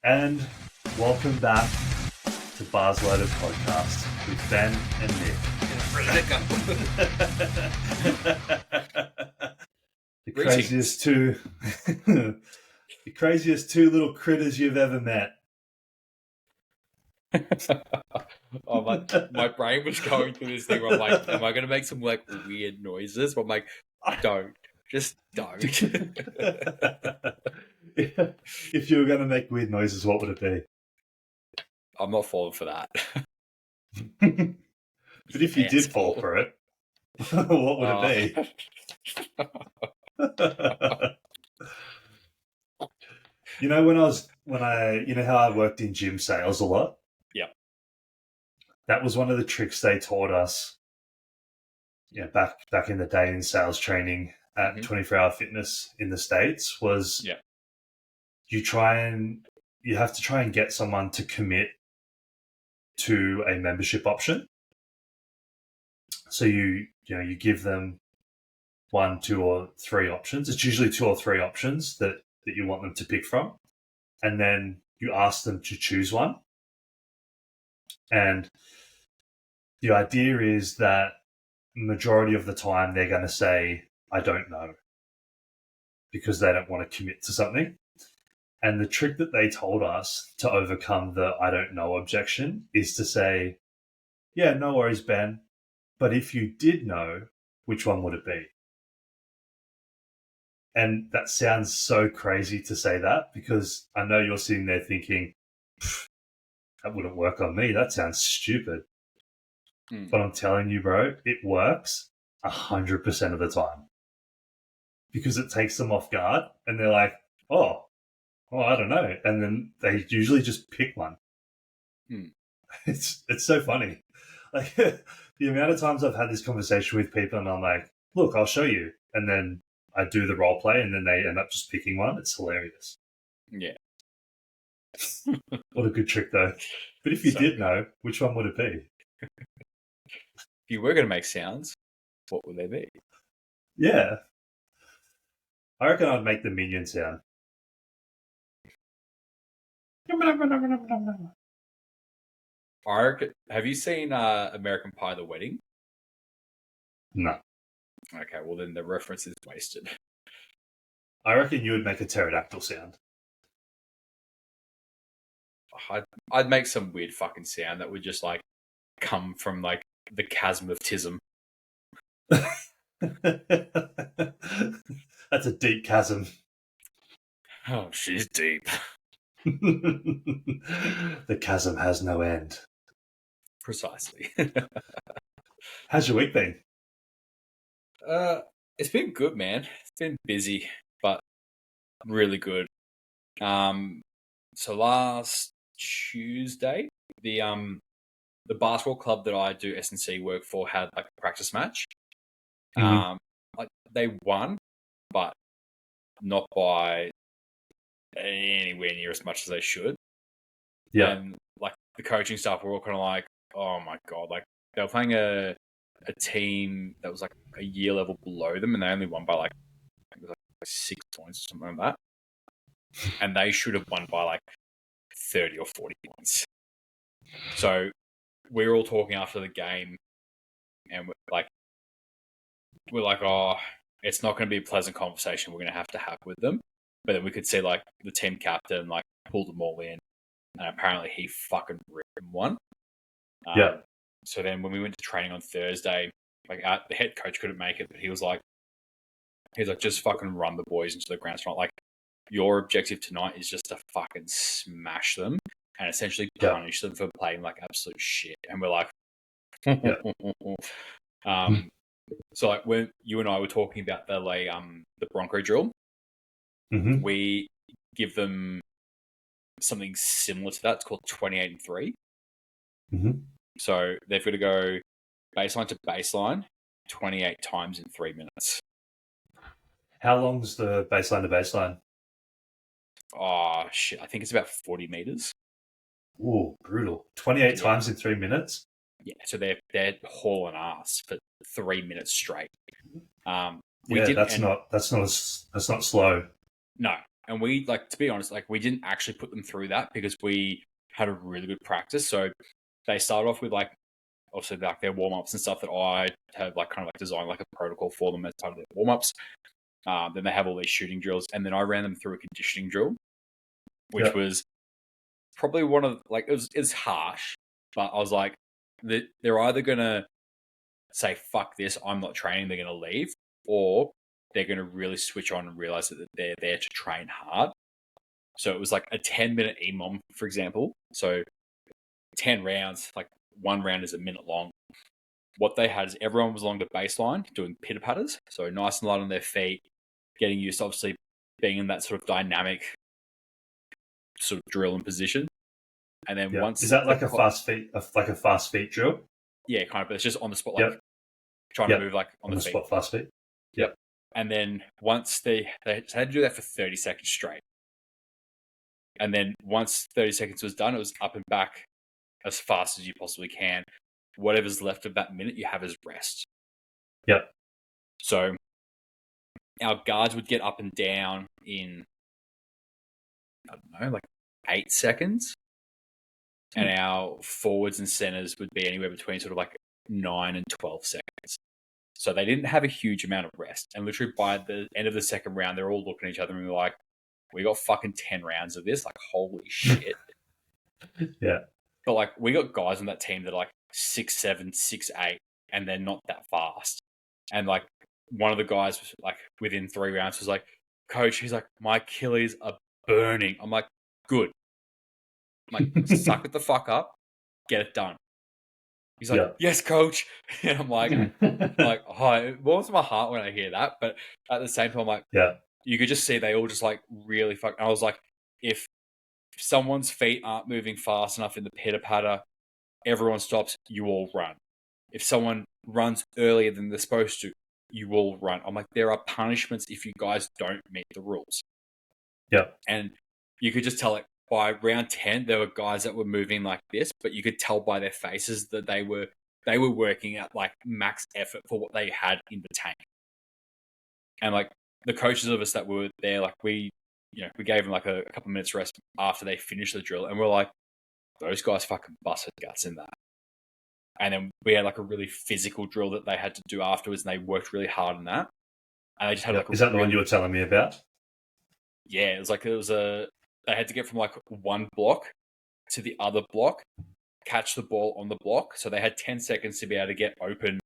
And welcome back to Bars Loaded Podcast with Ben and Nick. the craziest two little critters you've ever met. My brain was going through this thing where I'm like, am I going to make some like weird noises? But I'm like, just don't. If you were going to make weird noises, what would it be? I'm not falling for that. But if you did fall for it, what would it be? You know, you know how I worked in gym sales a lot? Yeah. That was one of the tricks they taught us, back in the day in sales training at 24 Hour Fitness in the States was you have to try and get someone to commit to a membership option. So you give them 1, 2, or 3 options. It's usually 2 or 3 options that you want them to pick from. And then you ask them to choose one. And the idea is that majority of the time they're going to say, I don't know, because they don't want to commit to something. And the trick that they told us to overcome the I don't know objection is to say, yeah, no worries, Ben. But if you did know, which one would it be? And that sounds so crazy to say that because I know you're sitting there thinking, that wouldn't work on me. That sounds stupid. But I'm telling you, bro, it works 100% of the time because it takes them off guard and they're like, oh, I don't know. And then they usually just pick one. It's so funny. Like the amount of times I've had this conversation with people and I'm like, look, I'll show you. And then I do the role play and then they end up just picking one. It's hilarious. Yeah. What a good trick though. But if you did know, which one would it be? If you were going to make sounds, what would they be? Yeah. I reckon I'd make the minion sound. Have you seen American Pie: The Wedding? No. Okay, well then the reference is wasted. I reckon you would make a pterodactyl sound. I'd make some weird fucking sound that would just like come from like the chasm of Tism. That's a deep chasm. Oh, she's deep. The chasm has no end. Precisely. How's your week been? It's been good, man. It's been busy, but really good. So last Tuesday, the basketball club that I do S&C work for had like a practice match. Like they won, but not by anywhere near as much as they should. Yeah. And like the coaching staff were all kind of like, oh my God, like they were playing a team that was like a year level below them and they only won by like, I think it was like 6 points or something like that. And they should have won by like 30 or 40 points. So we were all talking after the game and we're like, oh, it's not going to be a pleasant conversation we're going to have with them. But then we could see like the team captain like pulled them all in and apparently he fucking ripped them one. Yeah. So then when we went to training on Thursday, like the head coach couldn't make it, but he's like, just fucking run the boys into the ground. It's not like your objective tonight is just to fucking smash them and essentially punish them for playing like absolute shit. And we're like, so like when you and I were talking about the Bronco drill, we give them something similar to that. It's called 28 and 3. So they've got to go baseline to baseline 28 times in 3 minutes. How long's the baseline to baseline? Oh, shit. I think it's about 40 meters. Ooh, brutal. 28 times in 3 minutes? Yeah, so they're hauling ass for 3 minutes straight. That's not slow. No, And we, like, to be honest, like, we didn't actually put them through that because we had a really good practice. So they started off with, like, obviously, like, their warm-ups and stuff that I have, like, kind of, like, designed, like, a protocol for them as part of their warm-ups. Then they have all these shooting drills. And then I ran them through a conditioning drill, which was probably one of, like, it's harsh, but I was like, they're either going to say, fuck this, I'm not training, they're going to leave, or they're going to really switch on and realize that they're there to train hard. So it was like a 10-minute EMOM, for example. So 10 rounds, like one round is a minute long. What they had is everyone was along the baseline doing pitter patters. So nice and light on their feet, getting used to obviously being in that sort of dynamic sort of drill and position. And then once is that like a fast feet drill? Yeah, kind of, but it's just on the spot, like trying to move like on the feet. Spot fast feet. Yep. And then once they had to do that for 30 seconds straight. And then once 30 seconds was done, it was up and back as fast as you possibly can. Whatever's left of that minute, you have as rest. Yep. So our guards would get up and down in, I don't know, like 8 seconds. And our forwards and centers would be anywhere between sort of like 9 and 12 seconds. So they didn't have a huge amount of rest. And literally by the end of the second round, they're all looking at each other and we're like, we got fucking 10 rounds of this. Like, holy shit. Yeah. But like, we got guys on that team that are like 6'7", 6'8", and they're not that fast. And like, one of the guys was like, within 3 rounds was like, coach, he's like, my Achilles are burning. I'm like, good. I'm like, suck it the fuck up. Get it done. He's like, yes, coach. And I'm like, oh, it warms my heart when I hear that. But at the same time, I'm like, you could just see they all just like really fuck. I was like, if someone's feet aren't moving fast enough in the pitter patter, everyone stops, you all run. If someone runs earlier than they're supposed to, you all run. I'm like, there are punishments if you guys don't meet the rules. Yeah. And you could just tell, like, by round 10, there were guys that were moving like this, but you could tell by their faces that they were working at like max effort for what they had in the tank. And like the coaches of us that were there, like we gave them like a couple minutes rest after they finished the drill, and we're like, those guys fucking busted guts in that. And then we had like a really physical drill that they had to do afterwards, and they worked really hard on that. And they just had like is that the one you were telling me about? Yeah, they had to get from like one block to the other block, catch the ball on the block. So they had 10 seconds to be able to get open.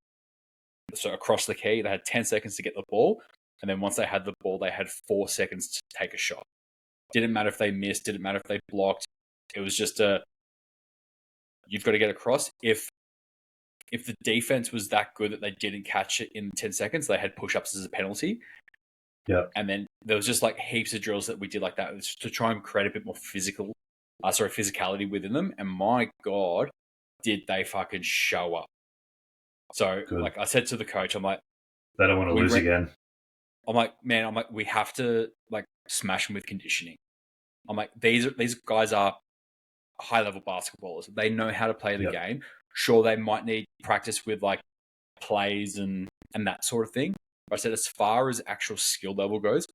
So across the key, they had 10 seconds to get the ball. And then once they had the ball, they had 4 seconds to take a shot. Didn't matter if they missed, didn't matter if they blocked. It was just you've got to get across. If the defense was that good that they didn't catch it in 10 seconds, they had push-ups as a penalty. Yeah. And then there was just like heaps of drills that we did like that to try and create a bit more physicality within them. And my God, did they fucking show up. So like I said to the coach, I'm like, they don't want to lose again. I'm like, man, we have to like smash them with conditioning. I'm like, these guys are high level basketballers. They know how to play the game. Sure, they might need practice with like plays and that sort of thing. But I said, as far as actual skill level goes,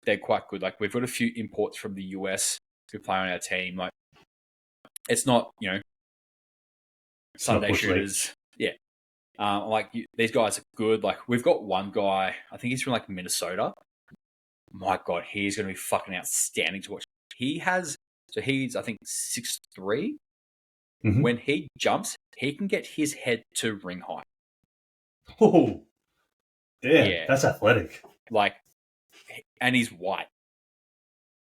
they're quite good. Like, we've got a few imports from the US who play on our team. Like, it's not, Sunday shooters. Yeah. These guys are good. Like, we've got one guy, I think he's from like Minnesota. My God, he's going to be fucking outstanding to watch. He's, I think, 6'3". Mm-hmm. When he jumps, he can get his head to ring height. Oh, damn, that's athletic. Like, and he's white.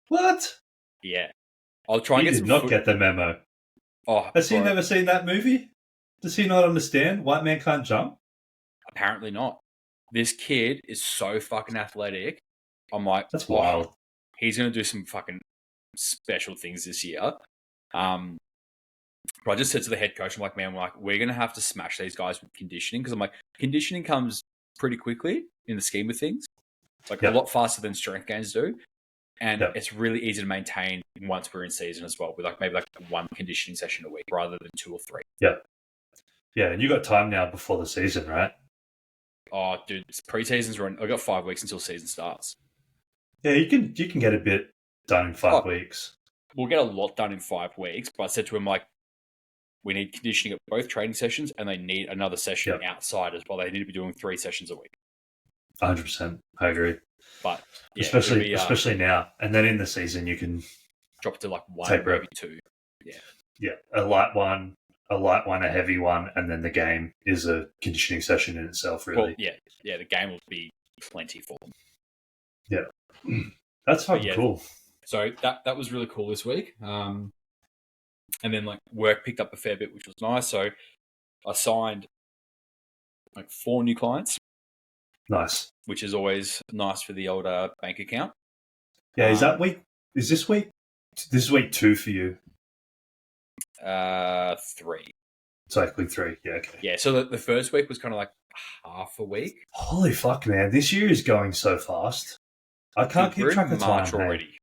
What? Yeah. I'll try and get some. He did not get the memo. Oh, has he never seen that movie? Does he not understand white man can't jump? Apparently not. This kid is so fucking athletic. I'm like, that's wild. He's going to do some fucking special things this year. But I just said to the head coach, I'm like, man, we're going to have to smash these guys with conditioning, because I'm like, conditioning comes pretty quickly in the scheme of things, like a lot faster than strength gains do. And it's really easy to maintain once we're in season as well, with like maybe like one conditioning session a week rather than 2 or 3. Yeah. Yeah, and you got time now before the season, right? Oh, dude, pre-season's run. I've got 5 weeks until season starts. Yeah, you can get a bit done in 5 weeks. We'll get a lot done in 5 weeks. But I said to him, like, we need conditioning at both training sessions, and they need another session Yep, outside as well. They need to be doing 3 sessions a week. 100%. I agree. But yeah, it'll Especially be especially now, and then in the season you can drop to like 1, taper maybe it. 2. Yeah. Yeah, a light one, a heavy one, and then the game is a conditioning session in itself. Well, Really. yeah. The game will be plenty for them. Yeah, that's But fucking yeah, cool. so that was really cool this week. And then like work picked up a fair bit, which was nice. So I signed like 4 new clients, Nice. which is always nice for the older bank account. Yeah, is that week? Is this week? This is week 2 for you. 3. It's like week 3. Yeah, okay. Yeah, so the first week was kind of like half a week. Holy fuck, man! This year is going so fast. I can't keep We're track in of March time already. Hey?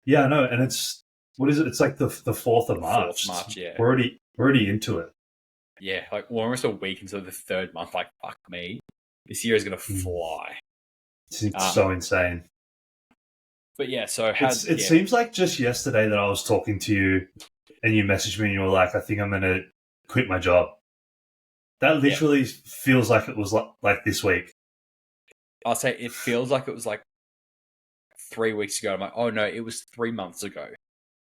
Yeah, I know, and it's what is it? It's like the 4th of March. 4th March, yeah. We're already into it. Yeah, like we're almost a week into the 3rd month. Like, fuck me. This year is going to fly. It's so insane. But yeah, so it seems like just yesterday that I was talking to you and you messaged me and you were like, I think I'm going to quit my job. That literally feels like it was like this week. I'll say it feels like it was like 3 weeks ago. I'm like, oh no, it was 3 months ago.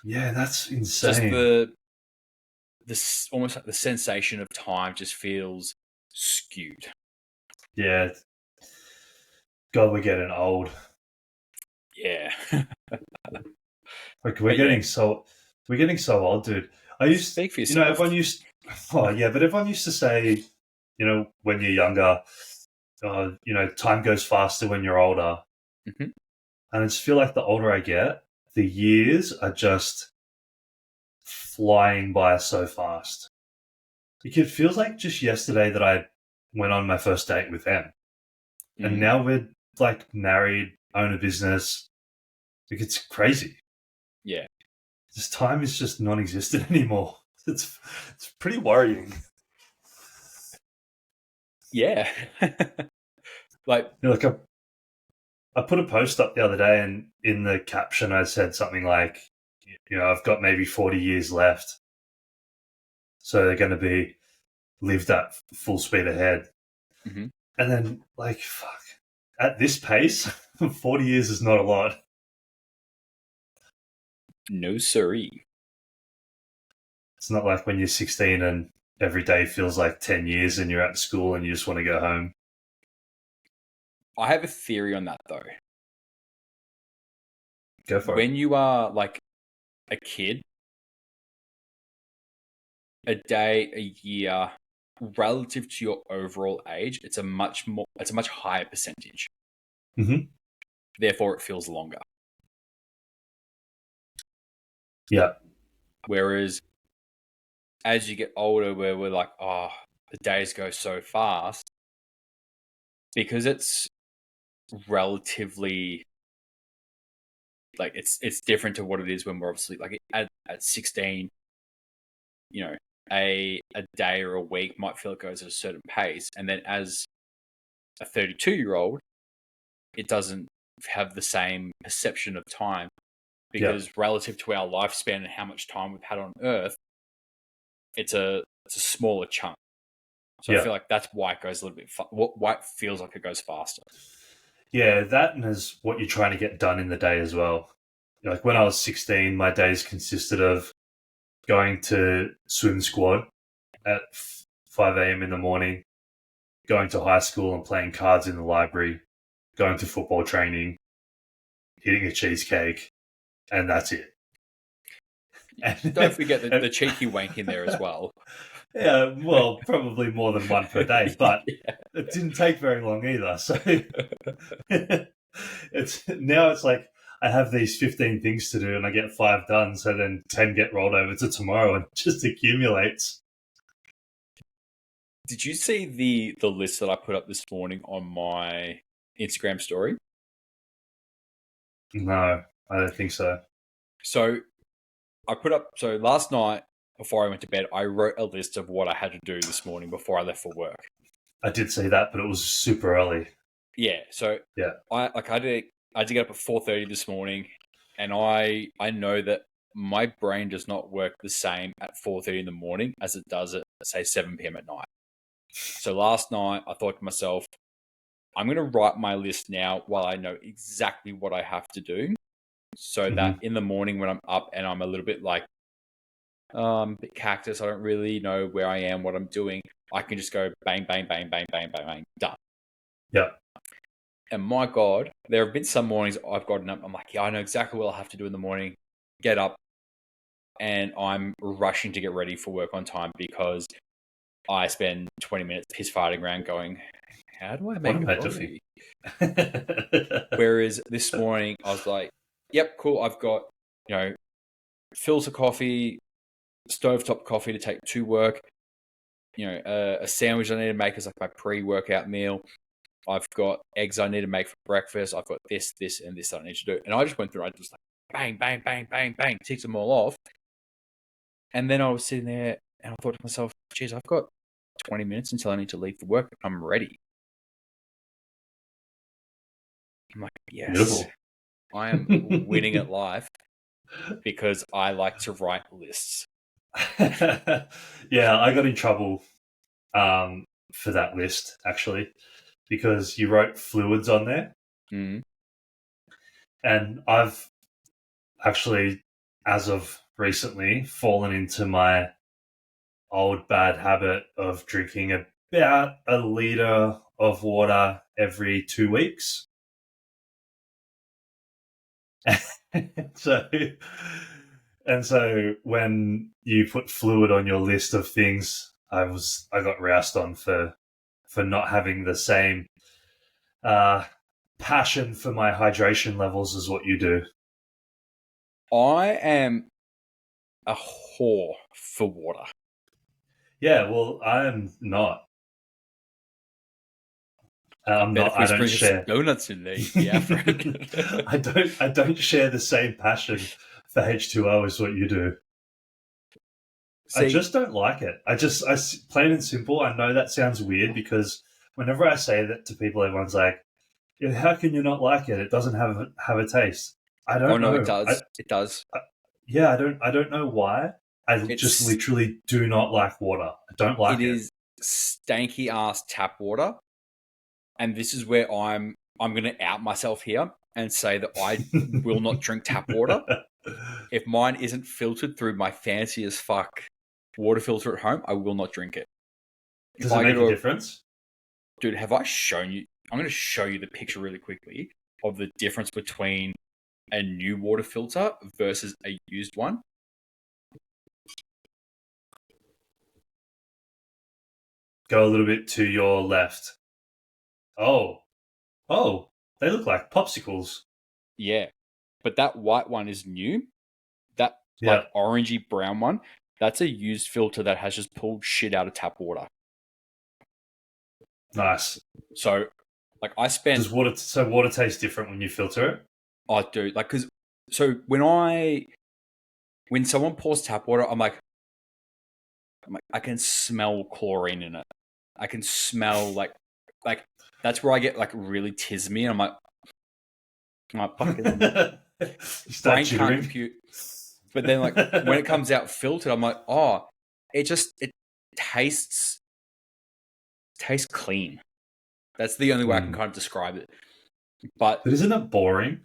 Yeah, that's Just insane. this almost like the sensation of time just feels skewed. Yeah. God, we're getting old. Yeah. Like we're getting so old, dude. I used, Speak for yourself. everyone used. Oh yeah, but everyone used to say, when you're younger, time goes faster when you're older. Mm-hmm. And I just feel like the older I get, the years are just flying by so fast. It feels like just yesterday that I went on my first date with them, and now we're like married, own a business. Like it's crazy. Yeah. This time is just non-existent anymore. It's pretty worrying. Yeah. Like I put a post up the other day, and in the caption I said something like, I've got maybe 40 years left, so they're going to be lived at full speed ahead. Mm-hmm. And then, like, fuck, at this pace, 40 years is not a lot. No siree. It's not like when you're 16 and every day feels like 10 years and you're at school and you just want to go home. I have a theory on that though. Go for it. When you are like a kid, a day, a year, relative to your overall age, it's a much higher percentage. Mm-hmm. Therefore, it feels longer. Yeah. Whereas as you get older, where we're like, oh, the days go so fast, because it's relatively like it's different to what it is when we're obviously like at 16, a day or a week might feel it goes at a certain pace, and then as a 32-year-old, it doesn't have the same perception of time because relative to our lifespan and how much time we've had on Earth, it's a smaller chunk. So I feel like that's why it goes a little bit. Why it feels like it goes faster. Yeah, that and is what you're trying to get done in the day as well. Like when I was 16, my days consisted of going to swim squad at 5 a.m. in the morning, going to high school and playing cards in the library, going to football training, eating a cheesecake, and that's it. And don't forget the cheeky wank in there as well. Yeah, well, probably more than one per day, but it didn't take very long either. So it's like I have these 15 things to do and I get 5 done, so then 10 get rolled over to tomorrow and it just accumulates. Did you see the list that I put up this morning on my Instagram story? No, I don't think so. So I put up, so last night before I went to bed, I wrote a list of what I had to do this morning before I left for work. I did see that, but it was super early. Yeah. So yeah, I did I had to get up at 4:30 this morning, and I know that my brain does not work the same at 4:30 in the morning as it does at, say, 7 p.m. at night. So last night, I thought to myself, I'm going to write my list now while I know exactly what I have to do, so that in the morning when I'm up and I'm a little bit like a bit cactus, I don't really know where I am, what I'm doing, I can just go bang, bang, bang, bang, bang, bang, bang, done. Yeah. And my God, there have been some mornings I've gotten up, I'm like, yeah, I know exactly what I'll have to do in the morning, get up, and I'm rushing to get ready for work on time because I spend 20 minutes piss farting around going, how do I make What am a I coffee? doing? Whereas this morning I was like, yep, cool. I've got, filter coffee, stovetop coffee to take to work, a sandwich I need to make as like my pre-workout meal. I've got eggs I need to make for breakfast. I've got this, and this that I need to do. And I just went through, I just like bang, bang, bang, bang, bang, ticked them all off. And then I was sitting there and I thought to myself, geez, I've got 20 minutes until I need to leave for work. I'm ready. I'm like, yes, Beautiful. I am winning at life because I like to write lists. Yeah, I got in trouble for that list, actually, because you wrote fluids on there. Mm. And I've actually, as of recently, fallen into my old bad habit of drinking about a litre of water every 2 weeks. so so when you put fluid on your list of things, I got roused on for not having the same passion for my hydration levels as what you do. I am a whore for water. Yeah, well, I'm not. I'm Bet not. if we I don't spring share. donuts in there, yeah, friend. I don't. I don't share the same passion for H2O as what you do. I See, just don't like it. Plain and simple. I know that sounds weird because whenever I say that to people, everyone's like, yeah, "How can you not like it? It doesn't have a taste." I oh don't no, it know. does. It does. Yeah, I don't know why. I just It's literally do not like water. I don't it like it. is stanky ass tap water, and this is where I'm going to out myself here and say that I will not drink tap water if mine isn't filtered through my fancy as fuck water filter at home. I will not drink it. If Does it I go make a to difference? dude, have I shown you? I'm going to show you the picture really quickly of the difference between a new water filter versus a used one. Go a little bit to your left. Oh, they look like popsicles. Yeah, but that white one is new. That Yeah, like orangey brown one, that's a used filter that has just pulled shit out of tap water. nice. So, like, I spent, Does water tastes different when you filter it? I do like because so when someone pours tap water, I'm like, I can smell chlorine in it. I can smell like that's where I get like really tismy. And I'm like, my fucking You start brain can't jittering. compute. But then like when it comes out filtered, I'm like, oh, it tastes clean. That's the only way I can kind of describe it. But But isn't it boring?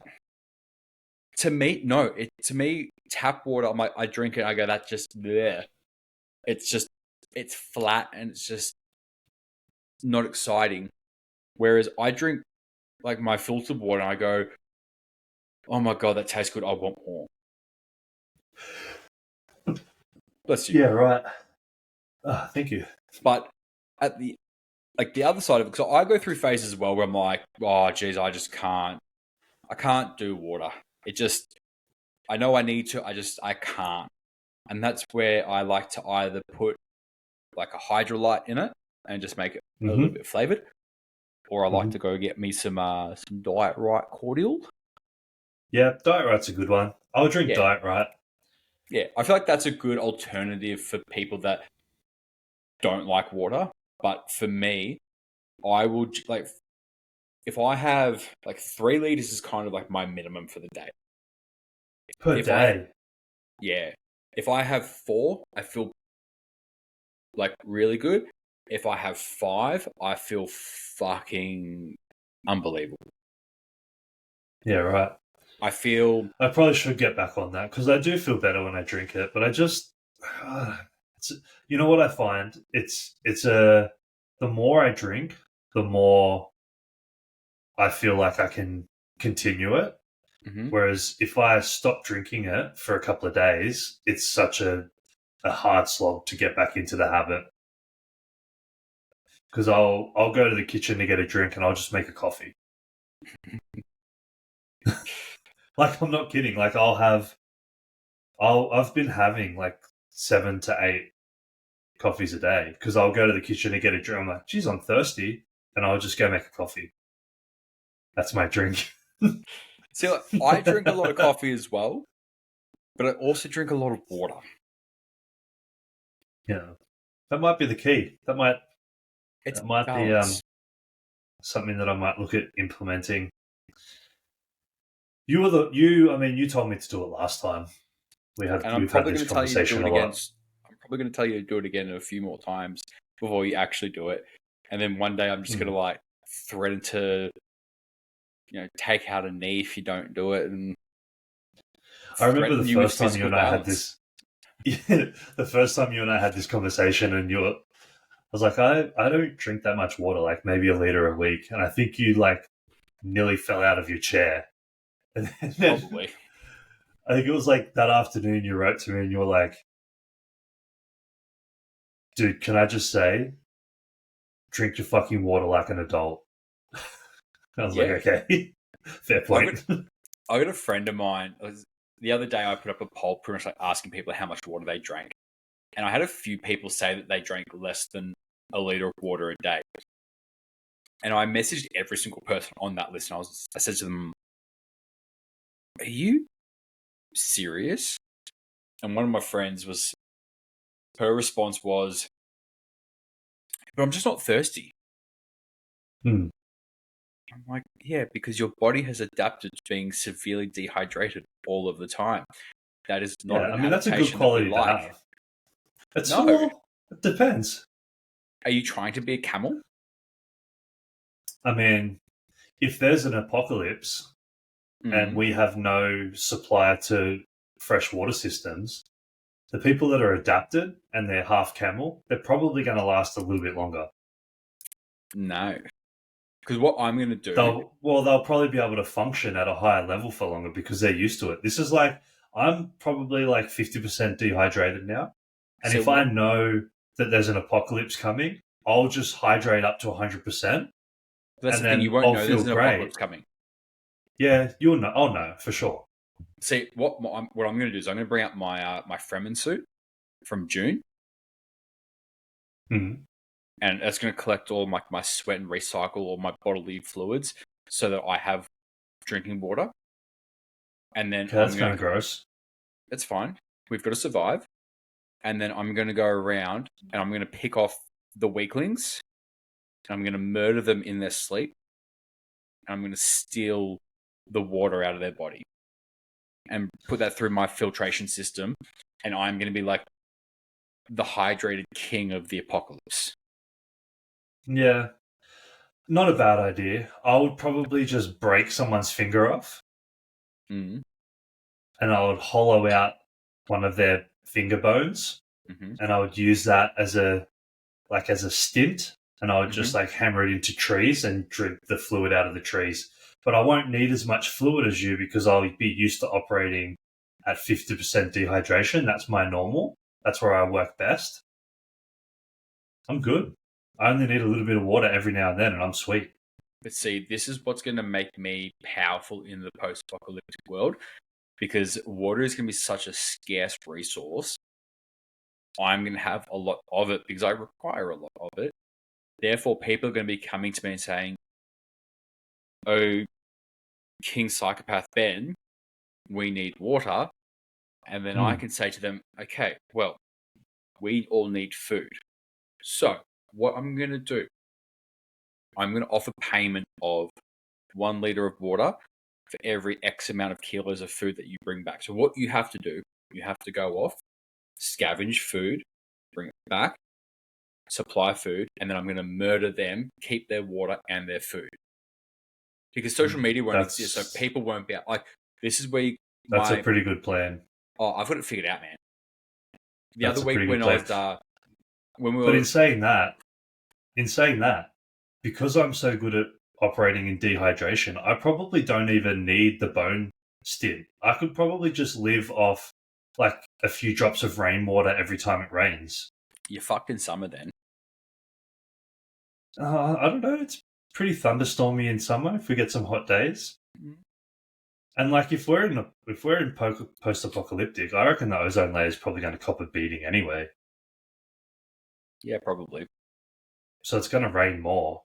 to me, no. To me, tap water. I'm like, I drink it. I go, that's just there. It's flat and it's just not exciting. Whereas I drink like my filtered water and I go, oh my God, that tastes good. I want more. Bless you. Yeah, right. Oh, thank you. But at the other side of it, because I go through phases as well where I'm like, oh geez, I can't do water. I know I need to, I can't. And that's where I like to either put like a hydrolyte in it and just make it a little bit flavored, or I like to go get me some Diet Right cordial. Yeah, Diet Right's a good one. I'll drink Yeah, Diet Right. yeah. I feel like that's a good alternative for people that don't like water. But for me, I will like if I have like 3 liters is kind of like my minimum for the day. Per If I day. yeah, if I have 4, I feel like really good. If I have 5, I feel fucking unbelievable. Yeah, right. I feel I probably should get back on that because I do feel better when I drink it, but I just, it's, you know what I find? The more I drink, the more I feel like I can continue it. mhm. Whereas if I stop drinking it for a couple of days, it's such a hard slog to get back into the habit. Because I'll go to the kitchen to get a drink and I'll just make a coffee. Like I'm not kidding. Like I've been having like 7 to 8 coffees a day because I'll go to the kitchen to get a drink. I'm like, geez, I'm thirsty, and I'll just go make a coffee. That's my drink. See, like, I drink a lot of coffee as well, but I also drink a lot of water. Yeah, that might be the key. It's That might be balance. something that I might look at implementing. You told me to do it last time. And We've had this conversation a lot. I'm probably going to tell you to do it again a few more times before you actually do it. And then one day I'm just going to like threaten to, take out a knee if you don't do it, and I remember the threaten you with first time you physical and I had violence. this. The first time you and I had this conversation, and I was like, I don't drink that much water, like maybe a liter a week, and I think you like nearly fell out of your chair. And then Probably. I think it was like that afternoon you wrote to me and you were like, dude, can I just say, drink your fucking water like an adult? I was like, Yeah. okay, fair point. I got a friend of mine. The other day, I put up a poll, pretty much like asking people how much water they drank, and I had a few people say that they drank less than a liter of water a day. And I messaged every single person on that list, and I said to them, "Are you serious?" And one of my friends her response was, "But I'm just not thirsty." Hmm. I'm like, "Yeah, because your body has adapted to being severely dehydrated all of the time. That is not Yeah, an I mean, that's a good adaptation that we quality to like." have. It's, No. well, it depends. Are you trying to be a camel? I mean, if there's an apocalypse and Mm. we have no supply to fresh water systems, the people that are adapted and they're half camel, they're probably going to last a little bit longer. No. Because what I'm going to do, They'll probably be able to function at a higher level for longer because they're used to it. This is like, I'm probably like 50% dehydrated now. And so if I what, know that there's an apocalypse coming, I'll just hydrate up to 100% that's and the thing, you then won't I'll know there's feel an great. apocalypse coming. Yeah, you'll know. I'll know for sure. See, what I'm going to do is I'm going to bring up my Fremen suit from June, Mm-hmm. and it's going to collect all my sweat and recycle all my bodily fluids so that I have drinking water. And then Okay, that's kind of gross. it's fine. We've got to survive. And then I'm going to go around and I'm going to pick off the weaklings and I'm going to murder them in their sleep. And I'm going to steal the water out of their body and put that through my filtration system. And I'm going to be like the hydrated king of the apocalypse. Yeah, not a bad idea. I would probably just break someone's finger off Mm. and I would hollow out one of their finger bones Mm-hmm. and I would use that as a stint and I would just Mm-hmm. like hammer it into trees and drink the fluid out of the trees. But I won't need as much fluid as you because I'll be used to operating at 50% dehydration. That's my normal. That's where I work best. I'm good. I only need a little bit of water every now and then and I'm sweet. But see, this is what's going to make me powerful in the post apocalyptic world because water is going to be such a scarce resource. I'm going to have a lot of it because I require a lot of it. Therefore, people are going to be coming to me and saying, "Oh, King Psychopath Ben, we need water." And then I can say to them, "Okay, well, we all need food. So, what I'm going to do, I'm going to offer payment of 1 liter of water for every X amount of kilos of food that you bring back. So what you have to do, you have to go off, scavenge food, bring it back, supply food, and then I'm going to murder them, keep their water and their food. Because social media won't exist, so people won't be out. Like, this is where that's a pretty good plan. Oh, I've got it figured out, man. The other week when I was when we were, but in saying that, because I'm so good at operating in dehydration, I probably don't even need the bone stint. I could probably just live off like a few drops of rainwater every time it rains. You're fucked in summer then. I don't know. It's pretty thunderstormy in summer if we get some hot days. Mm-hmm. And like if we're in post-apocalyptic, I reckon the ozone layer is probably going to cop a beating anyway. Yeah, probably. So it's going to rain more.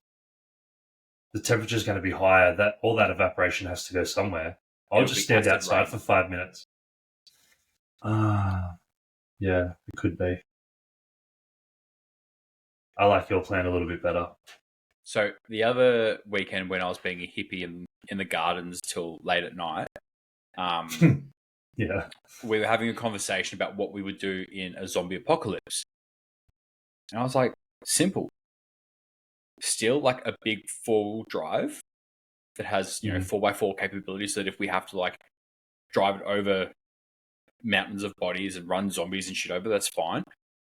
The temperature's going to be higher. That all that evaporation has to go somewhere. I'll just stand outside for 5 minutes. Yeah, it could be. I like your plan a little bit better. So the other weekend when I was being a hippie in the gardens till late at night, yeah, we were having a conversation about what we would do in a zombie apocalypse. And I was like, simple. Still like a big 4-wheel drive that has, 4x4 capabilities so that if we have to like drive it over mountains of bodies and run zombies and shit over, that's fine.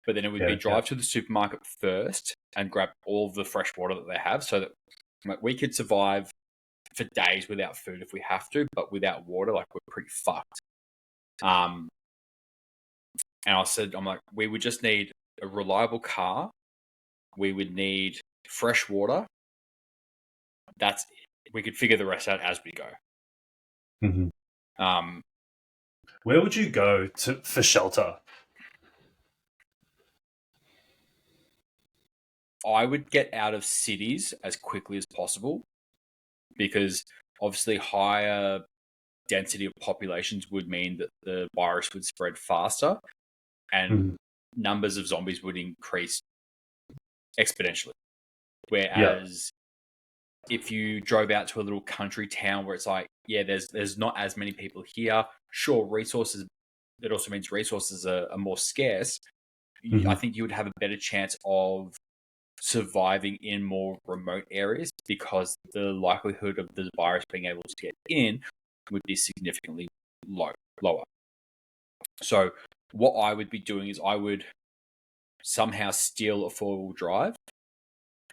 But then it would be drive to the supermarket first and grab all of the fresh water that they have so that like, we could survive for days without food if we have to, but without water, like we're pretty fucked. And I said, I'm like, we would just need a reliable car. We would need fresh water. That's it. We could figure the rest out as we go. Mm-hmm. Where would you go for shelter? I would get out of cities as quickly as possible because obviously higher density of populations would mean that the virus would spread faster and numbers of zombies would increase exponentially. Whereas if you drove out to a little country town where it's like, there's not as many people here. Sure, resources, it also means resources are more scarce. I think you would have a better chance of surviving in more remote areas because the likelihood of the virus being able to get in would be significantly lower. So what I would be doing is I would somehow steal a 4-wheel drive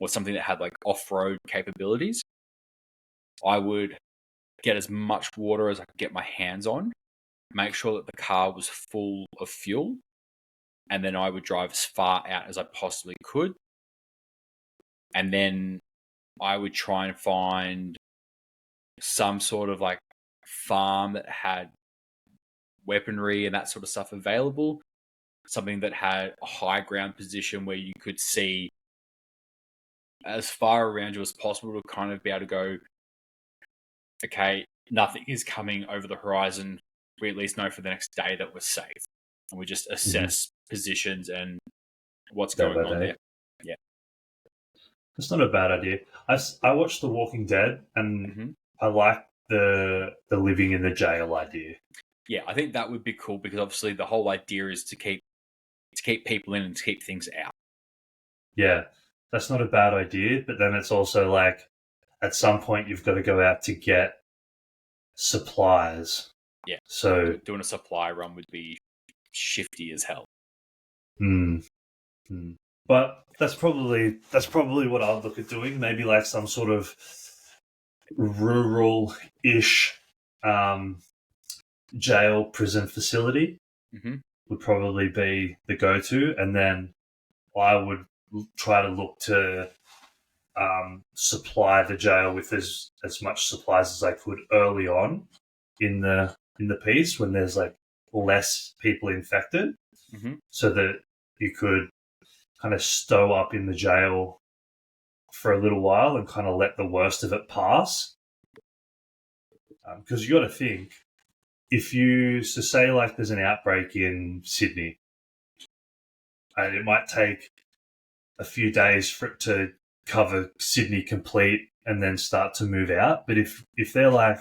or something that had like off-road capabilities. I would get as much water as I could get my hands on, make sure that the car was full of fuel, and then I would drive as far out as I possibly could. And then I would try and find some sort of like farm that had weaponry and that sort of stuff available. Something that had a high ground position where you could see as far around you as possible to kind of be able to go, okay, nothing is coming over the horizon. We at least know for the next day that we're safe. And we just assess positions and what's going on there. Yeah. That's not a bad idea. I watched The Walking Dead and I like the living in the jail idea. Yeah, I think that would be cool because obviously the whole idea is to keep people in and to keep things out. Yeah, that's not a bad idea, but then it's also like at some point you've got to go out to get supplies. Yeah, so doing a supply run would be shifty as hell. But that's probably what I'll look at doing. Maybe like some sort of rural-ish jail prison facility would probably be the go-to, and then I would try to look to supply the jail with as much supplies as I could early on in the piece when there's like less people infected, so that you could kind of stow up in the jail for a little while and kind of let the worst of it pass. Because you got to think, if you say like there's an outbreak in Sydney, and it might take a few days for it to cover Sydney complete and then start to move out. But if they're like,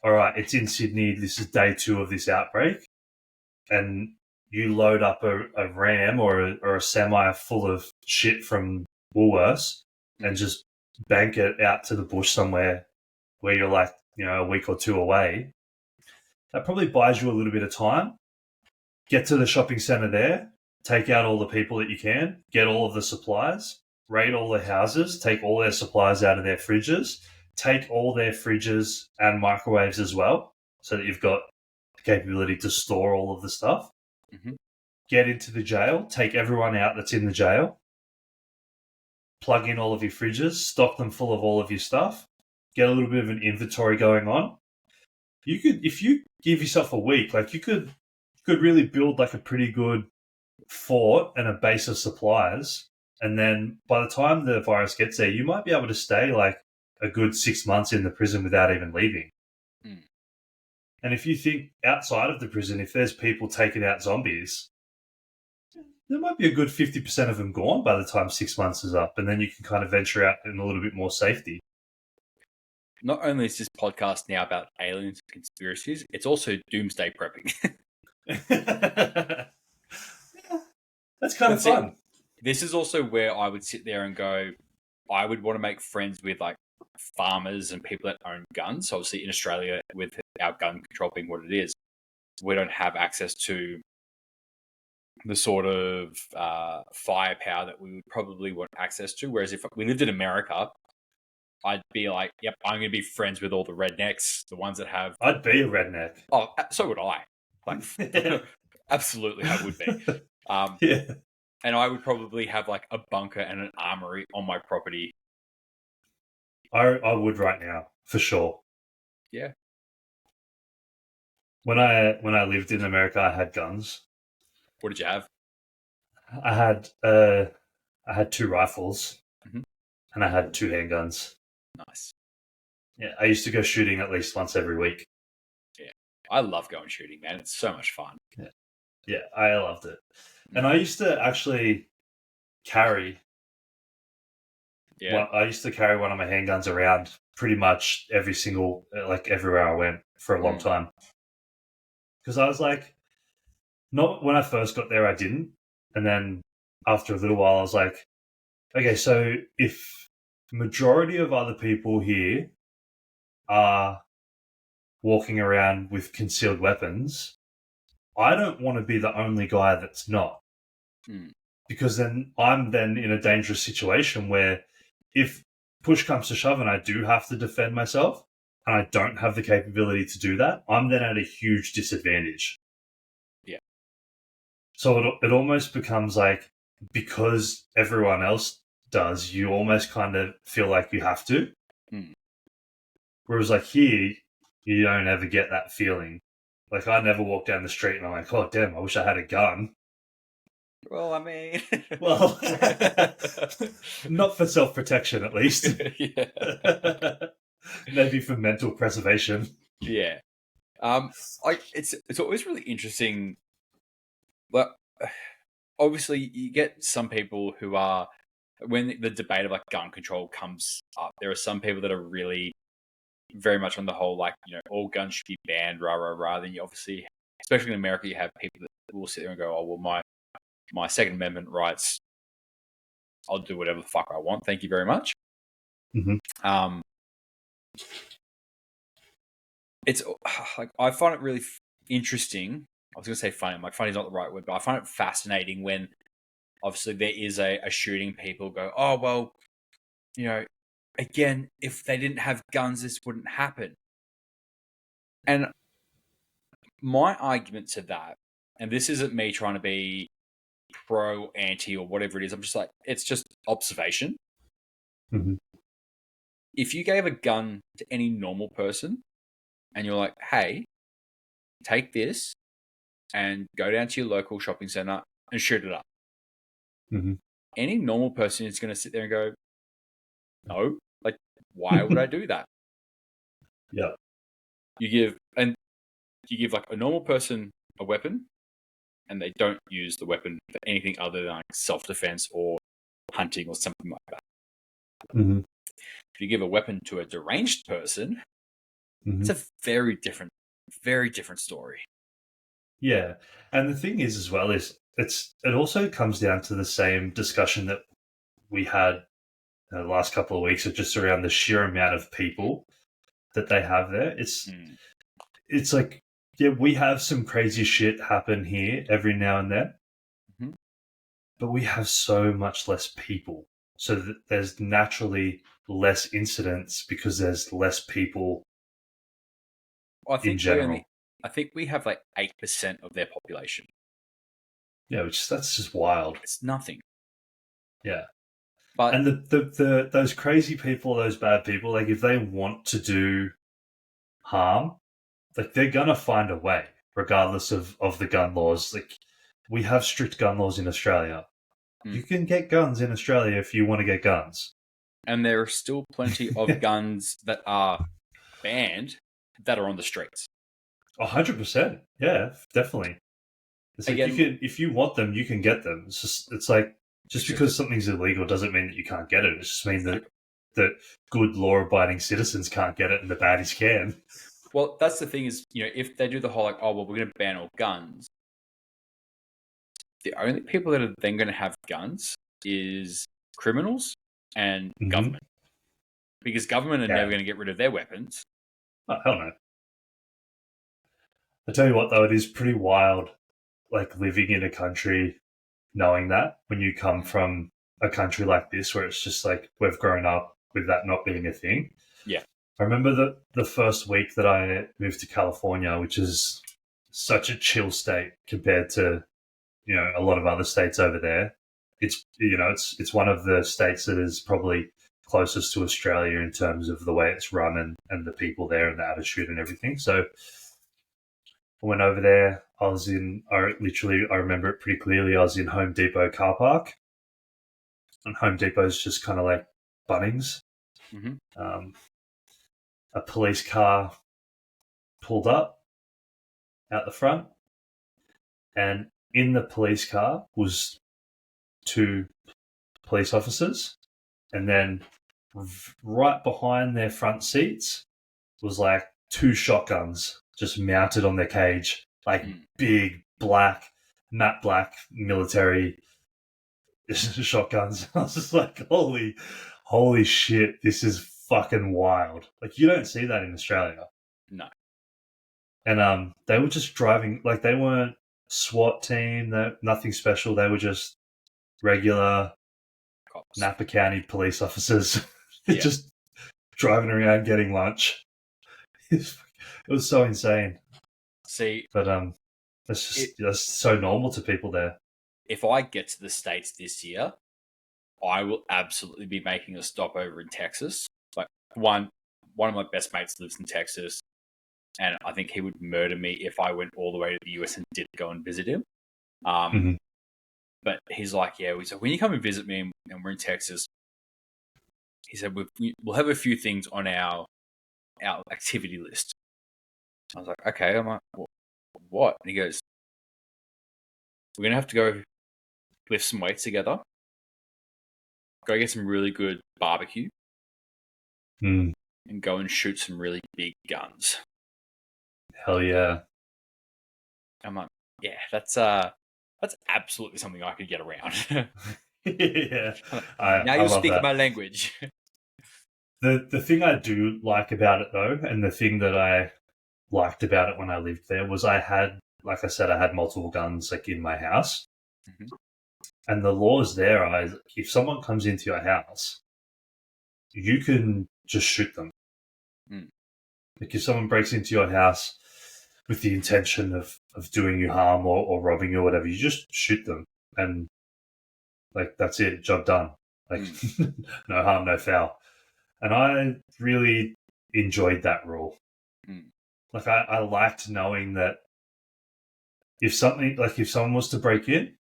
all right, it's in Sydney, this is day 2 of this outbreak, and you load up a ram or a semi full of shit from Woolworths and just bank it out to the bush somewhere where you're like, a week or 2 away, that probably buys you a little bit of time. Get to the shopping centre there, take out all the people that you can, get all of the supplies, raid all the houses, take all their supplies out of their fridges, take all their fridges and microwaves as well, so that you've got the capability to store all of the stuff. Mm-hmm. Get into the jail, take everyone out that's in the jail, plug in all of your fridges, stock them full of all of your stuff, get a little bit of an inventory going on. You could, if you give yourself a week, like you could really build like a pretty good fort and a base of supplies. And then by the time the virus gets there, you might be able to stay like a good 6 months in the prison without even leaving. Mm. And if you think outside of the prison, if there's people taking out zombies, there might be a good 50% of them gone by the time 6 months is up. And then you can kind of venture out in a little bit more safety. Not only is this podcast now about aliens and conspiracies, it's also doomsday prepping. That's kind of fun. This is also where I would sit there and go, I would want to make friends with like farmers and people that own guns. So obviously in Australia, with our gun control being what it is, we don't have access to the sort of firepower that we would probably want access to. Whereas if we lived in America, I'd be like, yep, I'm going to be friends with all the rednecks, the ones that have... I'd be a redneck. Oh, so would I. Like, absolutely, I would be. Yeah. And I would probably have like a bunker and an armory on my property. I would right now, for sure. Yeah. When I lived in America, I had guns. What did you have? I had 2 rifles, and I had 2 handguns. Nice. Yeah, I used to go shooting at least once every week. Yeah, I love going shooting, man. It's so much fun. Yeah, I loved it. And I used to actually carry. Yeah. I used to carry one of my handguns around pretty much everywhere I went for a long time. Because I was like, not when I first got there, I didn't. And then after a little while, I was like, okay, so if the majority of other people here are walking around with concealed weapons, I don't want to be the only guy that's not. Because then I'm in a dangerous situation where if push comes to shove and I do have to defend myself and I don't have the capability to do that, I'm then at a huge disadvantage. Yeah. So it almost becomes like, because everyone else does, you almost kind of feel like you have to. Whereas like here, you don't ever get that feeling. Like I never walk down the street and I'm like, oh damn, I wish I had a gun. Well, I mean... well, not for self-protection, at least. Yeah. Maybe for mental preservation. Yeah. It's always really interesting. Well, obviously, you get some people who are, when the debate of like gun control comes up, there are some people that are really very much on the whole, like, all guns should be banned, rah, rah, rah. Then you obviously, especially in America, you have people that will sit there and go, oh, well, my Second Amendment rights, I'll do whatever the fuck I want. Thank you very much. It's like, I find it really interesting. I was going to say funny. Like, funny is not the right word, but I find it fascinating when obviously there is a shooting. People go, oh, well, again, if they didn't have guns, this wouldn't happen. And my argument to that, and this isn't me trying to be pro, anti, or whatever it is, I'm just like, it's just observation. If you gave a gun to any normal person and you're like, hey, take this and go down to your local shopping center and shoot it up. Any normal person is going to sit there and go, no, like, why would I do that? Yeah. You give like a normal person a weapon and they don't use the weapon for anything other than like self-defense or hunting or something like that. If you give a weapon to a deranged person, it's a very different story. Yeah. And the thing is as well is it also comes down to the same discussion that we had the last couple of weeks of just around the sheer amount of people that they have there. It's like, yeah, we have some crazy shit happen here every now and then, but we have so much less people. So that there's naturally less incidents because there's less people in general. I think we have like 8% of their population. Yeah, that's just wild. It's nothing. Yeah. But and the those crazy people, those bad people, like if they want to do harm, like they're gonna find a way, regardless of the gun laws. Like we have strict gun laws in Australia. You can get guns in Australia if you want to get guns. And there are still plenty of guns that are banned that are on the streets. 100%. Yeah, definitely. It's like if you want them, you can get them. It's like just because something's illegal doesn't mean that you can't get it. It just means that good law-abiding citizens can't get it and the baddies can. Well, that's the thing is, if they do the whole like, oh, well, we're going to ban all guns, the only people that are then going to have guns is criminals and government. Because government are never going to get rid of their weapons. Oh, hell no. I tell you what, though, it is pretty wild, like living in a country knowing that when you come from a country like this where it's just like we've grown up with that not being a thing. Yeah. I remember the first week that I moved to California, which is such a chill state compared to, a lot of other states over there. It's one of the states that is probably closest to Australia in terms of the way it's run and the people there and the attitude and everything. So I went over there. I remember it pretty clearly. I was in Home Depot car park. And Home Depot is just kind of like Bunnings. A police car pulled up out the front. And in the police car was 2 police officers. And then right behind their front seats was like 2 shotguns just mounted on their cage, like big matte black military shotguns. I was just like, holy shit, this is fucking wild. Like you don't see that in Australia. No. And they were just driving, like they weren't SWAT team, nothing special. They were just regular cops. Napa County police officers just driving around getting lunch. It was so insane. See, but that's so normal to people there. If I get to the States this year, I will absolutely be making a stop over in Texas. Like one of my best mates lives in Texas, and I think he would murder me if I went all the way to the US and did go and visit him. But he's like, yeah. So when you come and visit me and we're in Texas, he said we'll have a few things on our activity list. I was like, okay. I'm like, what? And he goes, we're going to have to go lift some weights together, go get some really good barbecue, and go and shoot some really big guns. Hell yeah. I'm like, yeah, that's absolutely something I could get around. Yeah. Now you're speaking my language. The thing I do like about it, though, and the thing that I liked about it when I lived there was I had multiple guns like in my house. And the laws there are if someone comes into your house, you can just shoot them. Like if someone breaks into your house with the intention of doing you harm or robbing you or whatever, you just shoot them. And like that's it, job done. Like no harm, no foul. And I really enjoyed that rule. Like I liked knowing that if someone was to break in,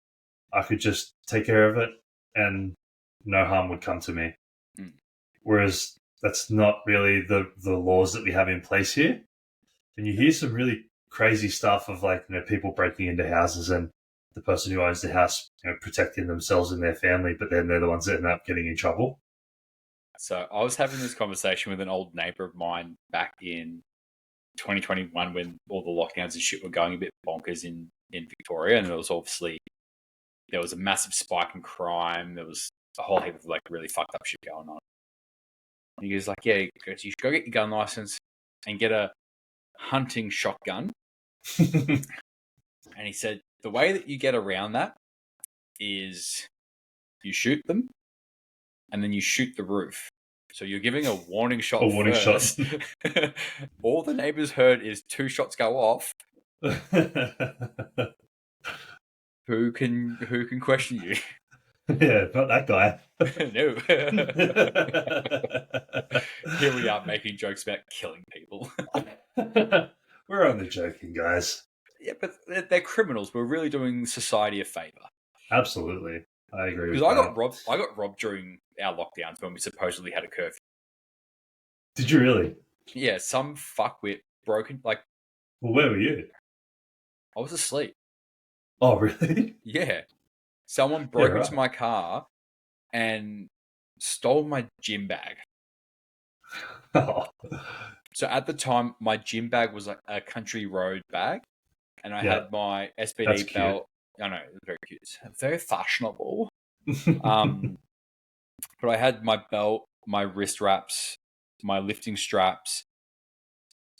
I could just take care of it and no harm would come to me. Whereas that's not really the laws that we have in place here. And you hear some really crazy stuff of like, people breaking into houses and the person who owns the house, protecting themselves and their family, but then they're the ones that end up getting in trouble. So I was having this conversation with an old neighbour of mine back in 2021 when all the lockdowns and shit were going a bit bonkers in Victoria, and there was a massive spike in crime. There was a whole heap of like really fucked up shit going on. And he goes like, "Yeah, you should go get your gun license and get a hunting shotgun." And he said the way that you get around that is you shoot them and then you shoot the roof. So you're giving a warning shot first. All the neighbors heard is 2 shots go off. Who can question you? Yeah, not that guy. No. Here we are making jokes about killing people. We're only joking, guys. Yeah, but they're criminals. We're really doing society a favour. Absolutely. I agree with Because that. I got robbed during our lockdowns when we supposedly had a curfew. Did you really? Yeah, some fuckwit broken. Like, well, where were you? I was asleep. Oh, really? Yeah. Someone broke into my car and stole my gym bag. Oh. So at the time, my gym bag was like a country road bag, and I had my SPD belt. I know, it was very cute. Very fashionable. But I had my belt, my wrist wraps, my lifting straps,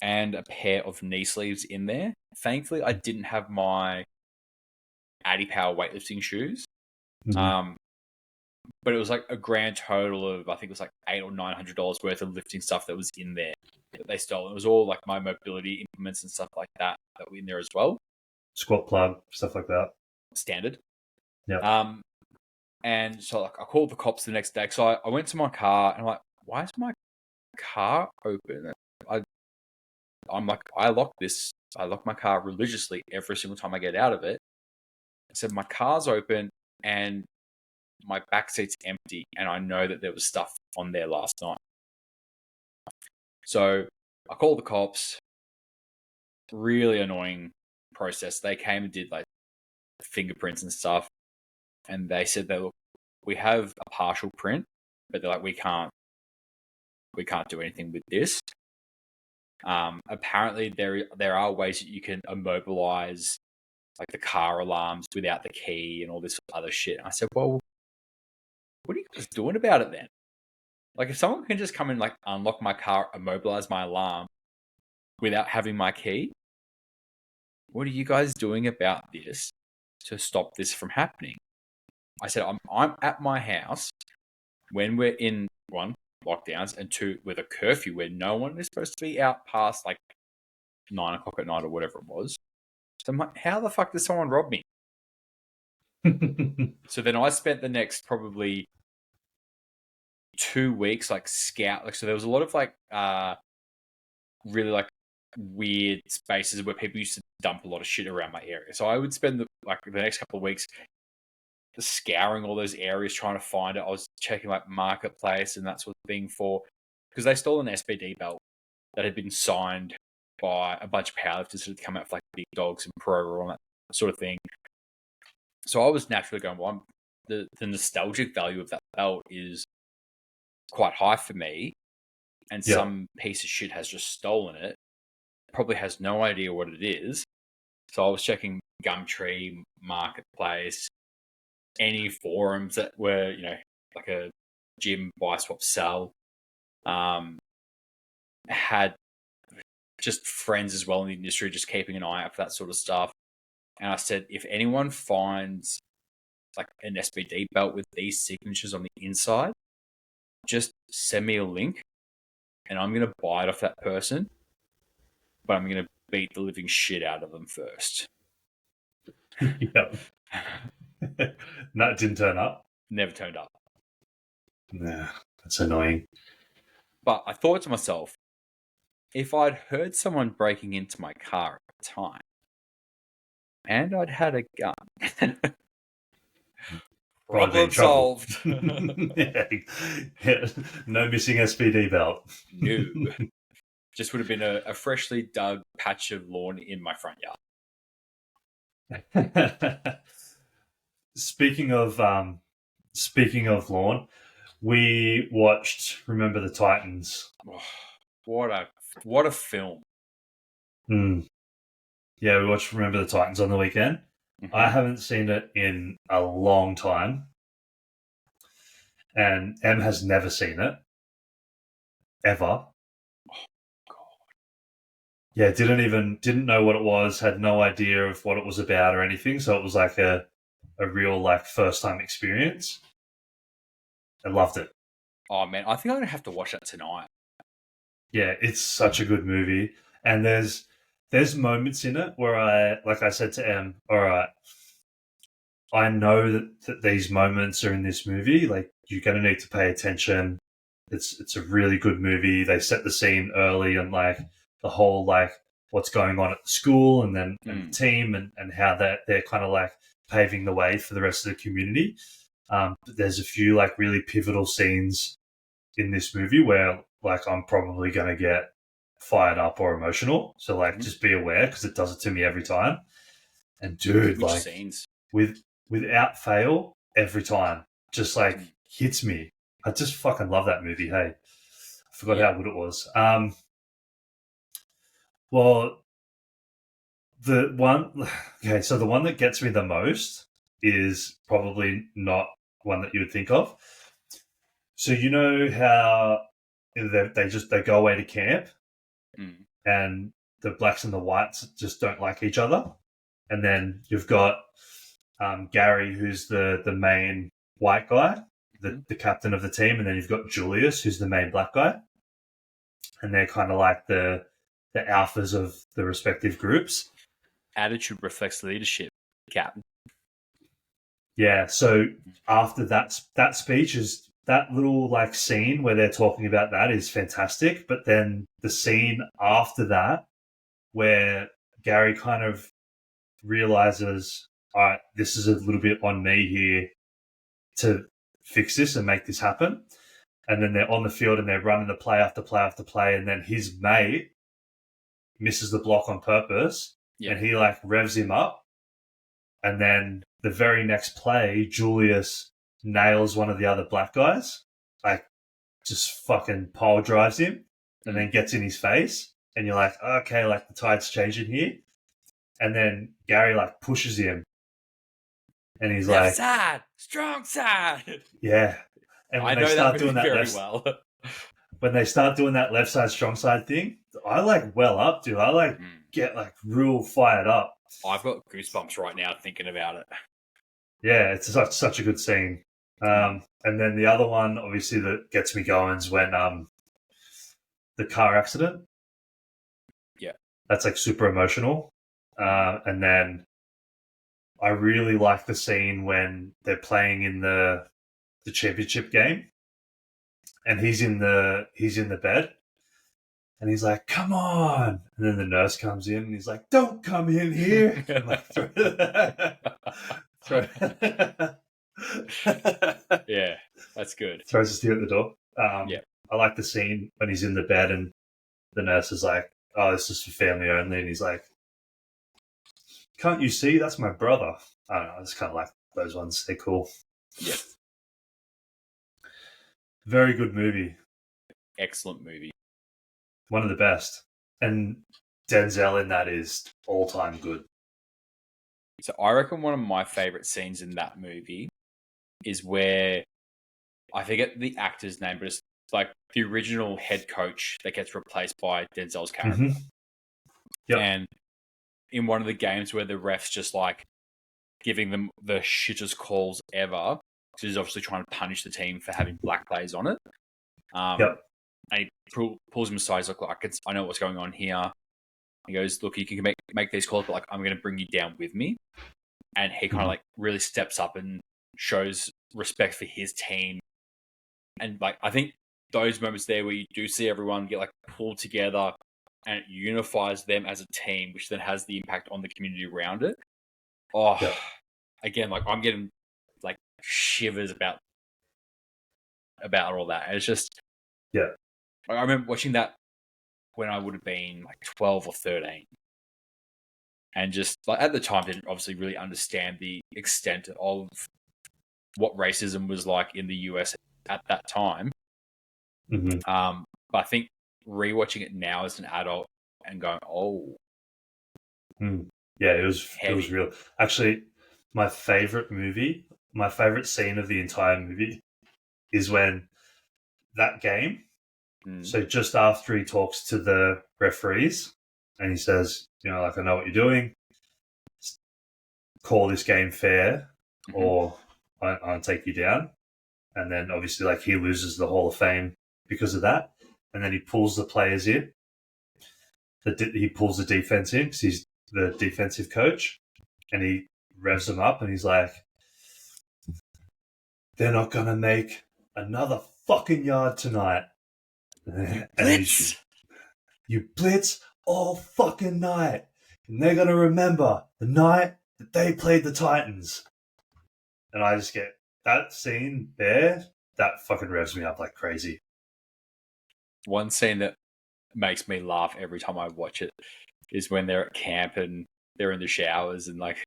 and a pair of knee sleeves in there. Thankfully, I didn't have my Addy Power weightlifting shoes. Mm-hmm. But it was like a grand total of, I think it was like $800 or $900 worth of lifting stuff that was in there that they stole. It was all like my mobility implements and stuff like that were in there as well. Squat plug, stuff like that. Standard. Yeah. And so like I called the cops the next day. So I went to my car and I'm like, why is my car open? I'm like, I lock my car religiously every single time I get out of it. I said, my car's open and my back seat's empty, and I know that there was stuff on there last night. So I called the cops. Really annoying process. They came and did like fingerprints and stuff, and they said that, look, we have a partial print, but they're like, we can't do anything with this. Apparently there are ways that you can immobilize like the car alarms without the key and all this other shit. And I said, well, what are you guys doing about it then? Like, if someone can just come and like unlock my car, immobilize my alarm without having my key, what are you guys doing about this to stop this from happening? I said, I'm at my house when we're in, 1, lockdowns, and 2, with a curfew where no one is supposed to be out past like 9 o'clock at night or whatever it was. So I'm like, how the fuck did someone rob me? So then I spent the next probably 2 weeks like scout. Like, so there was a lot of like really like weird spaces where people used to dump a lot of shit around my area. So I would spend the next couple of weeks scouring all those areas trying to find it. I was checking like Marketplace and that sort of thing because they stole an SPD belt that had been signed by a bunch of powerlifters that had come out for like Big Dogs and Pro and that sort of thing. So I was naturally going, well, the nostalgic value of that belt is quite high for me, and some piece of shit has just stolen it. Probably has no idea what it is. So I was checking Gumtree, Marketplace, any forums that were, like a gym buy, swap, sell. Had just friends as well in the industry, just keeping an eye out for that sort of stuff. And I said, if anyone finds like an SPD belt with these signatures on the inside, just send me a link and I'm going to buy it off that person, but I'm going to beat the living shit out of them first. Yep. That didn't turn up? Never turned up. Nah, that's annoying. But I thought to myself, if I'd heard someone breaking into my car at the time and I'd had a gun, problem solved. Yeah. No missing SPD belt. No. Just would have been a freshly dug patch of lawn in my front yard. Speaking of lawn, We watched Remember the Titans. Oh, what a film. Yeah, we watched Remember the Titans on the weekend. Mm-hmm. I haven't seen it in a long time. And Em has never seen it. Ever. Oh, God. Yeah, didn't know what it was, had no idea of what it was about or anything. So it was like a real like first time experience. I loved it. Oh, man. I think I'm going to have to watch that tonight. Yeah, it's such a good movie. And there's moments in it where I said to Em, all right, I know that these moments are in this movie. Like, you're going to need to pay attention. It's a really good movie. They set the scene early and like the whole like what's going on at the school and then and the team and how they're kind of like paving the way for the rest of the community. But there's a few like really pivotal scenes in this movie where like I'm probably going to get fired up or emotional. So like just be aware because it does it to me every time. And dude, Which like scenes? without fail, every time, just like hits me. I just fucking love that movie. Hey, I forgot how good it was. Well, the one, okay, so the one that gets me the most is probably not one that you would think of. So you know how they go away to camp, and the blacks and the whites just don't like each other, and then you've got Gary, who's the main white guy, the captain of the team, and then you've got Julius, who's the main black guy, and they're kind of like the alphas of the respective groups. Attitude reflects leadership, Captain. Yeah, so after that speech is that little like scene where they're talking about that is fantastic, but then the scene after that where Gary kind of realizes, all right, this is a little bit on me here to fix this and make this happen. And then they're on the field and they're running the play after play after play, and then his mate misses the block on purpose, and he like revs him up, and then the very next play, Julius nails one of the other black guys, like just fucking pile drives him, and then gets in his face, and you're like, okay, like the tide's changing here, and then Gary like pushes him, and he's left like, side, strong side. Yeah. And when I they know start that doing that very left, well. when they start doing that left side strong side thing, I like well up, dude. I like get like real fired up. I've got goosebumps right now thinking about it. Yeah, it's such a good scene. And then the other one, obviously, that gets me going is when the car accident. Yeah, that's like super emotional. And then I really like the scene when they're playing in the championship game, and he's in the bed, and he's like, "Come on!" And then the nurse comes in, and he's like, "Don't come in here!" And like, yeah, that's good. Throws his tear at the door. Yeah, I like the scene when he's in the bed, and the nurse is like, "Oh, this is for family only," and he's like, "Can't you see? That's my brother." I don't know. I just kind of like those ones. They're cool. Yeah. Very good movie. Excellent movie. One of the best. And Denzel in that is all-time good. So I reckon one of my favorite scenes in that movie is where I forget the actor's name, but it's like the original head coach that gets replaced by Denzel's character. Mm-hmm. Yep. And in one of the games where the ref's just like giving them the shittest calls ever, because he's obviously trying to punish the team for having black players on it. Yep. And he pulls him aside. He's like, I know what's going on here. He goes, look, you can make these calls, but like, I'm going to bring you down with me. And he kind of like really steps up and shows respect for his team. And like, I think those moments there where you do see everyone get like pulled together and it unifies them as a team, which then has the impact on the community around it. Oh, Yep. Again, like I'm getting like shivers about all that. And it's just, Yeah. I remember watching that when I would have been like 12 or 13. And just like at the time, didn't obviously really understand the extent of what racism was like in the US. at that time. Mm-hmm. But I think rewatching it now as an adult and going, oh, yeah, it was heavy. real. Actually, my favorite scene of the entire movie is when that game. So just after he talks to the referees and he says, like, I know what you're doing. Call this game fair, or I'll take you down. And then obviously, like, he loses the Hall of Fame because of that. And then he pulls the players in. He pulls the defense in because he's the defensive coach, and he revs them up, and he's like, "They're not gonna make another fucking yard tonight." And Blitz! You blitz all fucking night, and they're gonna remember the night that they played the Titans. And I just get that scene there. That fucking revs me up like crazy. One scene that makes me laugh every time I watch it is when they're at camp and they're in the showers and like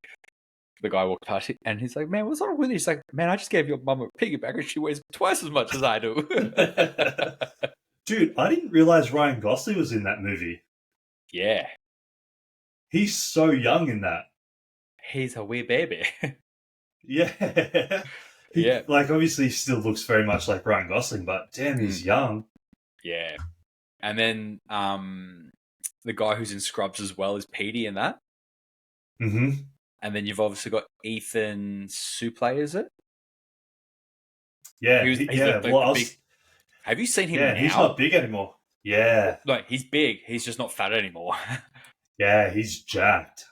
the guy walked past and he's like, "Man, what's wrong with you?" He's like, "Man, I just gave your mum a piggyback and she weighs twice as much as I do." Dude, I didn't realize Ryan Gosling was in that movie. Yeah. He's so young in that. He's a wee baby. Yeah. Yeah. Like, obviously, he still looks very much like Ryan Gosling, but damn, he's young. Yeah. And then the guy who's in Scrubs as well is Petey in that. Mm-hmm. And then you've obviously got Ethan Suplee, is it? Yeah. He's the big... Have you seen him now? He's not big anymore. Yeah. No, he's big. He's just not fat anymore. Yeah, he's jacked.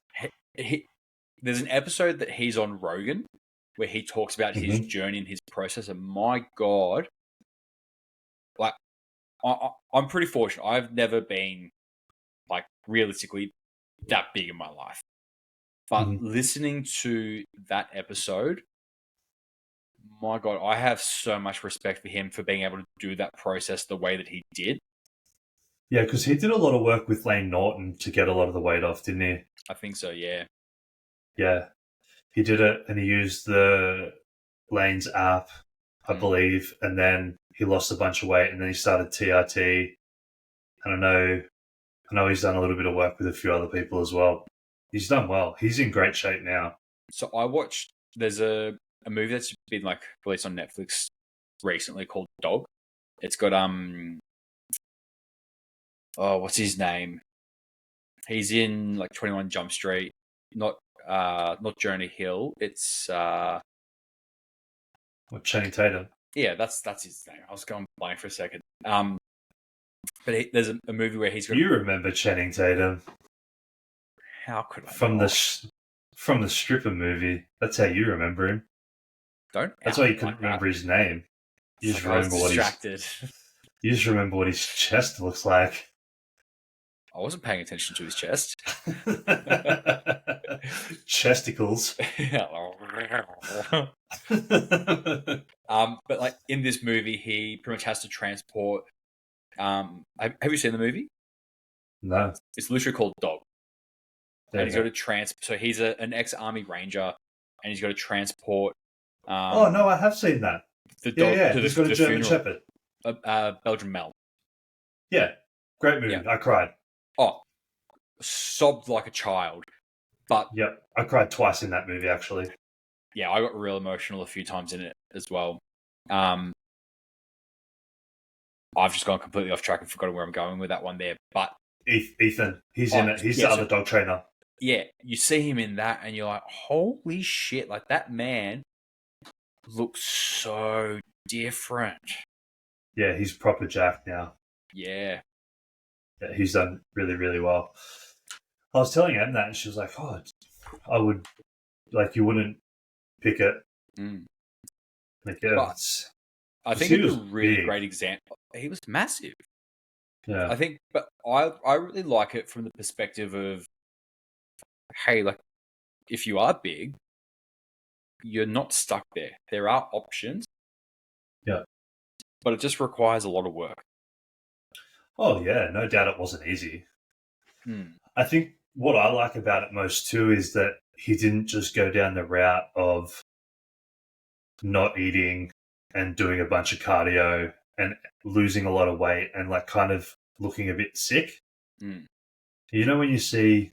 There's an episode that he's on Rogan where he talks about his journey and his process. And my God, like, I'm pretty fortunate. I've never been, like, realistically that big in my life. But listening to that episode, my God, I have so much respect for him for being able to do that process the way that he did. Yeah, because he did a lot of work with Lane Norton to get a lot of the weight off, didn't he? I think so, yeah. Yeah. He did it, and he used the Lane's app, I believe, and then he lost a bunch of weight, and then he started TRT. And I know he's done a little bit of work with a few other people as well. He's done well. He's in great shape now. So I watched, there's a movie that's been like released on Netflix recently called Dog. It's got what's his name? He's in like 21 Jump Street, not Jonah Hill. It's Channing Tatum. Yeah, that's his name. I was going blank for a second. But there's a movie where he's got. You remember Channing Tatum? How could I? From the stripper movie. That's how you remember him. That's why you couldn't remember his name. You just remember You just remember what his chest looks like. I wasn't paying attention to his chest. Chesticles. But like in this movie, he pretty much has to transport. Have you seen the movie? No. It's literally called Dog. And he's got to so he's an ex-army ranger, and he's got to transport. Oh no, I have seen that. The dog he's got a German Shepherd. Belgian Mel. Yeah, great movie. Yeah. I cried. Oh, sobbed like a child. But yep, I cried twice in that movie actually. Yeah, I got real emotional a few times in it as well. I've just gone completely off track and forgotten where I'm going with that one there. But Ethan, he's in it. He's the other dog trainer. Yeah, you see him in that, and you're like, holy shit! Like that man looks so different. Yeah, he's proper jacked now. Yeah. He's done really, really well. I was telling Em that, and she was like, "Oh, I would like you wouldn't pick it." Like, yeah, but I think it's a really great example. He was massive. Yeah, I think, but I really like it from the perspective of, hey, like if you are big, you're not stuck there. There are options. Yeah, but it just requires a lot of work. Oh yeah, no doubt it wasn't easy. I think what I like about it most too is that he didn't just go down the route of not eating and doing a bunch of cardio and losing a lot of weight and like kind of looking a bit sick. You know, when you see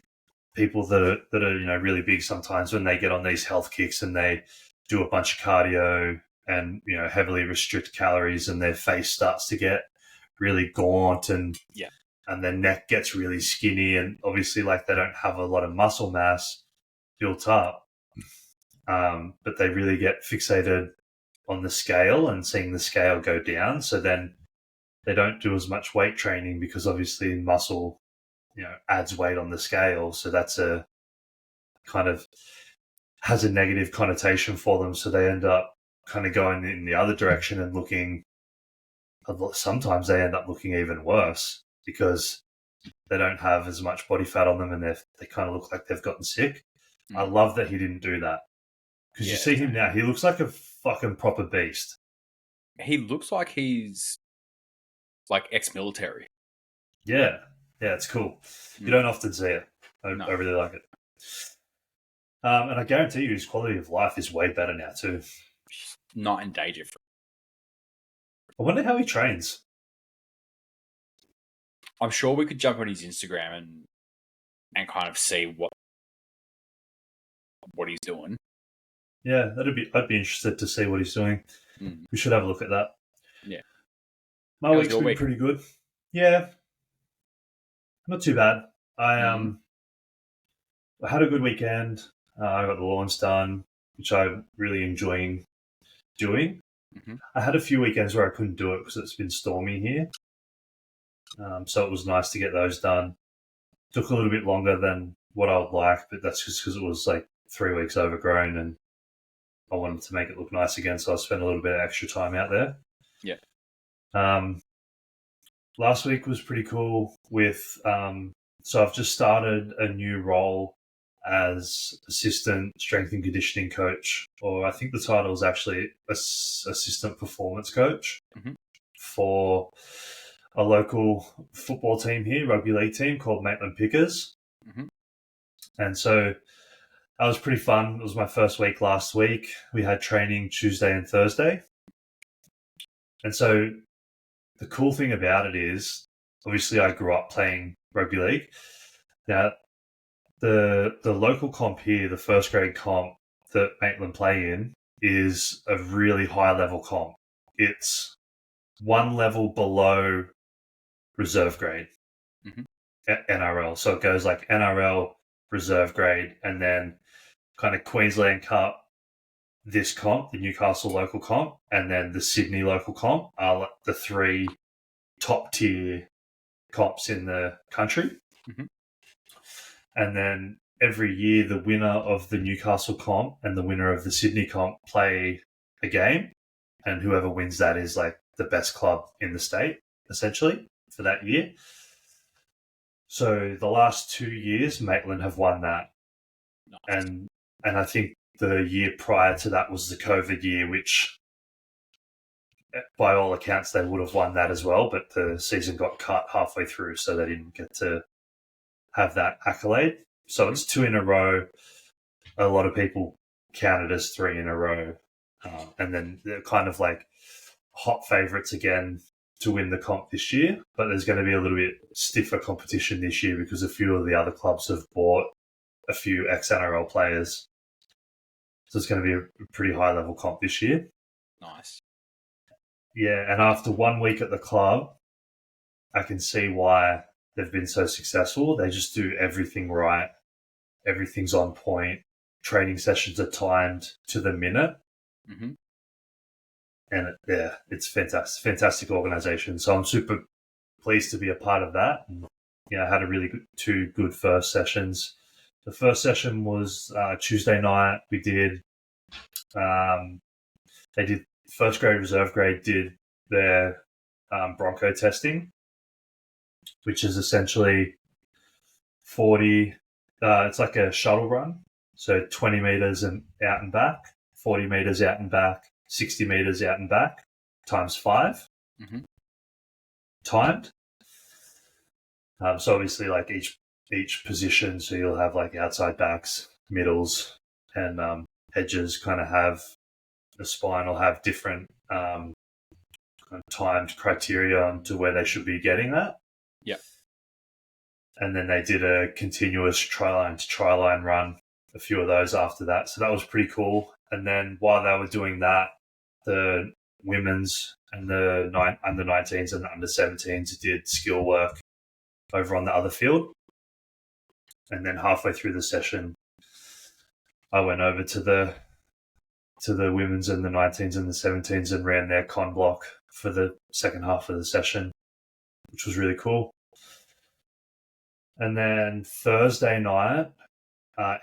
people that are really big, sometimes when they get on these health kicks and they do a bunch of cardio and heavily restrict calories, and their face starts to get really gaunt and their neck gets really skinny, and obviously like they don't have a lot of muscle mass built up, but they really get fixated on the scale and seeing the scale go down. So then they don't do as much weight training because obviously muscle adds weight on the scale. So that's a kind of has a negative connotation for them. So they end up kind of going in the other direction and sometimes they end up looking even worse because they don't have as much body fat on them and they kind of look like they've gotten sick. I love that he didn't do that, because you see him now, he looks like a fucking proper beast. He looks like he's like ex-military. Yeah, it's cool. You don't often see it. I really like it. And I guarantee you his quality of life is way better now too. Not in danger. I wonder how he trains. I'm sure we could jump on his Instagram and kind of see what he's doing. Yeah, I'd be interested to see what he's doing. We should have a look at that. Yeah. My week's been pretty good. Yeah. Not too bad. I had a good weekend. I got the lawns done, which I'm really enjoying doing. I had a few weekends where I couldn't do it because it's been stormy here. So it was nice to get those done. Took a little bit longer than what I would like, but that's just because it was like 3 weeks overgrown and I wanted to make it look nice again, so I spent a little bit of extra time out there. Yeah. Last week was pretty cool with so I've just started a new role as assistant strength and conditioning coach, or I think the title is actually assistant performance coach for a local football team here, rugby league team called Maitland Pickers. And so that was pretty fun. It was my first week last week. We had training Tuesday and Thursday. And so the cool thing about it is, obviously I grew up playing rugby league. Now, the local comp here, the first grade comp that Maitland play in, is a really high level comp. It's one level below reserve grade, NRL. So it goes like NRL, reserve grade, and then kind of Queensland Cup, this comp, the Newcastle local comp, and then the Sydney local comp are the three top tier comps in the country. And then every year, the winner of the Newcastle comp and the winner of the Sydney comp play a game, and whoever wins that is like the best club in the state, essentially, for that year. So the last 2 years, Maitland have won that. Nice. And I think the year prior to that was the COVID year, which by all accounts they would have won that as well, but the season got cut halfway through, so they didn't get to have that accolade. So it's 2 in a row. A lot of people count it as 3 in a row. And then they're kind of like hot favourites again to win the comp this year, but there's going to be a little bit stiffer competition this year because a few of the other clubs have bought a few ex-NRL players. So it's going to be a pretty high-level comp this year. Nice. Yeah, and after 1 week at the club, I can see why they've been so successful. They just do everything right. Everything's on point. Training sessions are timed to the minute. And it's fantastic organisation. So I'm super pleased to be a part of that. And, I had a really good, 2 good first sessions. The first session was Tuesday night. We did, they did first grade, reserve grade, did their bronco testing, which is essentially 40, it's like a shuttle run. So 20 metres and out and back, 40 metres out and back, 60 metres out and back, times 5, timed. So obviously like each position, so you'll have like outside backs, middles, and edges kind of have, the spine will have different timed criteria to where they should be getting that. Yeah. And then they did a continuous try line run, a few of those after that. So that was pretty cool. And then while they were doing that, the women's and the under 19s and the under 17s did skill work over on the other field. And then halfway through the session, I went over to the women's and the 19s and the 17s and ran their con block for the second half of the session, which was really cool. And then Thursday night,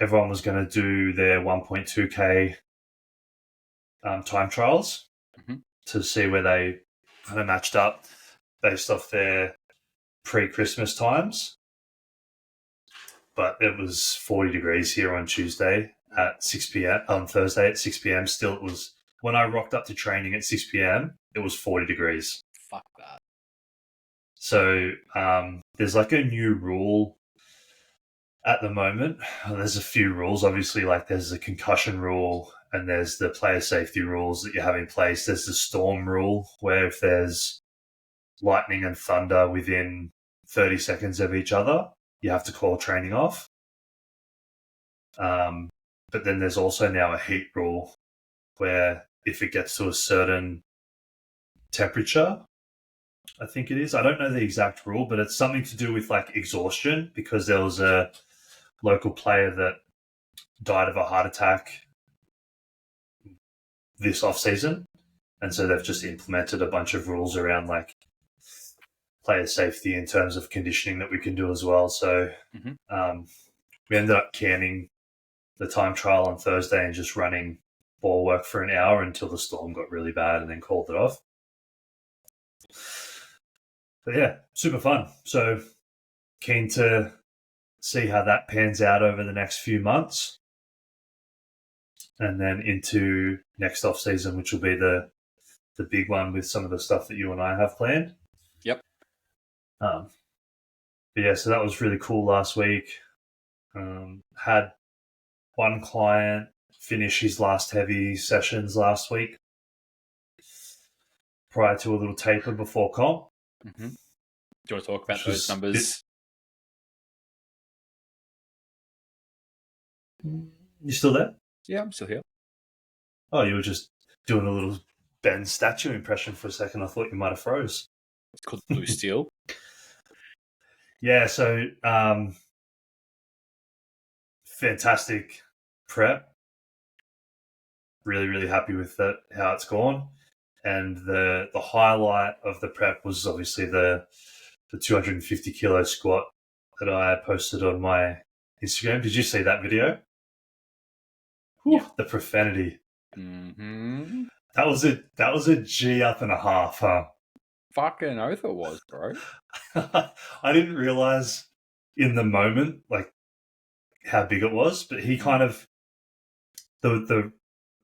everyone was going to do their 1.2K time trials to see where they kind of matched up based off their pre-Christmas times. But it was 40 degrees here on Tuesday at 6 p.m. on Thursday at 6 p.m. Still, it was when I rocked up to training at 6 p.m. It was 40 degrees. Fuck that. So there's like a new rule at the moment. There's a few rules, obviously, like there's the concussion rule and there's the player safety rules that you have in place. There's the storm rule where if there's lightning and thunder within 30 seconds of each other, you have to call training off. But then there's also now a heat rule where if it gets to a certain temperature, I think it is. I don't know the exact rule, but it's something to do with like exhaustion, because there was a local player that died of a heart attack this off season. And so they've just implemented a bunch of rules around like player safety in terms of conditioning that we can do as well. So we ended up canning the time trial on Thursday and just running ball work for an hour until the storm got really bad and then called it off. But yeah, super fun. So keen to see how that pans out over the next few months. And then into next off season, which will be the big one with some of the stuff that you and I have planned. Yep. But yeah, so that was really cool last week. Had one client finish his last heavy sessions last week prior to a little taper before comp. Do you want to talk about those numbers? You still there? Yeah, I'm still here. Oh, you were just doing a little Ben statue impression for a second. I thought you might have froze. It's called Blue Steel. Yeah, so fantastic prep. Really, really happy with that, how it's gone. And the highlight of the prep was obviously the 250 kilo squat that I posted on my Instagram. Did you see that video? Whew, the profanity. That was a G up and a half, huh? Fucking oath it was, bro. I didn't realize in the moment like how big it was, but he kind of the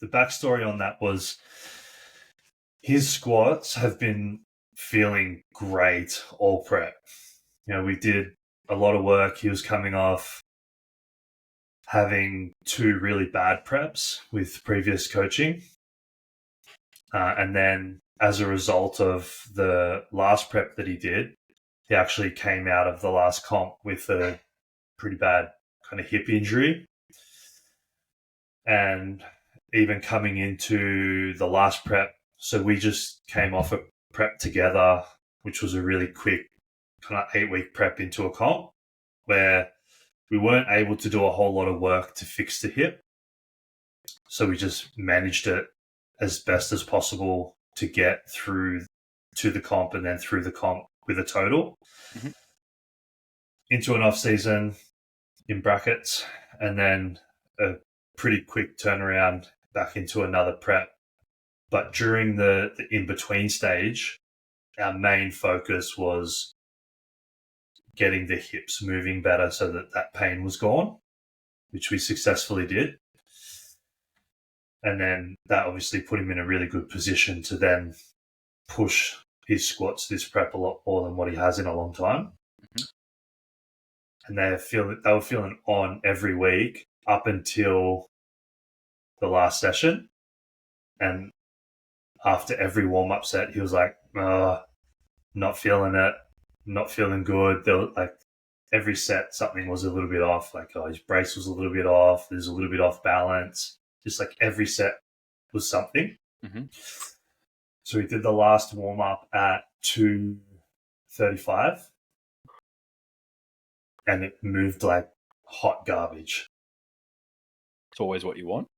backstory on that was his squats have been feeling great all prep. You know, we did a lot of work. He was coming off having 2 really bad preps with previous coaching. And then as a result of the last prep that he did, he actually came out of the last comp with a pretty bad kind of hip injury. And even coming into the last prep, so we just came off a prep together, which was a really quick kind of 8-week prep into a comp where we weren't able to do a whole lot of work to fix the hip. So we just managed it as best as possible to get through to the comp and then through the comp with a total into an off season in brackets, and then a pretty quick turnaround back into another prep. But during the in-between stage, our main focus was getting the hips moving better so that pain was gone, which we successfully did. And then that obviously put him in a really good position to then push his squats this prep a lot more than what he has in a long time. And they were feeling on every week up until the last session. And after every warm-up set, he was like, not feeling it, not feeling good. There was, like, every set, something was a little bit off. Like, his brace was a little bit off. There's a little bit off balance. Just like every set was something. Mm-hmm. So we did the last warm-up at 2:35, and it moved like hot garbage. It's always what you want.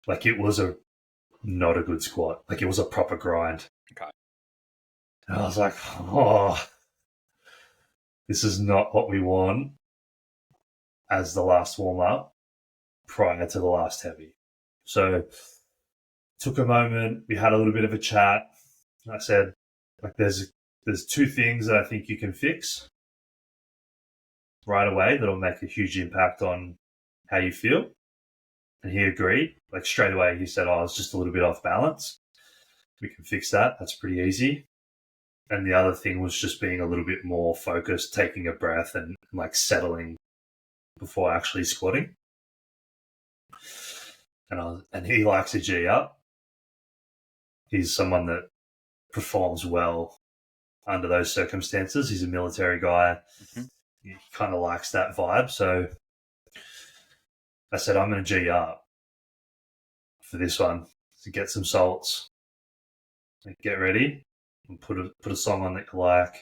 Like, it was not a good squat. Like, it was a proper grind. Okay. And I was like, oh, this is not what we want as the last warm-up prior to the last heavy. So took a moment. We had a little bit of a chat. I said, like, there's two things that I think you can fix right away that'll make a huge impact on how you feel. And he agreed. Like, straight away, he said, I was just a little bit off balance. We can fix that. That's pretty easy. And the other thing was just being a little bit more focused, taking a breath and like settling before actually squatting. And he likes a G up. He's someone that performs well under those circumstances. He's a military guy. Mm-hmm. He kind of likes that vibe. So I said, I'm going to G up for this one. So get some salts. Get ready and put a song on that you like.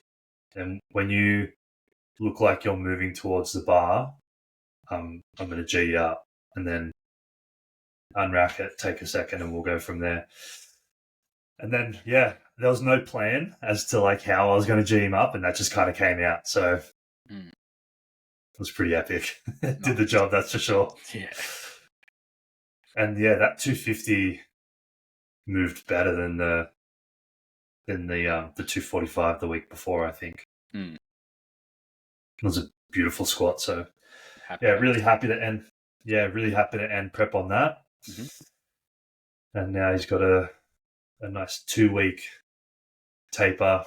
And when you look like you're moving towards the bar, I'm going to G up and then unrack it, take a second, and we'll go from there. And then, yeah, there was no plan as to like how I was going to G him up, and that just kind of came out. So it was pretty epic. Nice. Did the job, that's for sure. Yeah. And yeah, that 250 moved better than the 245 the week before, I think. It was a beautiful squat. So really happy to end. Yeah, really happy to end prep on that. Mm-hmm. And now he's got a nice 2-week taper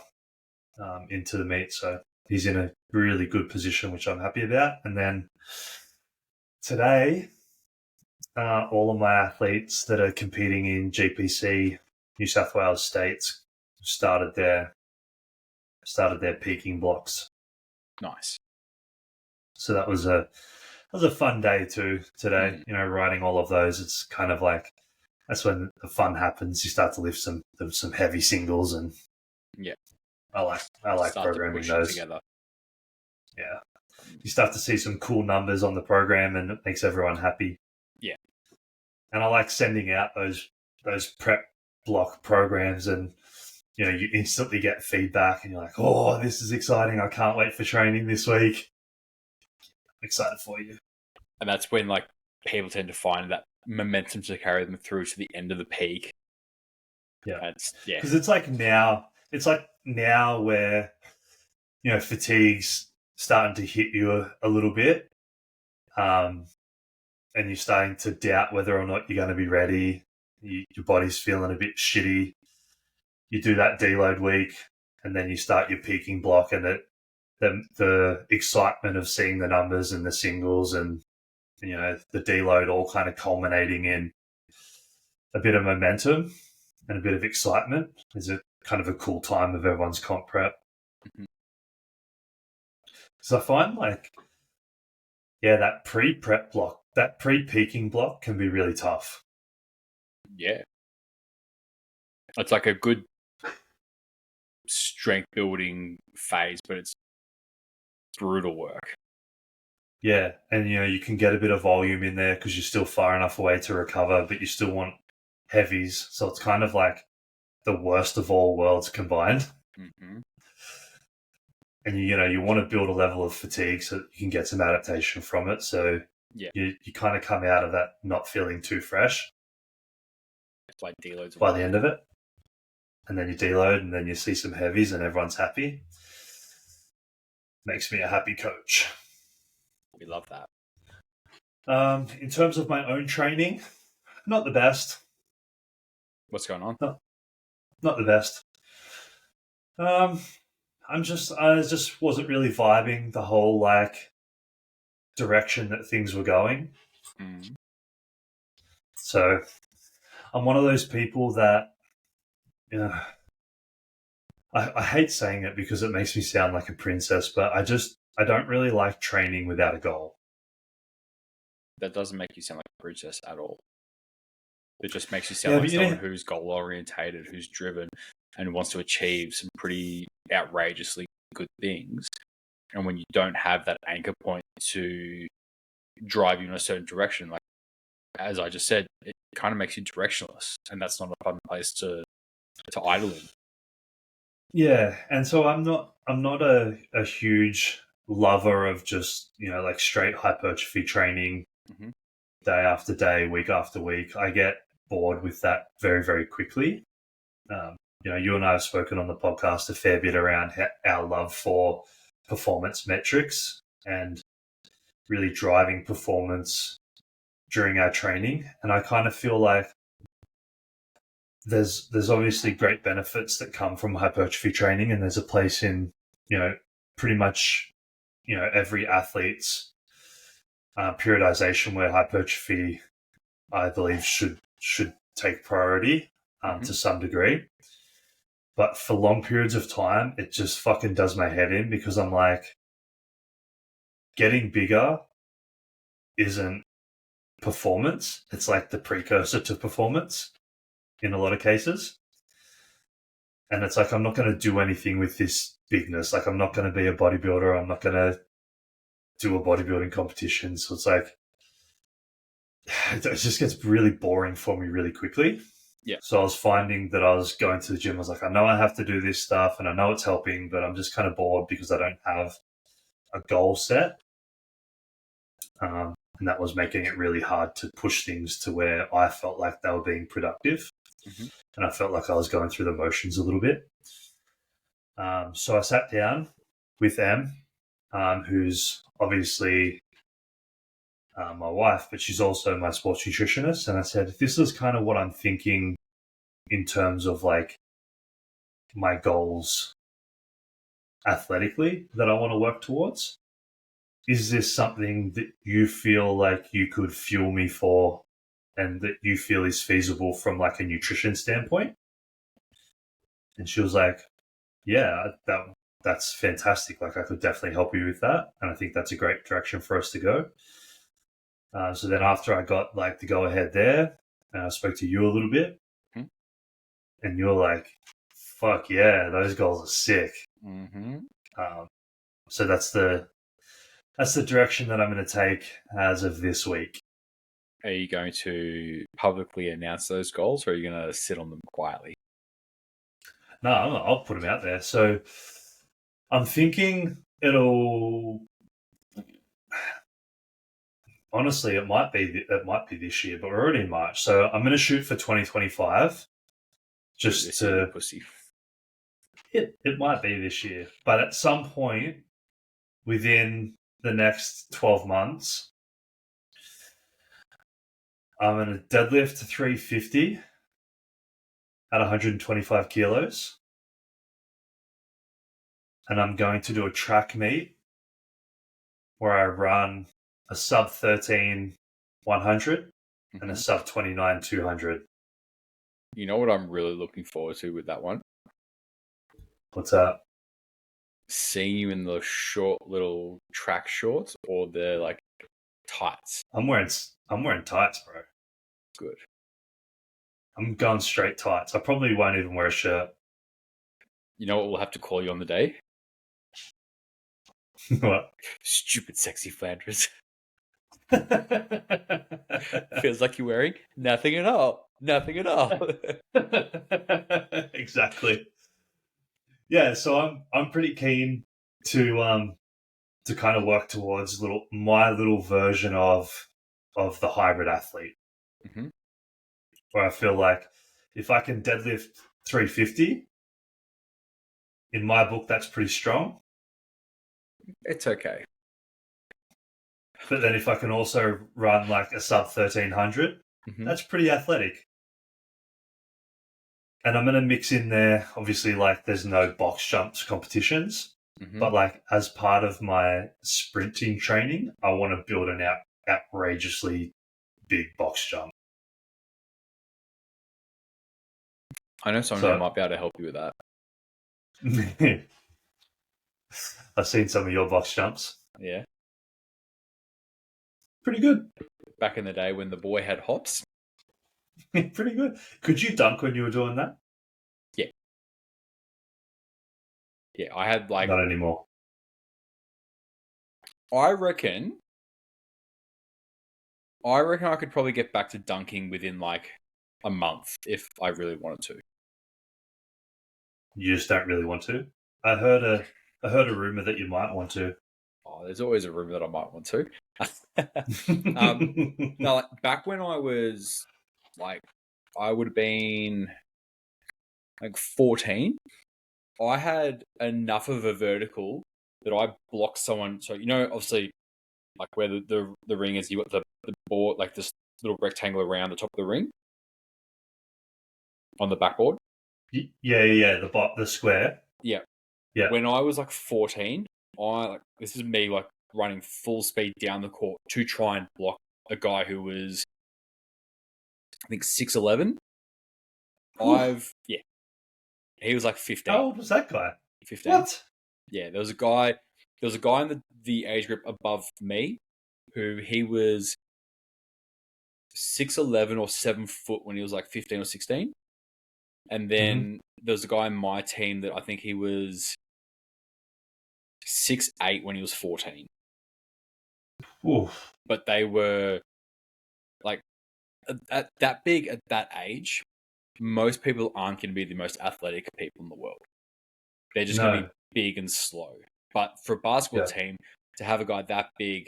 into the meet. So he's in a really good position, which I'm happy about. And then today, all of my athletes that are competing in GPC New South Wales states started their peaking blocks. Nice. So that was a fun day too today. You know, riding all of those. It's kind of like that's when the fun happens. You start to lift some heavy singles, and I like programming those together. Yeah, you start to see some cool numbers on the program, and it makes everyone happy. Yeah, and I like sending out those prep block programs, and you know, you instantly get feedback, and you're like, "Oh, this is exciting! I can't wait for training this week." I'm excited for you. And that's when like people tend to find that momentum to carry them through to the end of the peak. Yeah, because it's like now where you know fatigue's starting to hit you a little bit, and you're starting to doubt whether or not you're going to be ready. Your body's feeling a bit shitty. You do that deload week, and then you start your peaking block, and the excitement of seeing the numbers and the singles and you know the deload all kind of culminating in a bit of momentum and a bit of excitement is a kind of a cool time of everyone's comp prep. Mm-hmm. So I find like, that pre-prep block, that pre-peaking block can be really tough. Yeah. It's like a good strength building phase, but it's brutal work. Yeah, and you know, you can get a bit of volume in there because you're still far enough away to recover, but you still want heavies. So it's kind of like the worst of all worlds combined. Mm-hmm. And you know, you want to build a level of fatigue so that you can get some adaptation from it. So you kind of come out of that not feeling too fresh. It's like deloads by the end of it. And then you deload and then you see some heavies and everyone's happy. Makes me a happy coach. We love that. In terms of my own training, not the best. What's going on? Not the best. I just wasn't really vibing the whole like direction that things were going. Mm. So I'm one of those people that yeah, I hate saying it because it makes me sound like a princess, but I don't really like training without a goal. That doesn't make you sound like a princess at all. It just makes you sound Yeah, like but someone who's goal orientated, who's driven, and wants to achieve some pretty outrageously good things. And when you don't have that anchor point to drive you in a certain direction, like as I just said, it kind of makes you directionless, and that's not a fun place to idle in. yeah, and so I'm not a huge lover of just like straight hypertrophy training Mm-hmm. day after day, week after week. I get bored with that very, very quickly. You and I have spoken on the podcast a fair bit around our love for performance metrics and really driving performance during our training. And I kind of feel like there's obviously great benefits that come from hypertrophy training, and there's a place in pretty much every athlete's periodization where hypertrophy, I believe, should take priority to some degree. But for long periods of time, it just fucking does my head in because I'm like, getting bigger isn't performance. It's like the precursor to performance in a lot of cases. And it's like, I'm not going to do anything with this bigness. Like, I'm not going to be a bodybuilder. I'm not going to do a bodybuilding competition. So it's like, it just gets really boring for me really quickly. Yeah. So I was finding that I was going to the gym. I was like, I know I have to do this stuff and I know it's helping, but I'm just kind of bored because I don't have a goal set. And that was making it really hard to push things to where I felt like they were being productive. Mm-hmm. And I felt like I was going through the motions a little bit. So I sat down with Em, who's obviously my wife, but she's also my sports nutritionist. And I said, this is kind of what I'm thinking in terms of like my goals athletically that I want to work towards. Is this something that you feel like you could fuel me for and that you feel is feasible from like a nutrition standpoint? And she was like, yeah, that's fantastic. Like I could definitely help you with that. And I think that's a great direction for us to go. So then after I got like the go ahead there, I spoke to you a little bit and you're like, fuck yeah, those goals are sick. So that's the direction that I'm going to take as of this week. Are you going to publicly announce those goals, or are you going to sit on them quietly? No, I'll put them out there. So I'm thinking honestly, it might be this year, but we're already in March. So I'm going to shoot for 2025. Just to pussy. It might be this year, but at some point within the next 12 months, I'm going to deadlift to 350 at 125 kilos. And I'm going to do a track meet where I run a sub 13 100 and a sub 29 200. You know what I'm really looking forward to with that one? What's that? Seeing you in the short little track shorts or the like tights. I'm wearing tights, bro. Good. I'm going straight tights. I probably won't even wear a shirt. You know what we'll have to call you on the day? What? Stupid sexy Flanders. Feels like you're wearing nothing at all. Nothing at all. Exactly. Yeah, so I'm pretty keen to kind of work towards my little version of the hybrid athlete. Where I feel like if I can deadlift 350, in my book that's pretty strong. It's okay. But then if I can also run like a sub 1300, that's pretty athletic. And I'm going to mix in there, obviously, like there's no box jumps competitions, but like as part of my sprinting training, I want to build an outrageously big box jump. I know someone who So might be able to help you with that. I've seen some of your box jumps. Yeah. Pretty good. Back in the day when the boy had hops. Pretty good. Could you dunk when you were doing that? Yeah. Yeah. I had like, Not anymore. I reckon I could probably get back to dunking within like a month if I really wanted to. You just don't really want to. I heard a rumor that you might want to. Oh, there's always a rumor that I might want to. No, like back when I was like, I would have been like 14. I had enough of a vertical that I blocked someone. So obviously, like where the ring is, you got the board, like this little rectangle around the top of the ring on the backboard. Yeah. The square. Yeah. Yeah. When I was like 14, this is me like running full speed down the court to try and block a guy who was, I think, 6'11". He was like 15. How old was that guy? 15. What? Yeah, there was a guy in the age group above me who he was 6'11" or 7 foot when he was like 15 or 16. And then there was a guy in my team that I think he was 6'8" when he was 14. Oof. But they were like at that big at that age. Most people aren't going to be the most athletic people in the world. They're just going to No. be big and slow. But for a basketball Yeah. team to have a guy that big,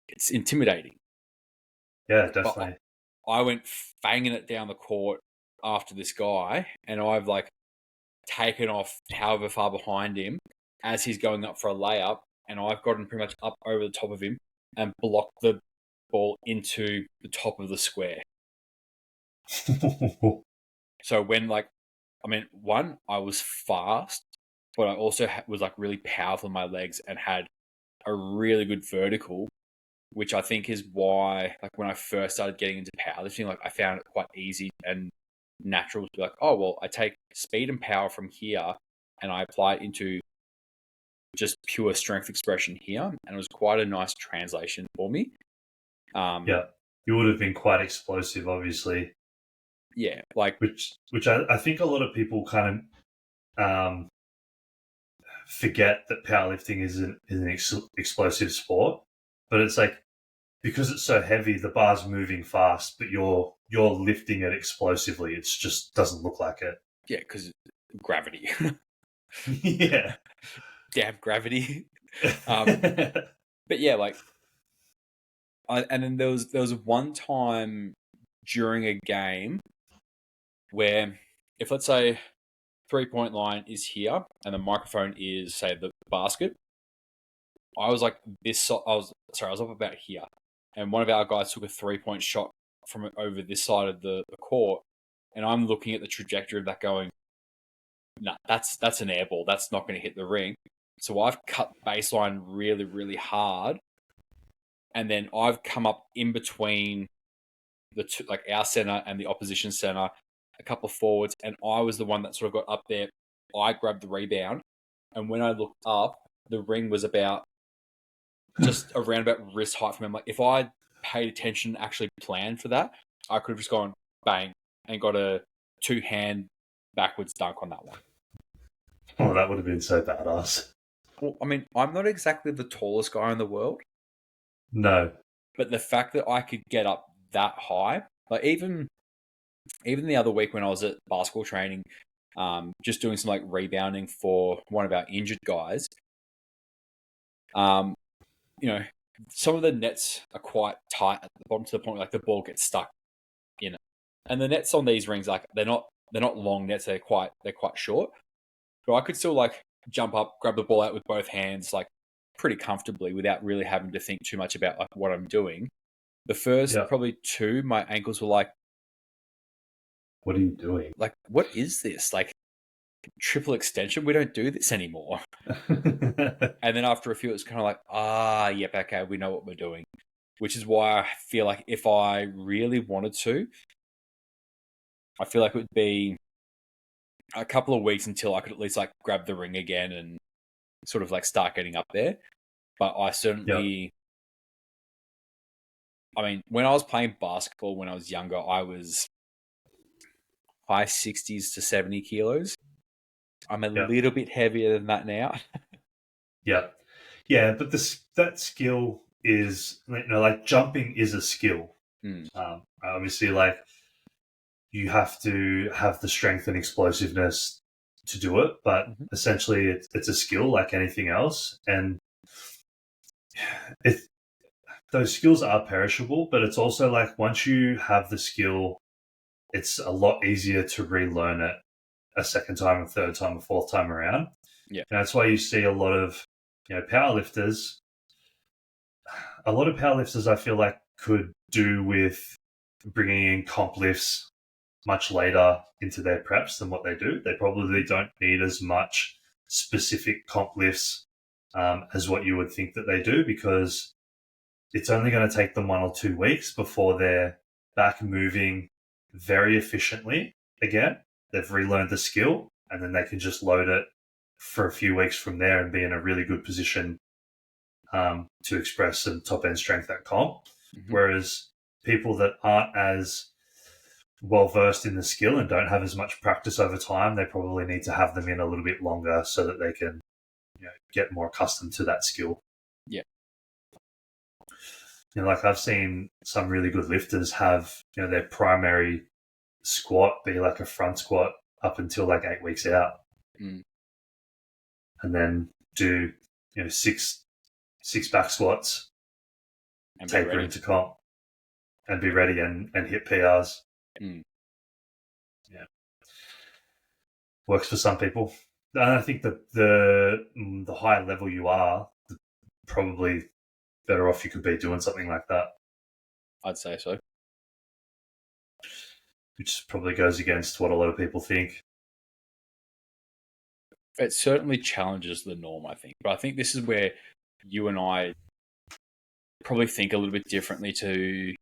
it's intimidating. Yeah, But definitely. I went fanging it down the court after this guy, and I've like taken off however far behind him as he's going up for a layup, and I've gotten pretty much up over the top of him and blocked the ball into the top of the square. So when one, I was fast, but I also was like really powerful in my legs and had a really good vertical, which I think is why, like, when I first started getting into powerlifting, like, I found it quite easy and natural to be like, oh, well, I take speed and power from here and I apply it into just pure strength expression here. And it was quite a nice translation for me. Yeah. You would have been quite explosive, obviously. Yeah, like, Which I think a lot of people kind of forget that powerlifting is an explosive sport, but it's like because it's so heavy, the bar's moving fast, but you're lifting it explosively. It just doesn't look like it. yeah, because gravity. Yeah. Damn gravity. But yeah, like, and then there was one time during a game where, if let's say 3-point line is here and the microphone is, say, the basket, I was like this. I was up about here, and one of our guys took a 3-point shot from over this side of the court, and I'm looking at the trajectory of that, going, "Nah, that's an air ball. That's not going to hit the ring." So I've cut baseline really, really hard, and then I've come up in between the two, like our center and the opposition center, a couple of forwards, and I was the one that sort of got up there. I grabbed the rebound, and when I looked up, the ring was about just around about wrist height from him. Like, if I paid attention and actually planned for that, I could have just gone bang and got a 2-hand backwards dunk on that one. Oh, that would have been so badass. Well, I mean, I'm not exactly the tallest guy in the world, No. but the fact that I could get up that high, like even the other week when I was at basketball training, just doing some like rebounding for one of our injured guys, some of the nets are quite tight at the bottom to the point like the ball gets stuck in it. And the nets on these rings, like, they're not long nets, they're quite short. But I could still like jump up, grab the ball out with both hands, like, pretty comfortably without really having to think too much about like what I'm doing. The first probably 2, my ankles were like, what are you doing? Like, what is this? Like, triple extension? We don't do this anymore. And then after a few, it was kind of like, yep, okay, we know what we're doing. Which is why I feel like if I really wanted to, I feel like it would be a couple of weeks until I could at least like grab the ring again and sort of like start getting up there. But I Yep. certainly, I mean, when I was playing basketball when I was younger, I was high 60s to 70 kilos. I'm a Yep. little bit heavier than that now. Yep. Yeah, but that skill is, like jumping is a skill. Mm. Obviously, like you have to have the strength and explosiveness to do it, but Mm-hmm. essentially it's a skill like anything else. And it, those skills are perishable, but it's also like once you have the skill, it's a lot easier to relearn it a second time, a third time, a fourth time around. Yeah. And that's why you see a lot of, powerlifters. A lot of powerlifters, I feel like, could do with bringing in comp lifts much later into their preps than what they do. They probably don't need as much specific comp lifts as what you would think that they do, because it's only going to take them 1 or 2 weeks before they're back moving very efficiently again. They've relearned the skill, and then they can just load it for a few weeks from there and be in a really good position to express some top end strength at comp. Mm-hmm. Whereas people that aren't as well versed in the skill and don't have as much practice over time, they probably need to have them in a little bit longer so that they can get more accustomed to that skill. Yeah. Like I've seen some really good lifters have their primary squat be like a front squat up until like 8 weeks out, Mm. and then do six back squats, And taper into comp, and be ready and hit PRs. Mm. Yeah, works for some people. And I think that the higher level you are, the probably better off you could be doing something like that. I'd say so. Which probably goes against what a lot of people think. It certainly challenges the norm, I think. But I think this is where you and I probably think a little bit differently to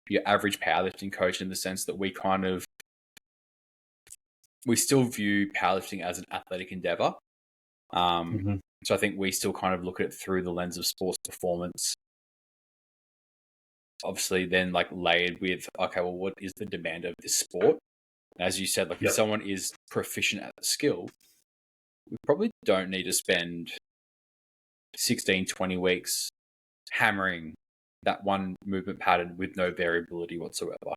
your average powerlifting coach, in the sense that we still view powerlifting as an athletic endeavor. Mm-hmm. So I think we still kind of look at it through the lens of sports performance. Obviously, then like layered with, okay, well, what is the demand of this sport? And as you said, like if someone is proficient at the skill, we probably don't need to spend 16, 20 weeks hammering that one movement pattern with no variability whatsoever.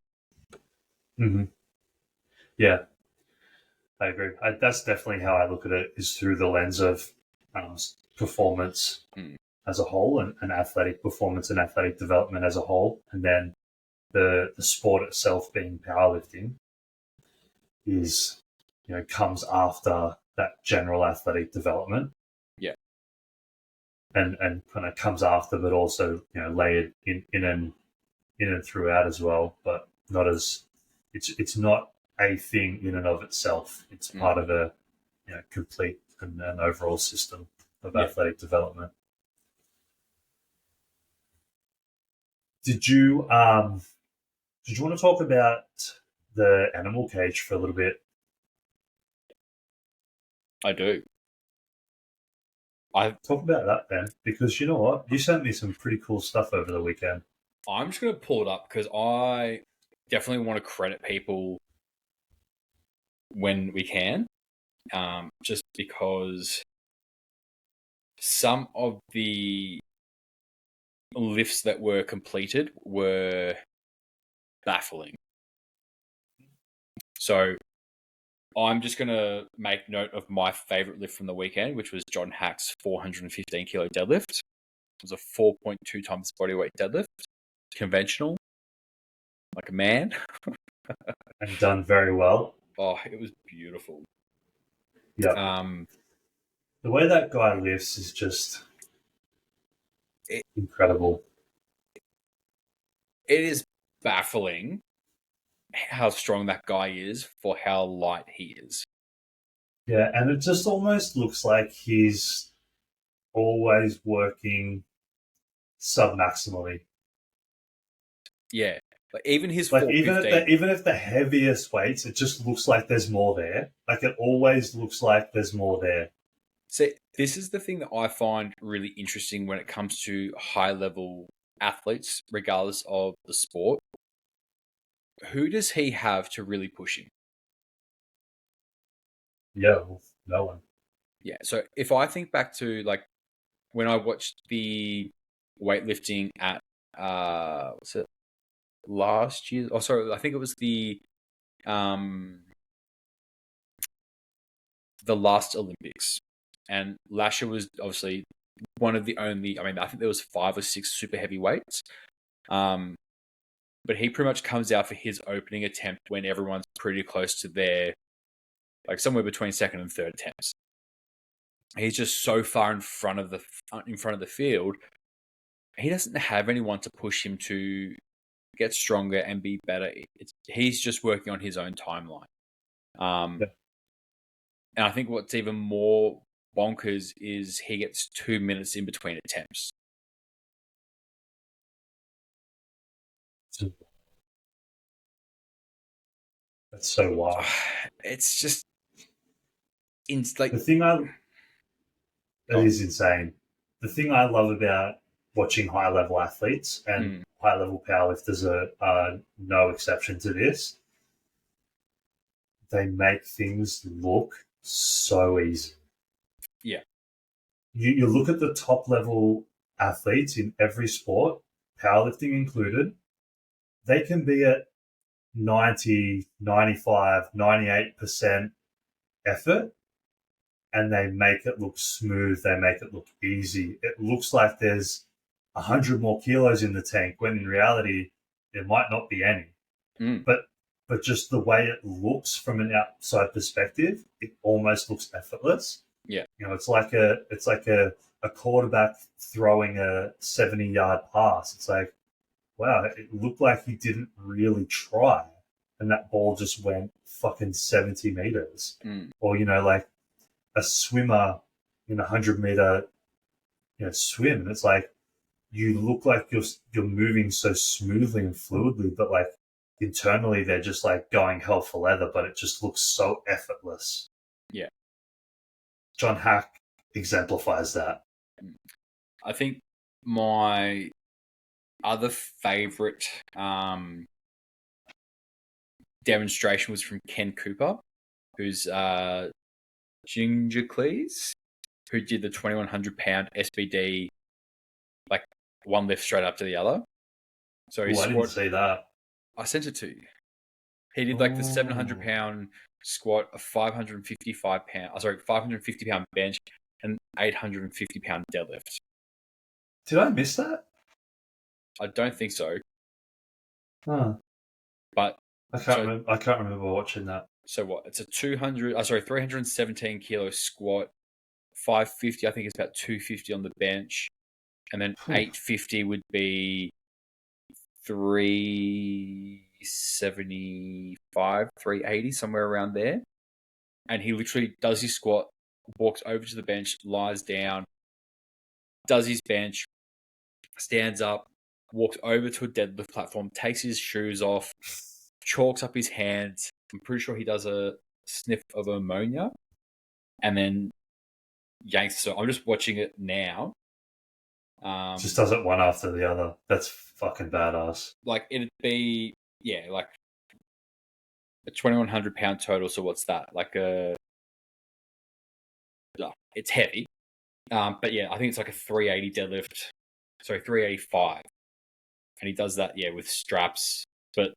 Mm-hmm. Yeah, I agree. That's definitely how I look at it, is through the lens of performance as a whole, and athletic performance and athletic development as a whole. And then the sport itself, being powerlifting, is, comes after that general athletic development. Yeah. And kind of comes after, but also, layered in and throughout as well, but not as, it's not a thing in and of itself. It's part of a complete and an overall system of athletic development. Did you want to talk about the animal cage for a little bit? I do. Talk about that then, because you know what? You sent me some pretty cool stuff over the weekend. I'm just going to pull it up because I definitely want to credit people when we can, just because some of the lifts that were completed were baffling. So I'm just going to make note of my favorite lift from the weekend, which was John Hack's 415 kilo deadlift. It was a 4.2 times bodyweight deadlift, conventional, like a man. And done very well. Oh, it was beautiful. Yeah. The way that guy lifts is just incredible. It is baffling how strong that guy is for how light he is. Yeah, and it just almost looks like he's always working sub-maximally. Yeah. Like even his Like 415. even if the heaviest weights, it just looks like there's more there. Like it always looks like there's more there. See, this is the thing that I find really interesting when it comes to high level athletes, regardless of the sport. Who does he have to really push him? Yeah, well, no one. Yeah. So if I think back to like when I watched the weightlifting at what's it last year? Oh, sorry, I think it was um the last Olympics, and Lasher was obviously one of the only. I mean, I think there was 5 or 6 super heavyweights. Um, but he pretty much comes out for his opening attempt when everyone's pretty close to their like somewhere between second and third attempts. He's just so far in front of the field. He doesn't have anyone to push him to get stronger and be better. He's just working on his own timeline. Yeah. And I think what's even more bonkers is he gets 2 minutes in between attempts. That's so wild. It's just like The thing it is insane. The thing I love about watching high level athletes and mm, high level powerlifters are no exception to this. They make things look so easy. yeah, You look at the top level athletes in every sport, powerlifting included, they can be at 90, 95, 98% effort and they make it look smooth. They make it look easy. It looks like there's 100 more kilos in the tank when in reality, there might not be any. mm, But but just the way it looks from an outside perspective, it almost looks effortless. yeah, It's like a quarterback throwing a 70-yard pass. It's like, wow, it looked like he didn't really try. And that ball just went fucking 70 meters. mm, Or, like a swimmer in a 100-meter, swim. And it's like, you look like you're moving so smoothly and fluidly, but like internally they're just like going hell for leather, but it just looks so effortless. yeah. John Hack exemplifies that. I think my other favorite demonstration was from Ken Cooper, who's Ginger Cleese, who did the 2100-pound SBD, like one lift straight up to the other. So he Oh, I didn't squat. see that. I sent it to you. He did like the Oh. 700-pound squat, a 550-pound bench, and 850-pound deadlift. Did I miss that? I don't think so, Huh. but I can't so remember. I can't remember watching that. so what? It's a 317 kilo squat, 550. I think it's about 250 on the bench, and then Phew. 850 would be 375, 380, somewhere around there. And he literally does his squat, walks over to the bench, lies down, does his bench, stands up, walks over to a deadlift platform, takes his shoes off, chalks up his hands. I'm pretty sure he does a sniff of ammonia, and then yanks. So I'm just watching it now. Just does it one after the other. That's fucking badass. Like it'd be like a 2100-pound total. So what's that? Like it's heavy. But yeah, I think it's like a 380 deadlift. Sorry, 385, and he does that with straps, but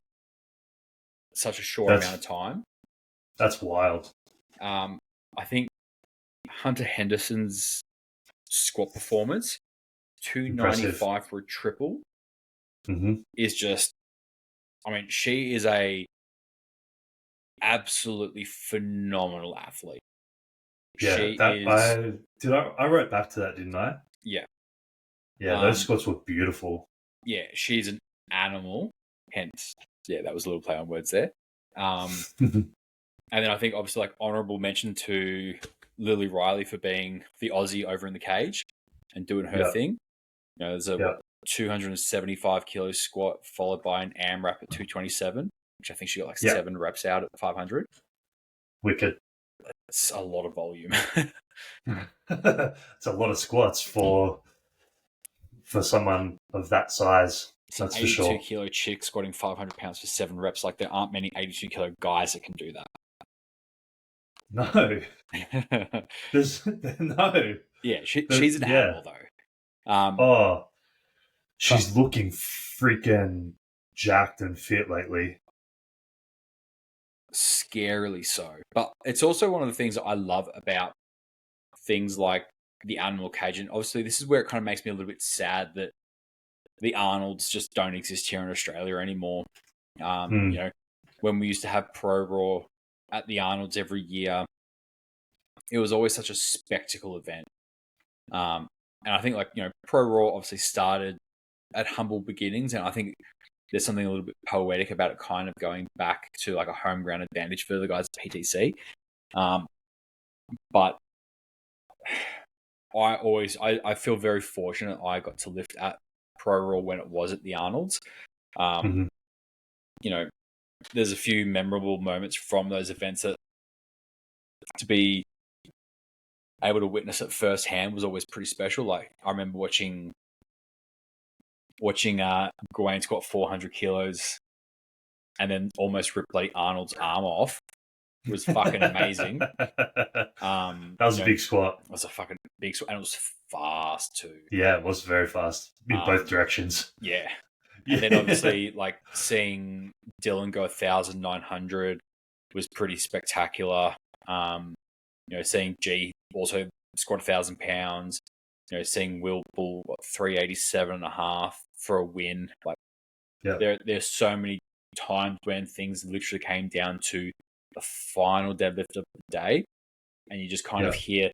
such a short amount of That's time. that's wild. I think Hunter Henderson's squat performance, Impressive. 295 for a triple, Mm-hmm. is just. I mean, she is a absolutely phenomenal athlete. Yeah, She that is, I wrote back to that, didn't I? yeah, Yeah, those squats were beautiful. yeah, she's an animal. Hence, that was a little play on words there. And then I think obviously like honourable mention to Lily Riley for being the Aussie over in the cage and doing her Yeah, thing. There's a yeah. 275 kilo squat, followed by an AMRAP at 227, which I think she got like 7 reps out at 500. Wicked. It's a lot of volume. It's a lot of squats for someone of that size. It's an That's for 82 sure. kilo chick squatting 500 pounds for 7 reps. Like, there aren't many 82 kilo guys that can do that. No. There's no. Yeah, she's an animal, though. Oh, she's looking freaking jacked and fit lately. Scarily so. But it's also one of the things that I love about things like the animal cage. And obviously, this is where it kind of makes me a little bit sad that the Arnolds just don't exist here in Australia anymore. You know, when we used to have Pro Raw at the Arnolds every year, it was always such a spectacle event. And I think, like, you know, Pro Raw obviously started at humble beginnings, and I think there's something a little bit poetic about it, kind of going back to like a home ground advantage for the guys at PTC. But I feel very fortunate I got to lift at Pro Raw when it was at the Arnolds. You know, there's a few memorable moments from those events that to be able to witness it firsthand was always pretty special. Like, I remember watching Gawain squat 400 kilos and then almost rip bloody Arnold's arm off. It was fucking amazing. That was a big squat. It was a fucking big squat, and it was fast too. Yeah, it was very fast in both directions. Yeah. And then obviously, like, seeing Dylan go 1,900 was pretty spectacular. You know, seeing G also squat 1,000 pounds. You know, seeing Will pull 387.5 for a win. Like, there's so many times when things literally came down to the final deadlift of the day, and you just kind of hear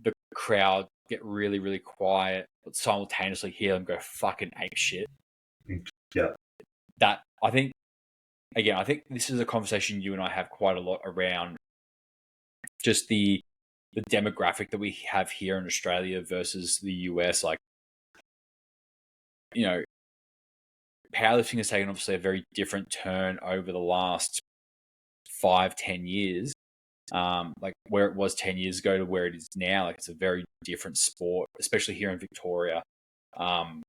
the crowd get really, really quiet, but simultaneously hear them go fucking ape shit. Yeah. That, I think this is a conversation you and I have quite a lot around just the demographic that we have here in Australia versus the US. Like, you know, powerlifting has taken obviously a very different turn over the last 5-10 years. Like, where it was 10 years ago to where it is now, like, it's a very different sport, especially here in Victoria. But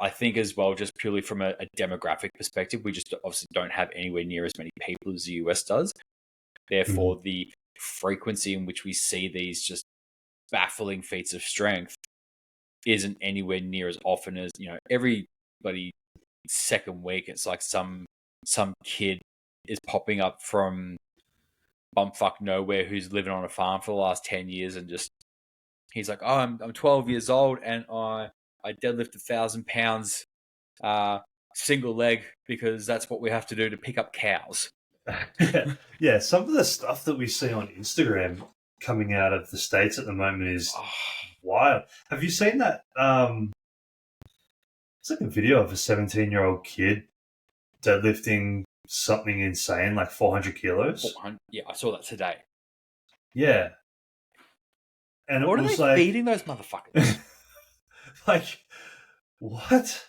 I think as well, just purely from a demographic perspective, we just obviously don't have anywhere near as many people as the US does. Therefore, the frequency in which we see these just baffling feats of strength isn't anywhere near as often as, you know, every bloody second week. It's like some kid is popping up from bumfuck nowhere who's living on a farm for the last 10 years and just, he's like, oh, I'm 12 years old and I deadlift 1,000 pounds single leg because that's what we have to do to pick up cows. Yeah, some of the stuff that we see on Instagram coming out of the States at the moment is wild. Have you seen that? It's like a video of a 17-year-old kid deadlifting something insane, like 400 kilos. Yeah, I saw that today. Yeah. And what it are was they like, feeding those motherfuckers? like, what?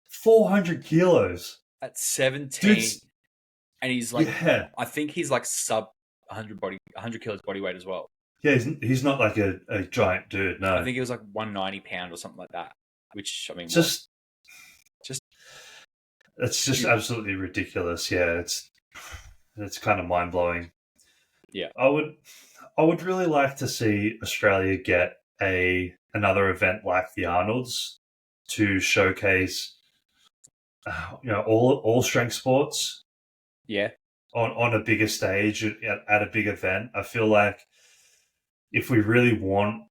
400 kilos? At 17. Dude's, and he's like, I think he's like sub 100 kilos body weight as well. Yeah, he's not like a giant dude, no. I think he was like 190 pound or something like that. Which, I mean, it's just absolutely ridiculous. Yeah, it's kind of mind blowing. Yeah, I would really like to see Australia get another event like the Arnold's to showcase, you know, all strength sports. Yeah, on a bigger stage at a big event. I feel like if we really want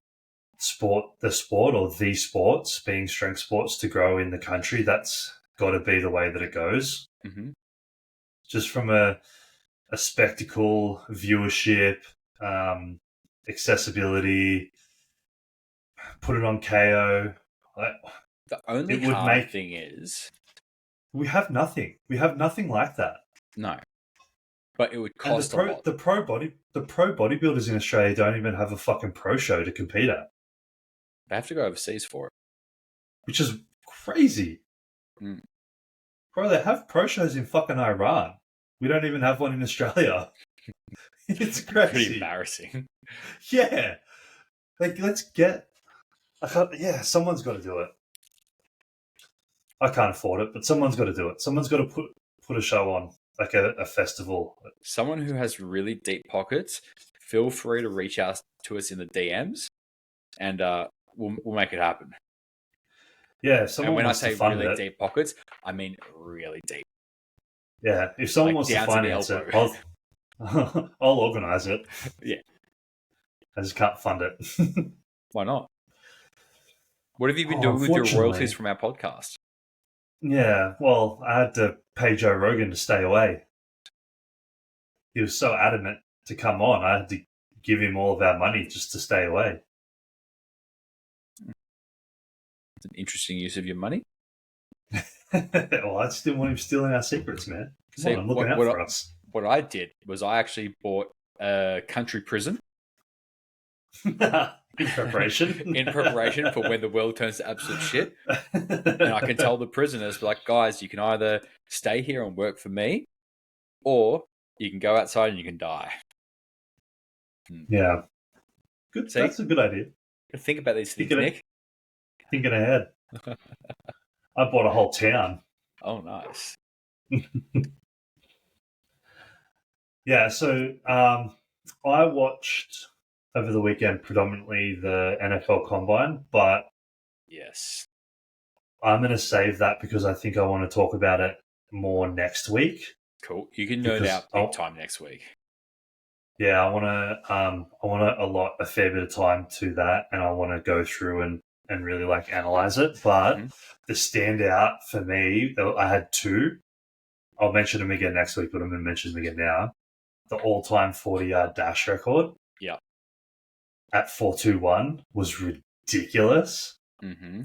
the sports being strength sports to grow in the country, that's got to be the way that it goes. Mm-hmm. Just from a spectacle, viewership, accessibility, put it on KO. The only hard thing is we have nothing. We have nothing like that. No, but it would cost a lot. The pro bodybuilders in Australia don't even have a fucking pro show to compete at. They have to go overseas for it. which is crazy. Mm. Bro, they have pro shows in fucking Iran. We don't even have one in Australia. It's crazy. Pretty embarrassing. Yeah. Like, let's get... someone's got to do it. I can't afford it, but someone's got to do it. Someone's got to put a show on, like a festival. Someone who has really deep pockets, feel free to reach out to us in the DMs, and we'll make it happen. Yeah, if someone and when wants I say to fund really it, deep pockets, I mean really deep. Yeah, if someone wants to finance it, I'll organise it. Yeah. I just can't fund it. Why not? What have you been doing with your royalties from our podcast? Yeah, well, I had to pay Joe Rogan to stay away. He was so adamant to come on, I had to give him all of our money just to stay away. It's an interesting use of your money. Well, I just didn't want him stealing our secrets, man. Come on, I'm looking out for us. What I did was I actually bought a country prison. In preparation? In preparation for when the world turns to absolute shit. And I can tell the prisoners, like, guys, you can either stay here and work for me, or you can go outside and you can die. Yeah. Good. See? That's a good idea. Think about these things, Nick. Thinking ahead. I bought a whole town. Oh, nice. Yeah, so I watched over the weekend predominantly the NFL Combine, but yes, I'm going to save that because I think I want to talk about it more next week. Cool. You can nerd out big time next week. Yeah, I want to allot a fair bit of time to that, and I want to go through and really like analyze it. But the standout for me, I had two. I'll mention them again next week, but I'm going to mention them again now. The all-time 40-yard dash record. Yeah. At 4.21 was ridiculous. Mm-hmm.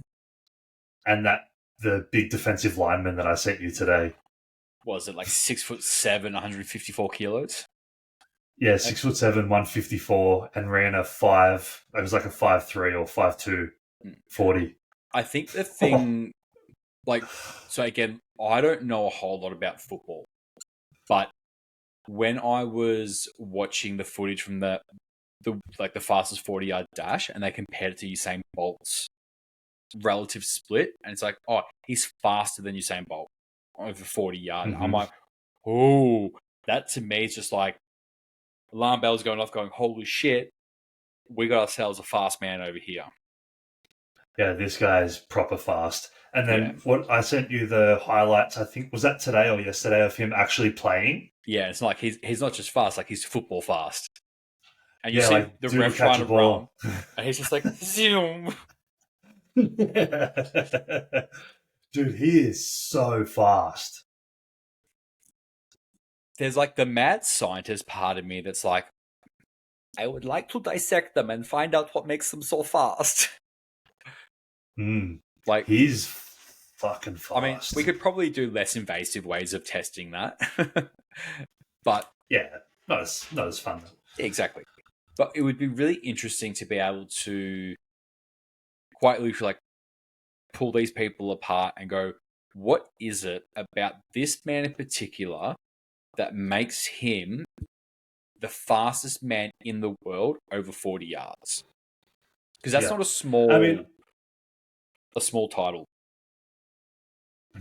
And that the big defensive lineman that I sent you today. Was it like 6'7", 154 kilos? Yeah, 6'7", 154, and ran a 5. It was like a 5'3" or 5'2", 40. I think the thing, so again, I don't know a whole lot about football, but when I was watching the footage from the fastest 40-yard dash, and they compared it to Usain Bolt's relative split, and it's like, oh, he's faster than Usain Bolt over 40-yard. I'm like, oh, that to me is just like alarm bells going off, going, holy shit, we got ourselves a fast man over here. Yeah, this guy's proper fast. And then what I sent you the highlights, I think, was that today or yesterday, of him actually playing? Yeah, it's like he's not just fast, like he's football fast. And you see like, the ref trying to run, and he's just like, zoom. Dude, he is so fast. There's like the mad scientist part of me that's like, I would like to dissect them and find out what makes them so fast. Like, he's fucking fast. I mean, we could probably do less invasive ways of testing that. But yeah, not as fun. Exactly. But it would be really interesting to be able to quite literally like pull these people apart and go, what is it about this man in particular that makes him the fastest man in the world over 40 yards? Because that's not a small title.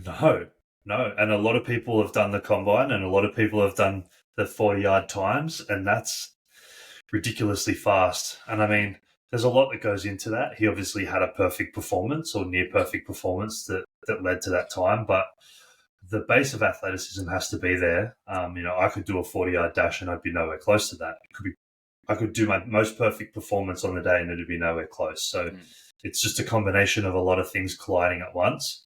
No. And a lot of people have done the combine, and a lot of people have done the 40-yard times, and that's ridiculously fast. And I mean, there's a lot that goes into that. He obviously had a perfect performance or near perfect performance that led to that time, but the base of athleticism has to be there. I could do a 40-yard dash and I'd be nowhere close to that. I could do my most perfect performance on the day and it'd be nowhere close. So it's just a combination of a lot of things colliding at once.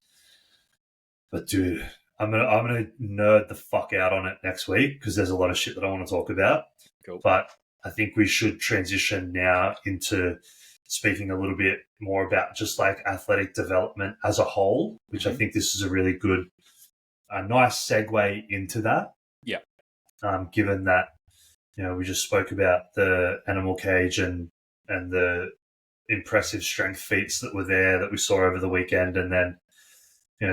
But dude, I'm gonna nerd the fuck out on it next week because there's a lot of shit that I want to talk about. Cool. But I think we should transition now into speaking a little bit more about just like athletic development as a whole, which I think this is a really good, nice segue into that. Yeah. Given that, we just spoke about the animal cage and the impressive strength feats that were there that we saw over the weekend, and then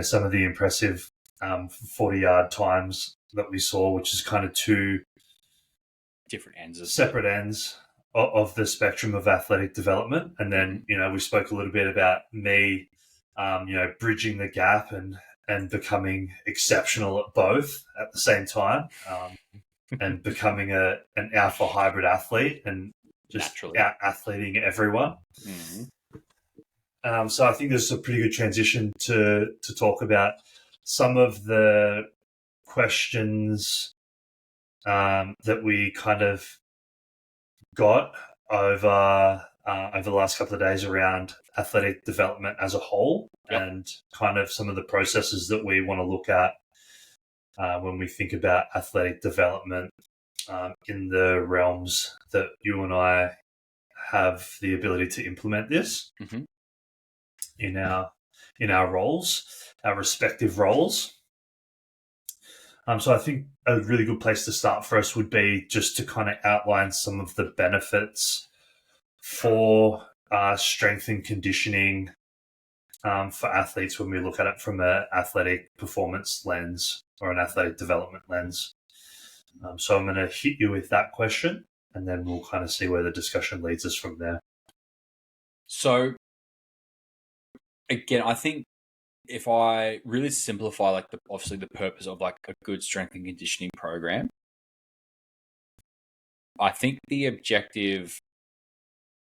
some of the impressive 40-yard times that we saw, which is kind of two different ends, separate ends of the spectrum of athletic development. And then we spoke a little bit about me, bridging the gap and becoming exceptional at both at the same time, and becoming an alpha hybrid athlete and just out athleting everyone. So I think this is a pretty good transition to talk about some of the questions that we kind of got over the last couple of days around athletic development as a whole, and kind of some of the processes that we want to look at when we think about athletic development in the realms that you and I have the ability to implement this in our roles, our respective roles. So I think a really good place to start for us would be just to kind of outline some of the benefits for strength and conditioning for athletes when we look at it from an athletic performance lens or an athletic development lens. So I'm going to hit you with that question, and then we'll kind of see where the discussion leads us from there. So, again, I think if I really simplify, obviously the purpose of a good strength and conditioning program, I think the objective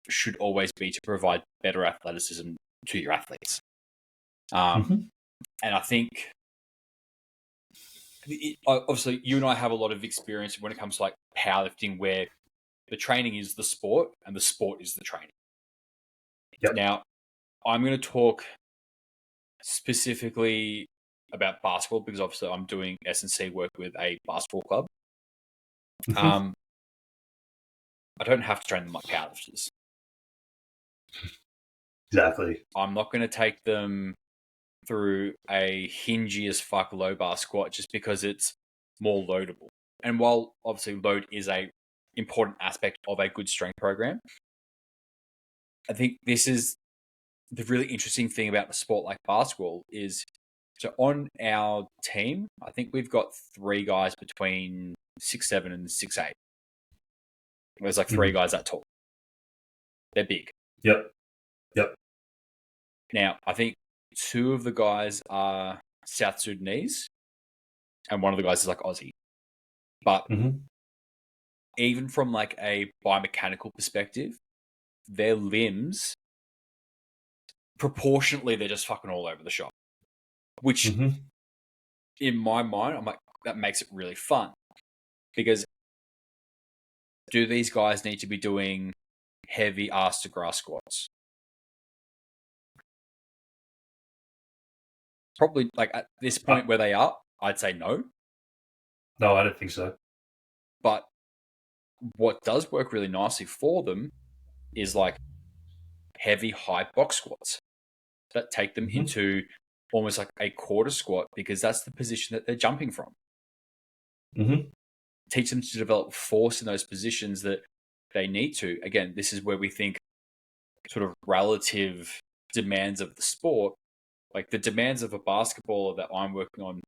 should always be to provide better athleticism to your athletes. And I think, obviously, you and I have a lot of experience when it comes to powerlifting, where the training is the sport and the sport is the training. Yep. Now, I'm going to talk specifically about basketball because obviously I'm doing S&C work with a basketball club. I don't have to train them like powerlifters. Exactly. I'm not going to take them through a hingy as fuck low bar squat just because it's more loadable. And while obviously load is a important aspect of a good strength program, I think this is the really interesting thing about the sport like basketball is, so on our team, I think we've got 3 guys between 6'7" and 6'8". There's 3 guys that tall. They're big. Yep. Now, I think 2 of the guys are South Sudanese, and one of the guys is Aussie. But even from a biomechanical perspective, their limbs, proportionately, they're just fucking all over the shop. Which, in my mind, I'm that makes it really fun. Because do these guys need to be doing heavy ass to grass squats? Probably, at this point where they are, I'd say no. No, I don't think so. But what does work really nicely for them is heavy high box squats that take them into almost a quarter squat, because that's the position that they're jumping from. Teach them to develop force in those positions that they need to. Again, this is where we think sort of relative demands of the sport. The demands of a basketballer that I'm working on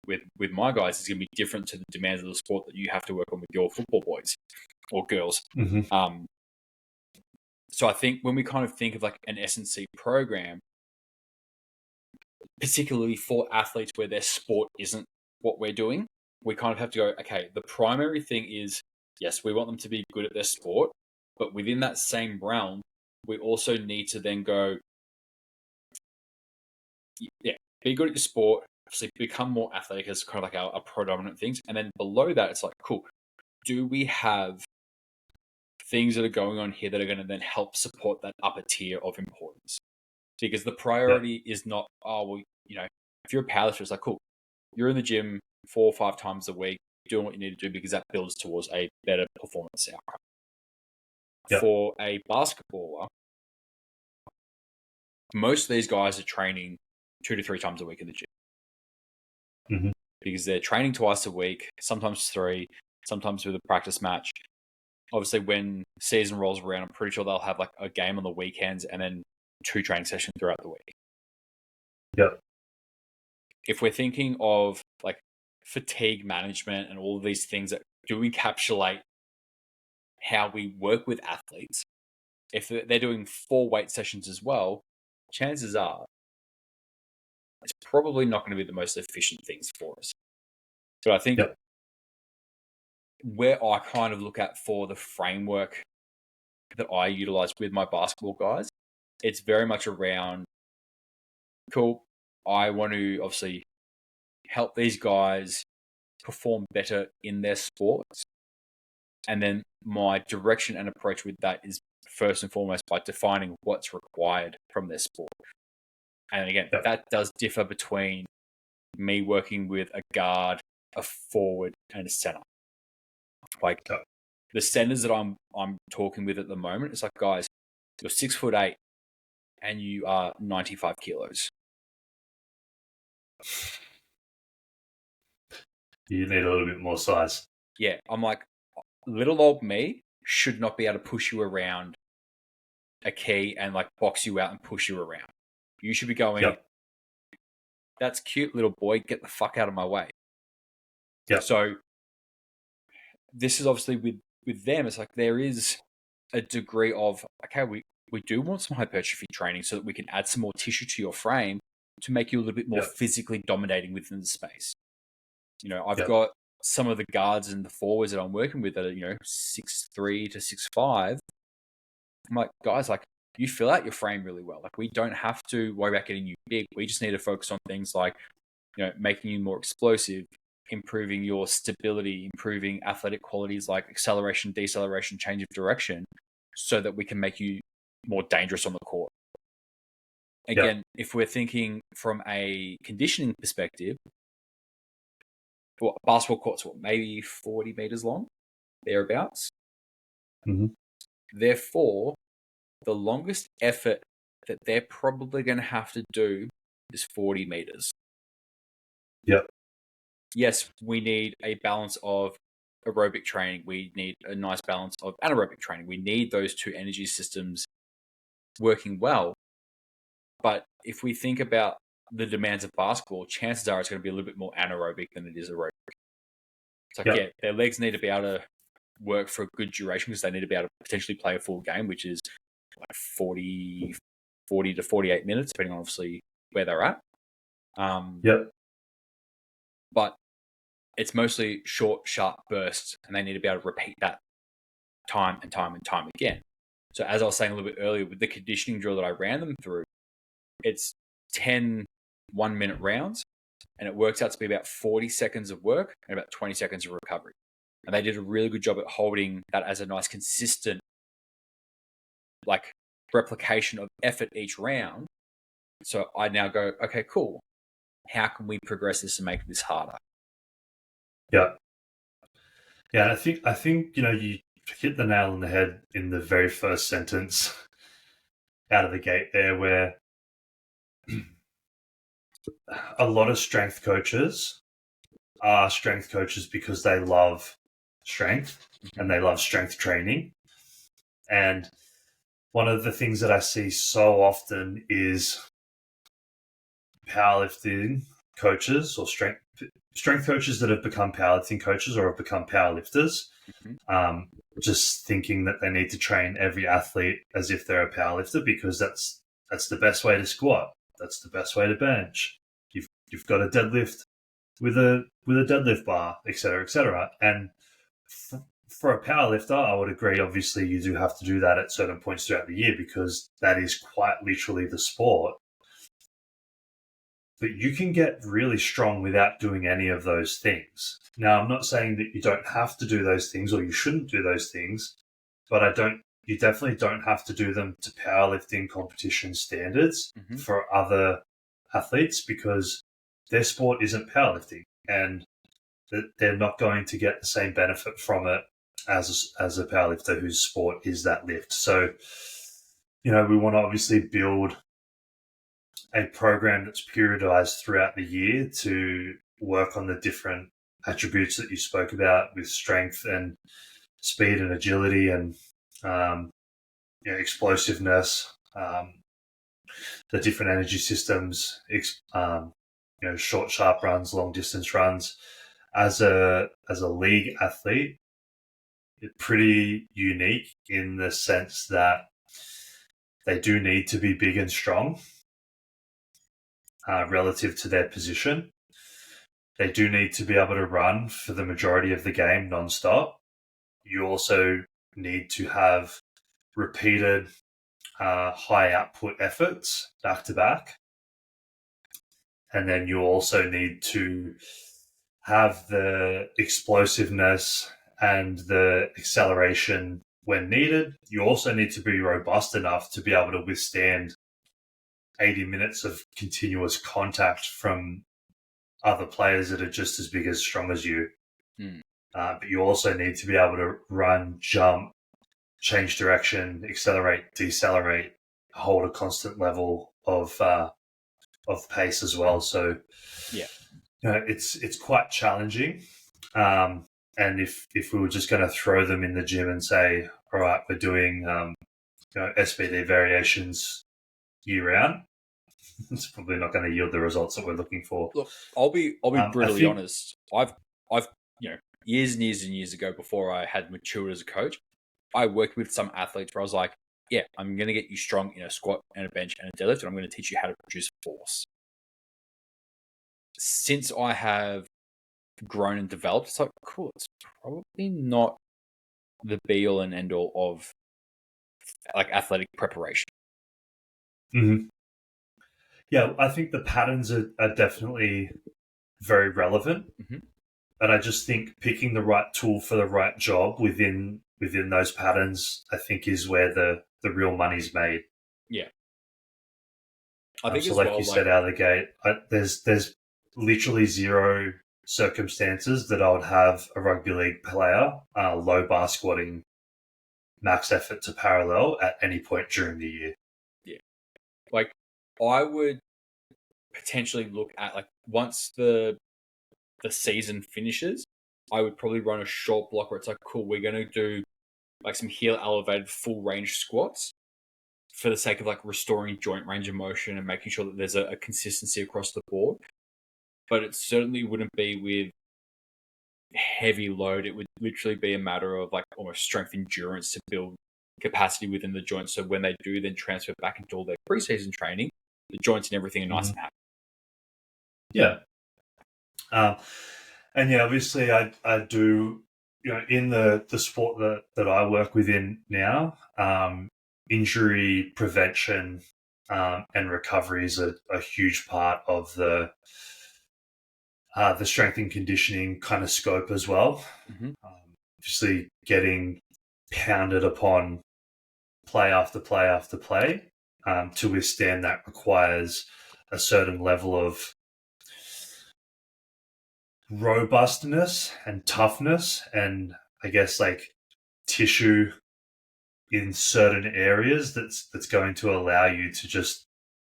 with my guys is going to be different to the demands of the sport that you have to work on with your football boys or girls. So I think when we kind of think of an S&C program, particularly for athletes where their sport isn't what we're doing, we kind of have to go, okay, the primary thing is, yes, we want them to be good at their sport, but within that same realm, we also need to then go, be good at your sport, obviously become more athletic as kind of our predominant things. And then below that, it's cool, do we have things that are going on here that are going to then help support that upper tier of importance? Because the priority is not, if you're a powerlifter, it's cool, you're in the gym 4 or 5 times a week, doing what you need to do because that builds towards a better performance outcome. For a basketballer, most of these guys are training 2 to 3 times a week in the gym. Because they're training twice a week, sometimes 3, sometimes with a practice match. obviously when season rolls around, I'm pretty sure they'll have like a game on the weekends and then 2 training sessions throughout the week. Yep. If we're thinking of like fatigue management and all of these things that do encapsulate how we work with athletes, if they're doing 4 weight sessions as well, chances are it's probably not going to be the most efficient things for us. But I think where I kind of look at for the framework that I utilize with my basketball guys, it's very much around, cool, I want to obviously help these guys perform better in their sports. And then my direction and approach with that is first and foremost by defining what's required from their sport. And again, that does differ between me working with a guard, a forward, and a center. Like the centers that I'm talking with at the moment, it's like, guys, you're 6'8" and you are 95 kilos. You need a little bit more size. Yeah, I'm like, little old me should not be able to push you around a key and like box you out and push you around. You should be going, that's cute, little boy, get the fuck out of my way. Yeah. So this is obviously with them, it's like there is a degree of, okay, we do want some hypertrophy training so that we can add some more tissue to your frame to make you a little bit more physically dominating within the space. You know, I've got some of the guards and the forwards that I'm working with that are, 6'3" to 6'5". I'm like, guys, like, you fill out your frame really well. Like, we don't have to worry about getting you big. We just need to focus on things like, making you more explosive, improving your stability, improving athletic qualities like acceleration, deceleration, change of direction, so that we can make you more dangerous on the court. Again, if we're thinking from a conditioning perspective, well, basketball court's maybe 40 meters long, thereabouts. Mm-hmm. Therefore, the longest effort that they're probably going to have to do is 40 meters. Yep. Yes, we need a balance of aerobic training. We need a nice balance of anaerobic training. We need those two energy systems working well. But if we think about the demands of basketball, chances are it's going to be a little bit more anaerobic than it is aerobic. It's like, their legs need to be able to work for a good duration because they need to be able to potentially play a full game, which is like 40 to 48 minutes, depending on obviously where they're at. But it's mostly short, sharp bursts, and they need to be able to repeat that time and time and time again. So as I was saying a little bit earlier, with the conditioning drill that I ran them through, it's 10 1-minute rounds, and it works out to be about 40 seconds of work and about 20 seconds of recovery. And they did a really good job at holding that as a nice, consistent, like, replication of effort each round. So I now go, okay, cool. How can we progress this and make this harder? Yeah. Yeah, I think you hit the nail on the head in the very first sentence out of the gate there, where a lot of strength coaches are strength coaches because they love strength and they love strength training. And one of the things that I see so often is powerlifting coaches or strength coaches that have become powerlifting coaches or have become powerlifters, just thinking that they need to train every athlete as if they're a powerlifter because that's the best way to squat. That's the best way to bench. You've got to deadlift with a deadlift bar, etc., etc. And for a powerlifter, I would agree. Obviously, you do have to do that at certain points throughout the year because that is quite literally the sport. But you can get really strong without doing any of those things. Now, I'm not saying that you don't have to do those things or you shouldn't do those things, but you definitely don't have to do them to powerlifting competition standards for other athletes because their sport isn't powerlifting and they're not going to get the same benefit from it as a powerlifter whose sport is that lift. So, we want to obviously build a program that's periodized throughout the year to work on the different attributes that you spoke about with strength and speed and agility and explosiveness, the different energy systems, short, sharp runs, long distance runs. As a league athlete, it's pretty unique in the sense that they do need to be big and strong relative to their position. They do need to be able to run for the majority of the game non-stop. You also need to have repeated high output efforts back to back. And then you also need to have the explosiveness and the acceleration when needed. You also need to be robust enough to be able to withstand 80 minutes of continuous contact from other players that are just as big as strong as you. But you also need to be able to run, jump, change direction, accelerate, decelerate, hold a constant level of pace as well. So yeah, it's quite challenging. And if we were just going to throw them in the gym and say, all right, we're doing SBD variations year round, it's probably not going to yield the results that we're looking for. Look, I'll be brutally honest. I've years and years and years ago, before I had matured as a coach, I worked with some athletes where I was like, yeah, I'm going to get you strong in a squat and a bench and a deadlift, and I'm going to teach you how to produce force. Since I have grown and developed, it's like, cool, it's probably not the be all and end all of like athletic preparation. Mm-hmm. Yeah, I think the patterns are definitely very relevant. Mm-hmm. But I just think picking the right tool for the right job within those patterns, I think, is where the real money's made. Yeah. I think so, like you said out of the gate, there's literally zero circumstances that I would have a rugby league player low bar squatting max effort to parallel at any point during the year. Yeah. Like, I would potentially look at, like, once the season finishes, I would probably run a short block where it's like, cool, we're going to do like some heel elevated full range squats for the sake of like restoring joint range of motion and making sure that there's a consistency across the board. But it certainly wouldn't be with heavy load. It would literally be a matter of like almost strength endurance to build capacity within the joints. So when they do then transfer back into all their preseason training, the joints and everything are nice and happy. Yeah. And yeah, obviously I do, in the sport that I work within now, injury prevention and recovery is a huge part of the strength and conditioning kind of scope as well. Mm-hmm. Obviously getting pounded upon play after play after play to withstand that requires a certain level of robustness and toughness, and I guess like tissue in certain areas that's going to allow you to just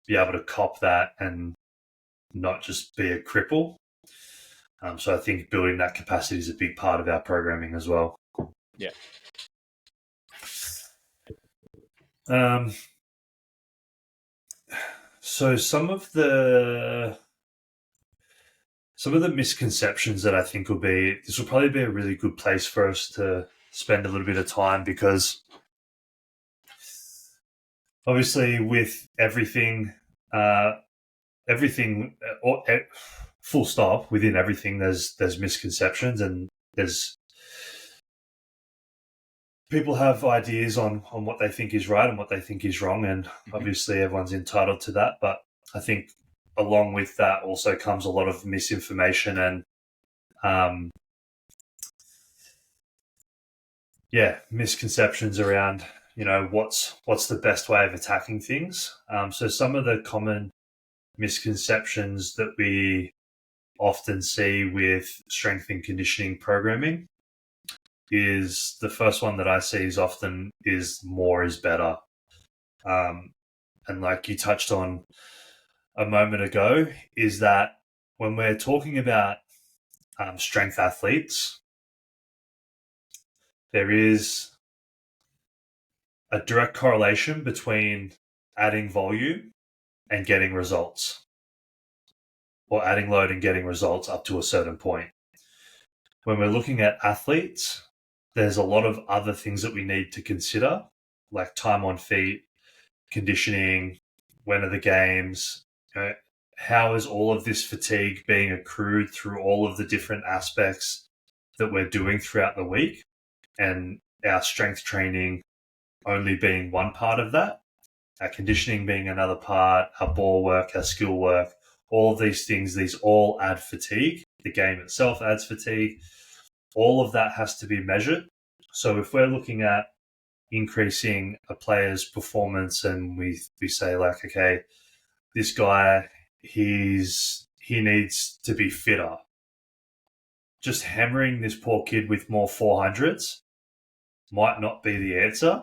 be able to cop that and not just be a cripple. So I think building that capacity is a big part of our programming as well. Yeah. So some of the misconceptions that I think this will probably be a really good place for us to spend a little bit of time, because obviously with everything full stop, within everything there's misconceptions, and there's people have ideas on what they think is right and what they think is wrong, and obviously everyone's entitled to that. But I think along with that also comes a lot of misinformation and misconceptions around what's the best way of attacking things. So some of the common misconceptions that we often see with strength and conditioning programming is, the first one that I see is more is better. And like you touched on a moment ago, is that when we're talking about strength athletes, there is a direct correlation between adding volume and getting results, or adding load and getting results up to a certain point. When we're looking at athletes, there's a lot of other things that we need to consider, like time on feet, conditioning, when are the games, how is all of this fatigue being accrued through all of the different aspects that we're doing throughout the week, and our strength training only being one part of that, our conditioning being another part, our ball work, our skill work, all of these things, these all add fatigue. The game itself adds fatigue. All of that has to be measured. So if we're looking at increasing a player's performance and we say like, okay, this guy, he needs to be fitter. Just hammering this poor kid with more 400s might not be the answer,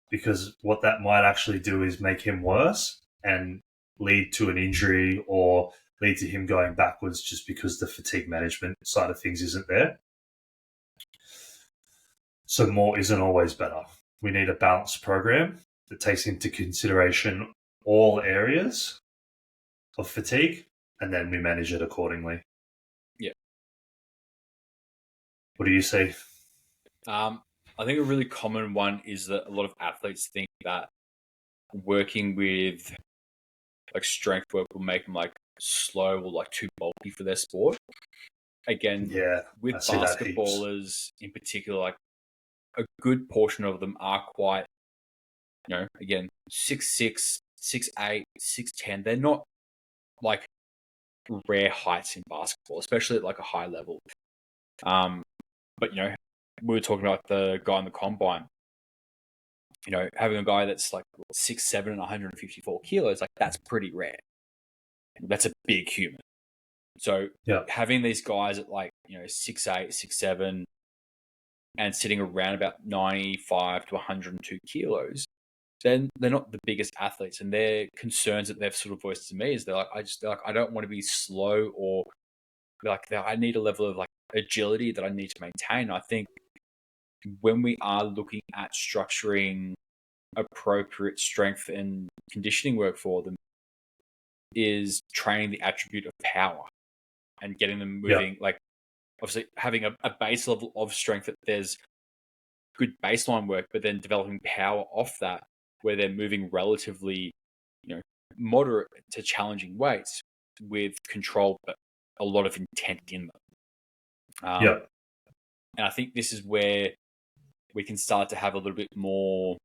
because what that might actually do is make him worse and lead to an injury or lead to him going backwards just because the fatigue management side of things isn't there. So more isn't always better. We need a balanced program that takes into consideration all areas of fatigue, and then we manage it accordingly. Yeah. What do you see? I think a really common one is that a lot of athletes think that working with like strength work will make them like slow or like too bulky for their sport. Again, with basketballers in particular, like a good portion of them are quite, again, 6'6", 6'8", 6'10". They're not like rare heights in basketball, especially at like a high level. But we were talking about the guy in the combine. Having a guy that's like 6'7" and 154 kilos, like that's pretty rare. That's a big human. So having these guys at like 6'8", 6'7", and sitting around about 95 to 102 kilos, then they're not the biggest athletes. And their concerns that they've sort of voiced to me is they're like, I don't want to be slow, or like I need a level of like agility that I need to maintain. I think when we are looking at structuring appropriate strength and conditioning work for them, is training the attribute of power and getting them moving. Like obviously having a base level of strength that there's good baseline work, but then developing power off that where they're moving relatively, moderate to challenging weights with control, but a lot of intent in them. And I think this is where we can start to have a little bit more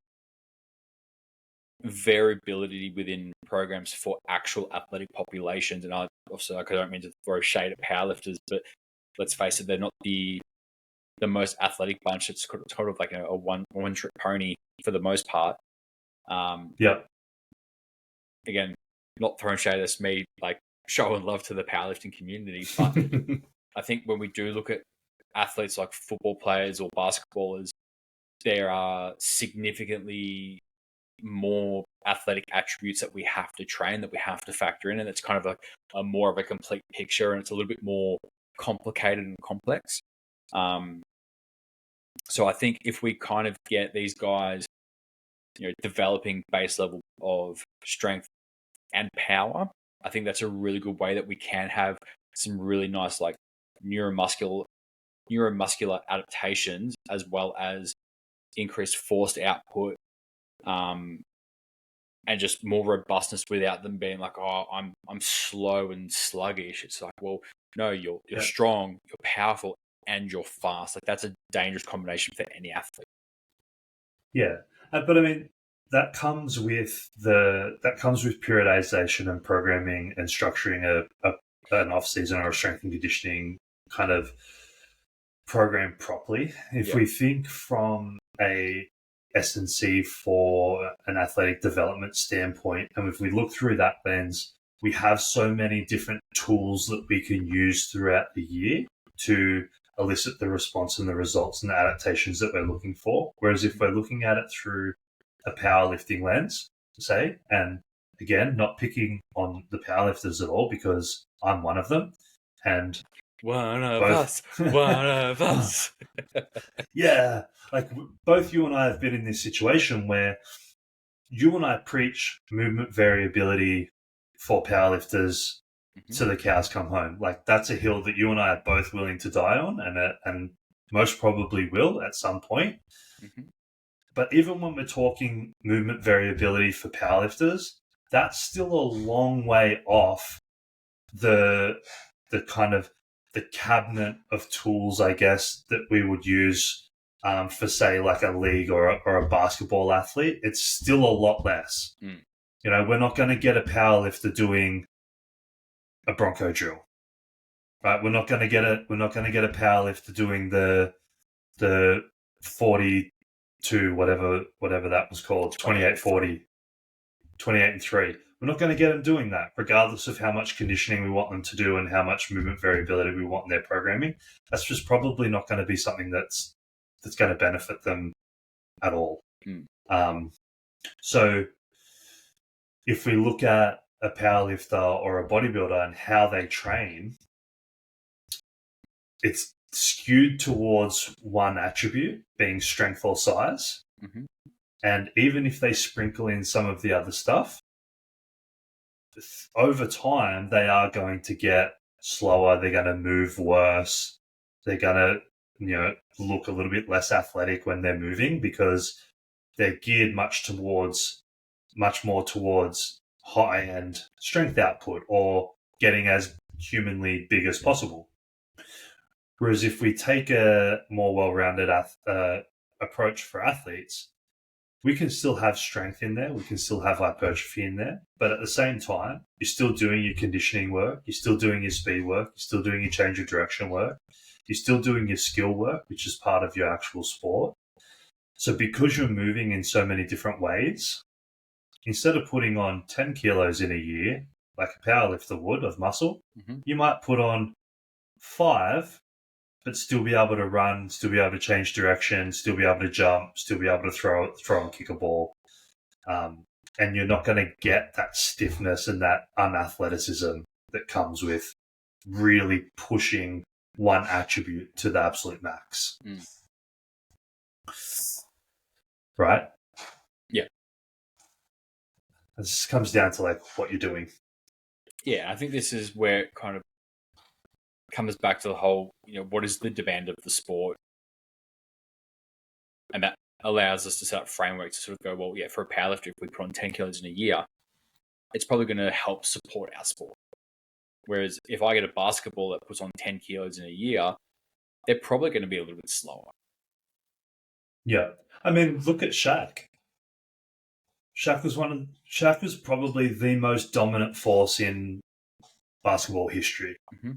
variability within programs for actual athletic populations. And I don't mean to throw shade at powerlifters, but let's face it, they're not the most athletic bunch. It's sort of like a one-trick pony for the most part. Again, not throwing shade, that's me like showing love to the powerlifting community. But I think when we do look at athletes like football players or basketballers, there are significantly more athletic attributes that we have to train, that we have to factor in, and it's kind of like a more of a complete picture, and it's a little bit more complicated and complex. So I think if we kind of get these guys, developing base level of strength and power, I think that's a really good way that we can have some really nice like neuromuscular adaptations, as well as increased forced output, and just more robustness without them being like, oh, I'm slow and sluggish. It's like, well, no, you're strong, you're powerful, and you're fast. Like that's a dangerous combination for any athlete. Yeah, but I mean that comes with periodization and programming and structuring an off season or a strength and conditioning kind of program properly. If we think from a S&C for an athletic development standpoint, and if we look through that lens, we have so many different tools that we can use throughout the year to elicit the response and the results and the adaptations that we're looking for. Whereas if we're looking at it through a powerlifting lens, say, and again, not picking on the powerlifters at all because I'm one of them, and one of us. Yeah, like both you and I have been in this situation where you and I preach movement variability for powerlifters to the cows come home. Like that's a hill that you and I are both willing to die on, and most probably will at some point. Mm-hmm. But even when we're talking movement variability for powerlifters, that's still a long way off the kind of the cabinet of tools, I guess, that we would use for, say, like a league or a basketball athlete. It's still a lot less. Mm. You know, we're not going to get a powerlifter doing a bronco drill, right? We're not going to get a powerlifter doing the 42 whatever that was called, 28-40, 28-3. We're not going to get them doing that, regardless of how much conditioning we want them to do and how much movement variability we want in their programming. That's just probably not going to be something that's going to benefit them at all. Mm. So if we look at a powerlifter or a bodybuilder and how they train, it's skewed towards one attribute, being strength or size. Mm-hmm. And even if they sprinkle in some of the other stuff, over time, they are going to get slower. They're going to move worse. They're going to, look a little bit less athletic when they're moving because they're geared much more towards high-end strength output or getting as humanly big as possible. Whereas if we take a more well-rounded approach for athletes, we can still have strength in there. We can still have hypertrophy in there. But at the same time, you're still doing your conditioning work. You're still doing your speed work. You're still doing your change of direction work. You're still doing your skill work, which is part of your actual sport. So because you're moving in so many different ways, instead of putting on 10 kilos in a year, like a powerlifter would of muscle, you might put on 5, but still be able to run, still be able to change direction, still be able to jump, still be able to throw and kick a ball. And you're not going to get that stiffness and that unathleticism that comes with really pushing one attribute to the absolute max. Mm. Right? Yeah. This comes down to like what you're doing. Yeah, I think this is where it kind of comes back to the whole, what is the demand of the sport? And that allows us to set up frameworks to sort of go, well, yeah, for a powerlifter, if we put on 10 kilos in a year, it's probably going to help support our sport. Whereas if I get a basketball that puts on 10 kilos in a year, they're probably going to be a little bit slower. Yeah. I mean, look at Shaq. Shaq was probably the most dominant force in basketball history. Mm-hmm.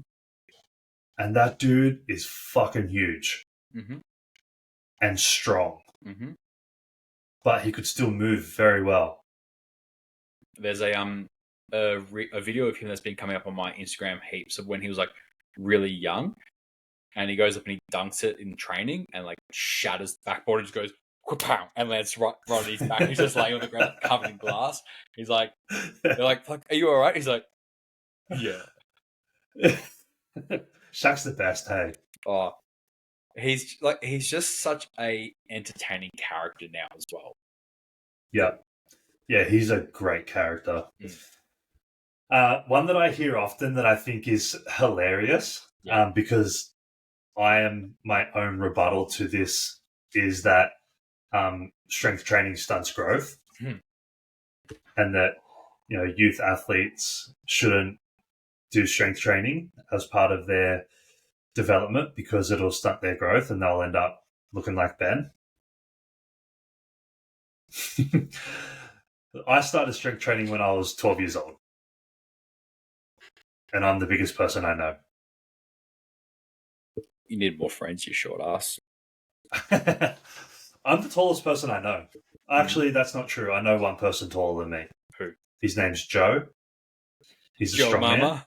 And that dude is fucking huge. Mm-hmm. And strong. Mm-hmm. But he could still move very well. There's a video of him that's been coming up on my Instagram heaps of when he was like really young, and he goes up and he dunks it in training and like shatters the backboard and just goes pow and lands right on his back. He's just laying on the ground covered in glass. He's like, they're like, "Fuck, are you all right?" He's like, "Yeah." Shaq's the best, hey. Oh, he's just such a entertaining character now as well. Yeah, he's a great character. One that I hear often that I think is hilarious, because I am my own rebuttal to this, is that strength training stunts growth, and that youth athletes shouldn't do strength training as part of their development because it'll stunt their growth and they'll end up looking like Ben. I started strength training when I was 12 years old. And I'm the biggest person I know. You need more friends, you short ass. I'm the tallest person I know. Actually, that's not true. I know one person taller than me. Who? His name's Joe. He's Joe a strong Mama?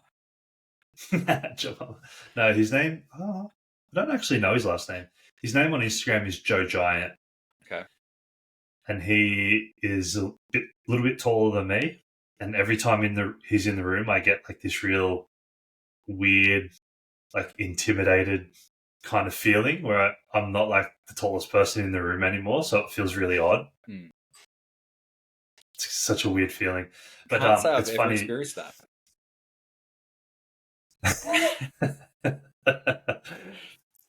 man. Joe Mama. No, his name... I don't actually know his last name. His name on Instagram is Joe Giant. Okay. And he is a little bit taller than me. And every time he's in the room, I get like this real weird, like intimidated kind of feeling where I'm not like the tallest person in the room anymore, so it feels really odd. It's such a weird feeling. But Can't say I've it's ever funny. experienced that.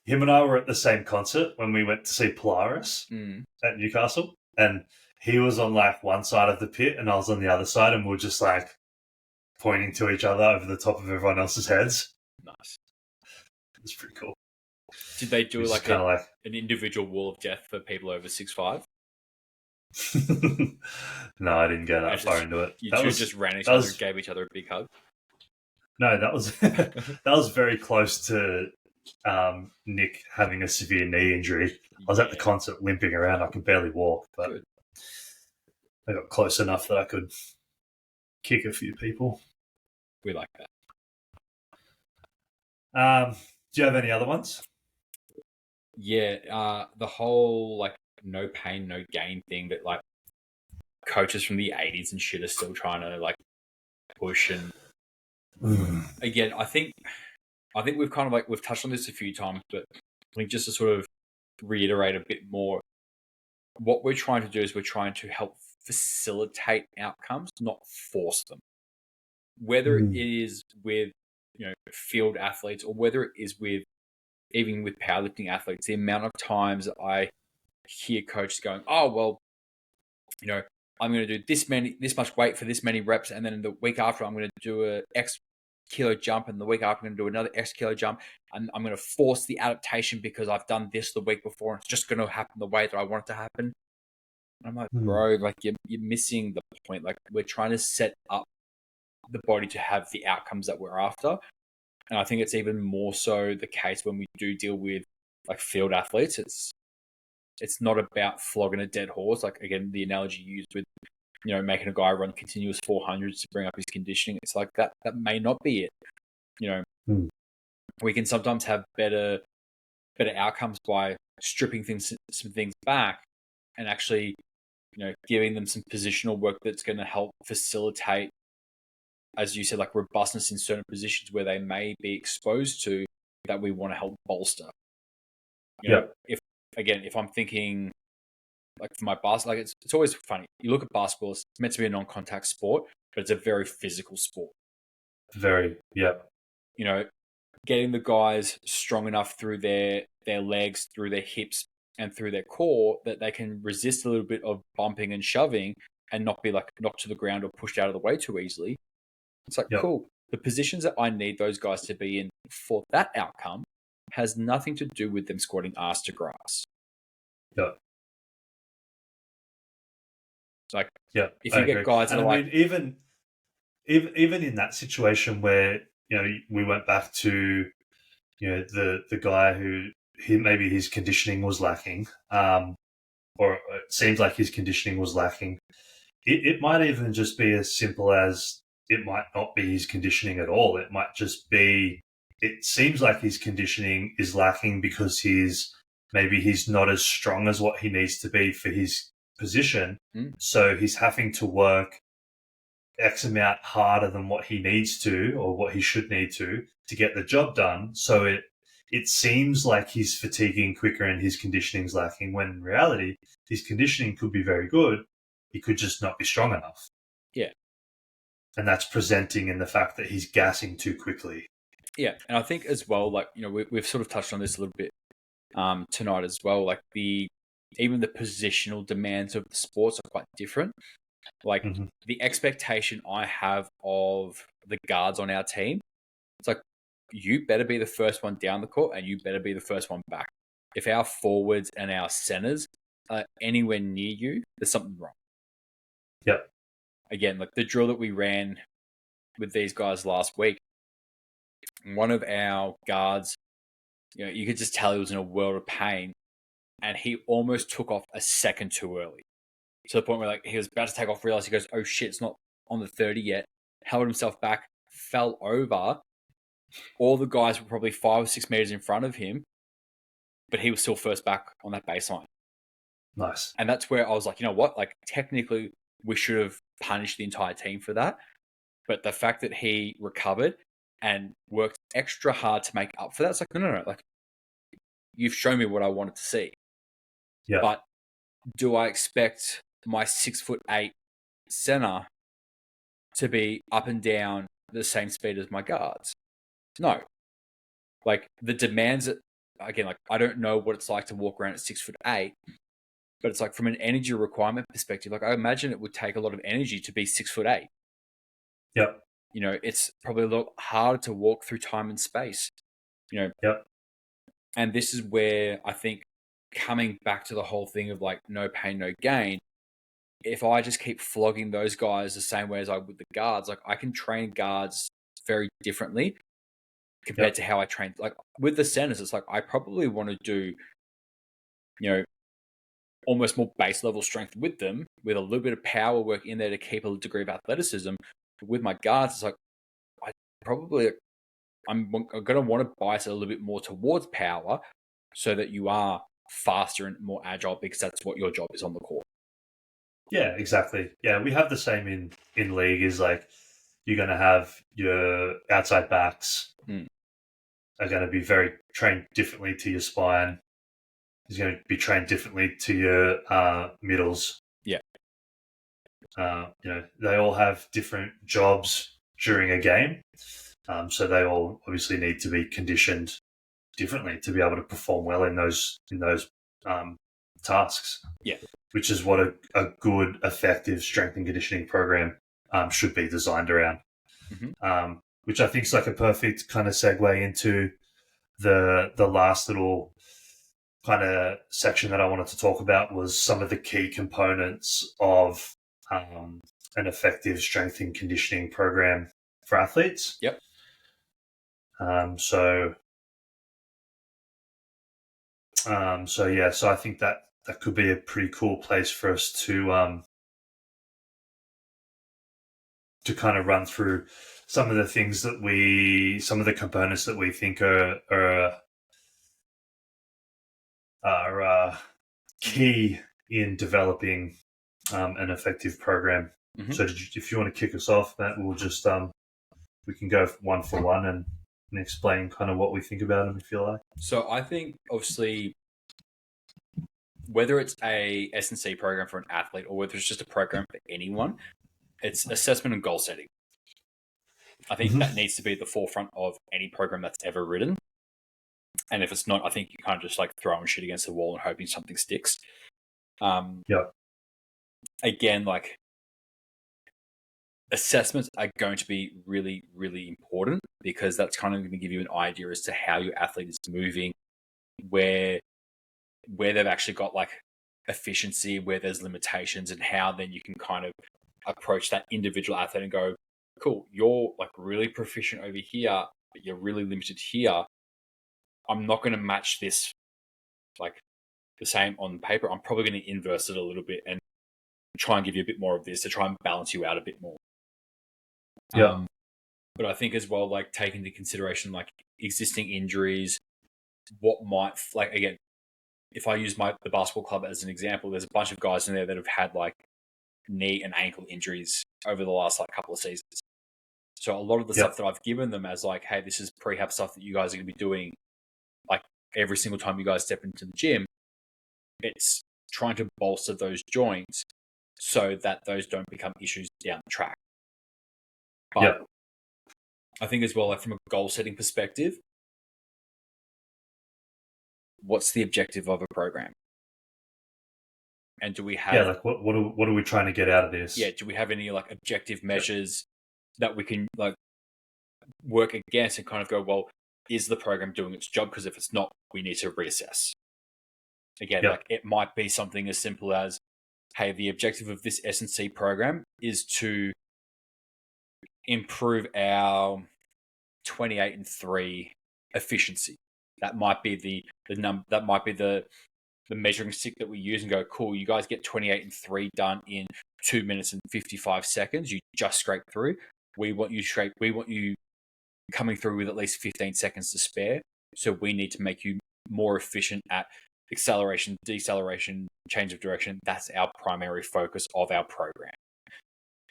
Him and I were at the same concert when we went to see Polaris at Newcastle, and he was on like one side of the pit and I was on the other side, and we were just like pointing to each other over the top of everyone else's heads. Nice. It's pretty cool. Did they do like an individual wall of death for people over 6'5"? No, I didn't go that far into it. You two just ran each other and gave each other a big hug? No, that was that was very close to Nick having a severe knee injury. I was at the concert limping around. I could barely walk, but good. I got close enough that I could kick a few people. We like that. Do you have any other ones? Yeah, the whole like no pain, no gain thing that like coaches from the 80s and shit are still trying to like push. And again, I think we've kind of like we've touched on this a few times, but I think just to sort of reiterate a bit more, what we're trying to do is we're trying to help facilitate outcomes, not force them. Whether it is with field athletes or whether it is with even with powerlifting athletes, the amount of times I hear coaches going, "Oh well, I'm going to do this much weight for this many reps, and then the week after I'm going to do a X kilo jump, and the week after I'm going to do another X kilo jump, and I'm going to force the adaptation because I've done this the week before, and it's just going to happen the way that I want it to happen." And I'm like, bro, like you're missing the point. Like we're trying to set up the body to have the outcomes that we're after. And I think it's even more so the case when we do deal with like field athletes. It's not about flogging a dead horse. Like again, the analogy used with making a guy run continuous 400s to bring up his conditioning. It's like that may not be it. We can sometimes have better outcomes by stripping some things back and actually giving them some positional work that's going to help facilitate, as you said, like robustness in certain positions where they may be exposed to that we want to help bolster. If I'm thinking like for my basketball, like it's always funny. You look at basketball, it's meant to be a non-contact sport, but it's a very physical sport. Very, yeah. Getting the guys strong enough through their legs, through their hips, and through their core that they can resist a little bit of bumping and shoving and not be like knocked to the ground or pushed out of the way too easily. It's like, cool. The positions that I need those guys to be in for that outcome has nothing to do with them squatting ass to grass. Yeah. Like, if you get guys that are like, even in that situation where we went back to the guy who maybe his conditioning was lacking, or it seems like his conditioning was lacking. It might even just be as simple as it might not be his conditioning at all. It might just be, it seems like his conditioning is lacking because he's not as strong as what he needs to be for his position. So he's having to work X amount harder than what he needs to or what he should need to get the job done. So it seems like he's fatiguing quicker and his conditioning's lacking, when in reality, his conditioning could be very good. He could just not be strong enough. Yeah. And that's presenting in the fact that he's gassing too quickly. Yeah. And I think as well, like, we've sort of touched on this a little bit tonight as well. Like even the positional demands of the sports are quite different. Like the expectation I have of the guards on our team, it's like, you better be the first one down the court and you better be the first one back. If our forwards and our centers are anywhere near you, there's something wrong. Yep. Again, like the drill that we ran with these guys last week, one of our guards, you could just tell he was in a world of pain, and he almost took off a second too early. To the point where like he was about to take off, realized he goes, "Oh shit, it's not on the 30 yet." Held himself back, fell over. All the guys were probably 5 or 6 meters in front of him, but he was still first back on that baseline. Nice. And that's where I was like, you know what? Like technically, we should have punished the entire team for that. But the fact that he recovered and worked extra hard to make up for that, it's like, no. Like you've shown me what I wanted to see. Yeah. But do I expect my 6'8" center to be up and down the same speed as my guards? No. Like the demands, again, like I don't know what it's like to walk around at 6'8", but it's like from an energy requirement perspective, like I imagine it would take a lot of energy to be 6'8". Yep. You know, it's probably a lot harder to walk through time and space. You know, Yep. and this is where I think coming back to the whole thing of like no pain, no gain. If I just keep flogging those guys the same way as I would the guards, like I can train guards very differently compared to how I train. Like with the centers, it's like I probably want to do, you know, almost more base level strength with them, with a little bit of power work in there to keep a degree of athleticism. With my guards, it's like I probably I'm going to want to bias it a little bit more towards power, so that you are faster and more agile because that's what your job is on the court. Yeah, exactly. Yeah, we have the same in league. Is like you're going to have your outside backs are going to be very trained differently to your spine. Is going to be trained differently to your middles. Yeah. You know, they all have different jobs during a game, so they all obviously need to be conditioned differently to be able to perform well in those tasks. Yeah. Which is what a good, effective strength and conditioning program should be designed around. Mm-hmm. Which I think is like a perfect kind of segue into the last little kind of section that I wanted to talk about was some of the key components of an effective strength and conditioning program for athletes. Yep. So I think that could be a pretty cool place for us to kind of run through some of the things that some of the components that we think are key in developing an effective program. Mm-hmm. So if you want to kick us off, Matt, we'll just we can go one for one and explain kind of what we think about them if you like. So I think obviously whether it's a S&C program for an athlete or whether it's just a program for anyone, it's assessment and goal setting. I think that needs to be at the forefront of any program that's ever written. And if it's not, I think you can't just like throwing shit against the wall and hoping something sticks. Again, like assessments are going to be really, really important because that's kind of going to give you an idea as to how your athlete is moving, where they've actually got like efficiency, where there's limitations, and how then you can kind of approach that individual athlete and go, cool, you're like really proficient over here, but you're really limited here. I'm not going to match this like the same on paper. I'm probably going to inverse it a little bit and try and give you a bit more of this to try and balance you out a bit more. Yeah. But I think as well, like take into consideration like existing injuries, what might like again, if I use the basketball club as an example, there's a bunch of guys in there that have had like knee and ankle injuries over the last like couple of seasons. So a lot of the stuff that I've given them as like, hey, this is prehab stuff that you guys are going to be doing like every single time you guys step into the gym. It's trying to bolster those joints so that those don't become issues down the track. But I think as well, like from a goal setting perspective, what's the objective of a program? And do we have like what are we trying to get out of this? Yeah, do we have any like objective measures that we can like work against and kind of go, well, is the program doing its job? Because if it's not, we need to reassess. Again, like it might be something as simple as, hey, the objective of this S&C program is to improve our 28-3 efficiency. That might be the number. That might be the measuring stick that we use and go, cool, you guys get 28-3 done in 2 minutes and 55 seconds. You just scrape through. We want you coming through with at least 15 seconds to spare. So we need to make you more efficient at acceleration, deceleration, change of direction. That's our primary focus of our program.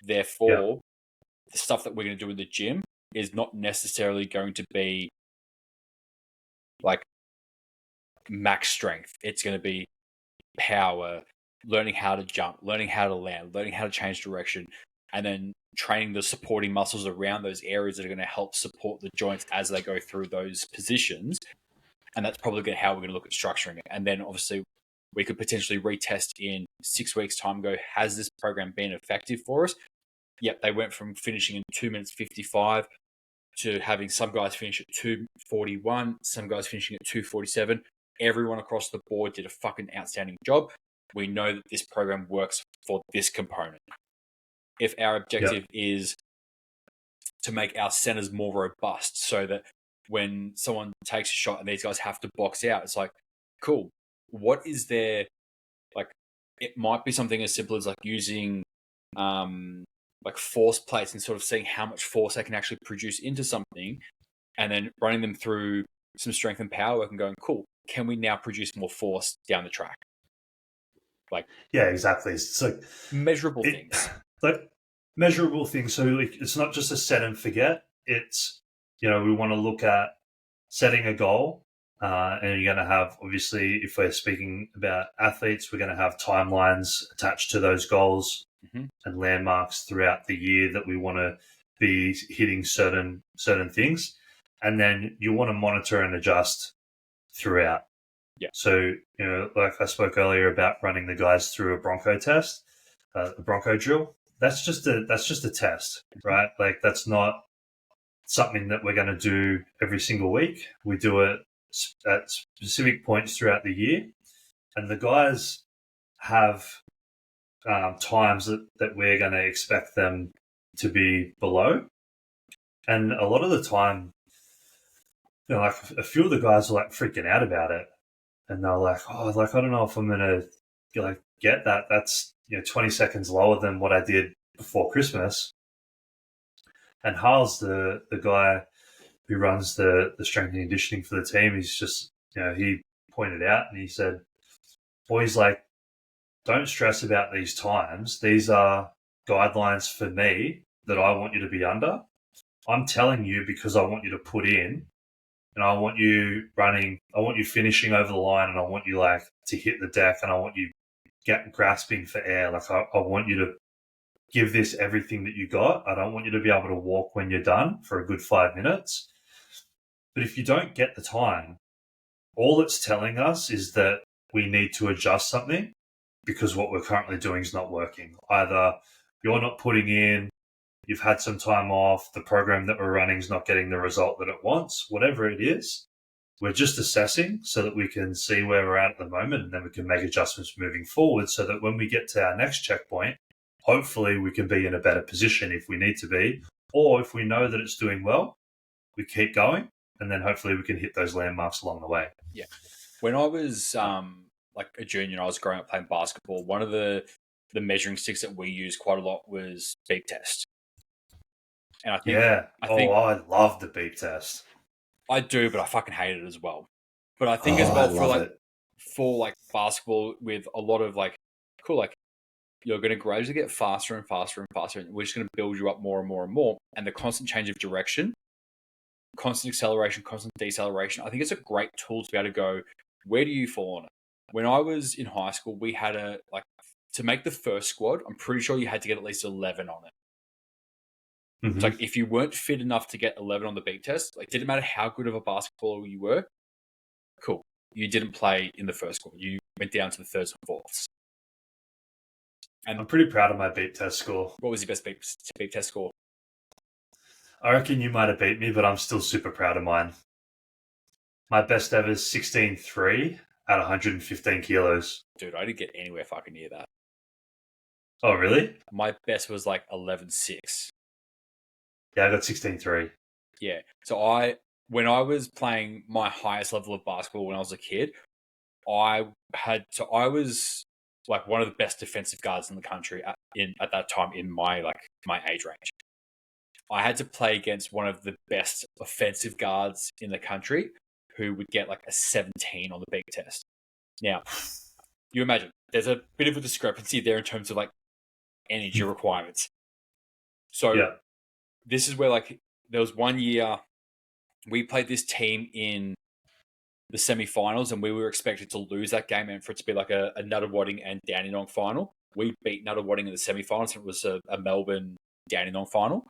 Therefore, the stuff that we're going to do in the gym is not necessarily going to be like max strength. It's going to be power, learning how to jump, learning how to land, learning how to change direction, and then training the supporting muscles around those areas that are going to help support the joints as they go through those positions. And that's probably how we're going to look at structuring it. And then obviously we could potentially retest in 6 weeks' time, go, has this program been effective for us? Yep, they went from finishing in 2 minutes 55 to having some guys finish at 2:41, some guys finishing at 2:47. Everyone across the board did a fucking outstanding job. We know that this program works for this component. If our objective is to make our centers more robust so that when someone takes a shot and these guys have to box out, it's like, cool, what is there? Like, it might be something as simple as like using like force plates and sort of seeing how much force they can actually produce into something, and then running them through some strength and power work and going, cool, can we now produce more force down the track? Like, yeah, exactly. So measurable things. Like measurable things. So like, it's not just a set and forget. It's, we want to look at setting a goal. And you're going to have, obviously, if we're speaking about athletes, we're going to have timelines attached to those goals and landmarks throughout the year that we want to be hitting certain things. And then you want to monitor and adjust throughout. Yeah. So, like I spoke earlier about running the guys through a Bronco test, a Bronco drill. That's just a test, right? Like, that's not something that we're going to do every single week. We do it at specific points throughout the year, and the guys have times that we're going to expect them to be below. And a lot of the time, like a few of the guys are like freaking out about it, and they're like, "Oh, like I don't know if I'm gonna get that. That's 20 seconds lower than what I did before Christmas." And Harl's the guy who runs the strength and conditioning for the team. He's just, he pointed out and he said, boys, like, don't stress about these times. These are guidelines for me that I want you to be under. I'm telling you because I want you to put in, and I want you running, I want you finishing over the line, and I want you like to hit the deck, and I want you grasping for air. Like I want you to give this everything that you got. I don't want you to be able to walk when you're done for a good 5 minutes. But if you don't get the time, all it's telling us is that we need to adjust something because what we're currently doing is not working. Either you're not putting in, you've had some time off, the program that we're running is not getting the result that it wants, whatever it is. We're just assessing so that we can see where we're at the moment, and then we can make adjustments moving forward so that when we get to our next checkpoint, hopefully we can be in a better position if we need to be, or if we know that it's doing well, we keep going, and then hopefully we can hit those landmarks along the way. Yeah. When I was like a junior, I was growing up playing basketball. One of the measuring sticks that we used quite a lot was beep test. And I think, I love the beep test. I do, but I fucking hate it as well. But I think as well for basketball, with a lot of cool, you're going to gradually get faster and faster and faster, and we're just going to build you up more and more and more. And the constant change of direction, constant acceleration, constant deceleration, I think it's a great tool to be able to go, where do you fall on it? When I was in high school, we had to make the first squad, I'm pretty sure you had to get at least 11 on it. Mm-hmm. It's like, if you weren't fit enough to get 11 on the beep test, didn't matter how good of a basketballer you were, cool, you didn't play in the first squad. You went down to the thirds and fourths. And I'm pretty proud of my beep test score. What was your best beep test score? I reckon you might have beat me, but I'm still super proud of mine. My best ever is 16.3 at 115 kilos. Dude, I didn't get anywhere fucking near that. Oh, really? My best was 11.6. Yeah, I got 16.3. Yeah. So when I was playing my highest level of basketball when I was a kid, I was one of the best defensive guards in the country at that time in my age range. I had to play against one of the best offensive guards in the country who would get a 17 on the beep test. Now, you imagine there's a bit of a discrepancy there in terms of energy requirements. So this is where there was one year we played this team in the semi-finals, and we were expected to lose that game and for it to be like a Nuttawading and Dandenong final. We beat Nuttawading in the semi-finals, and it was a Melbourne Dandenong final.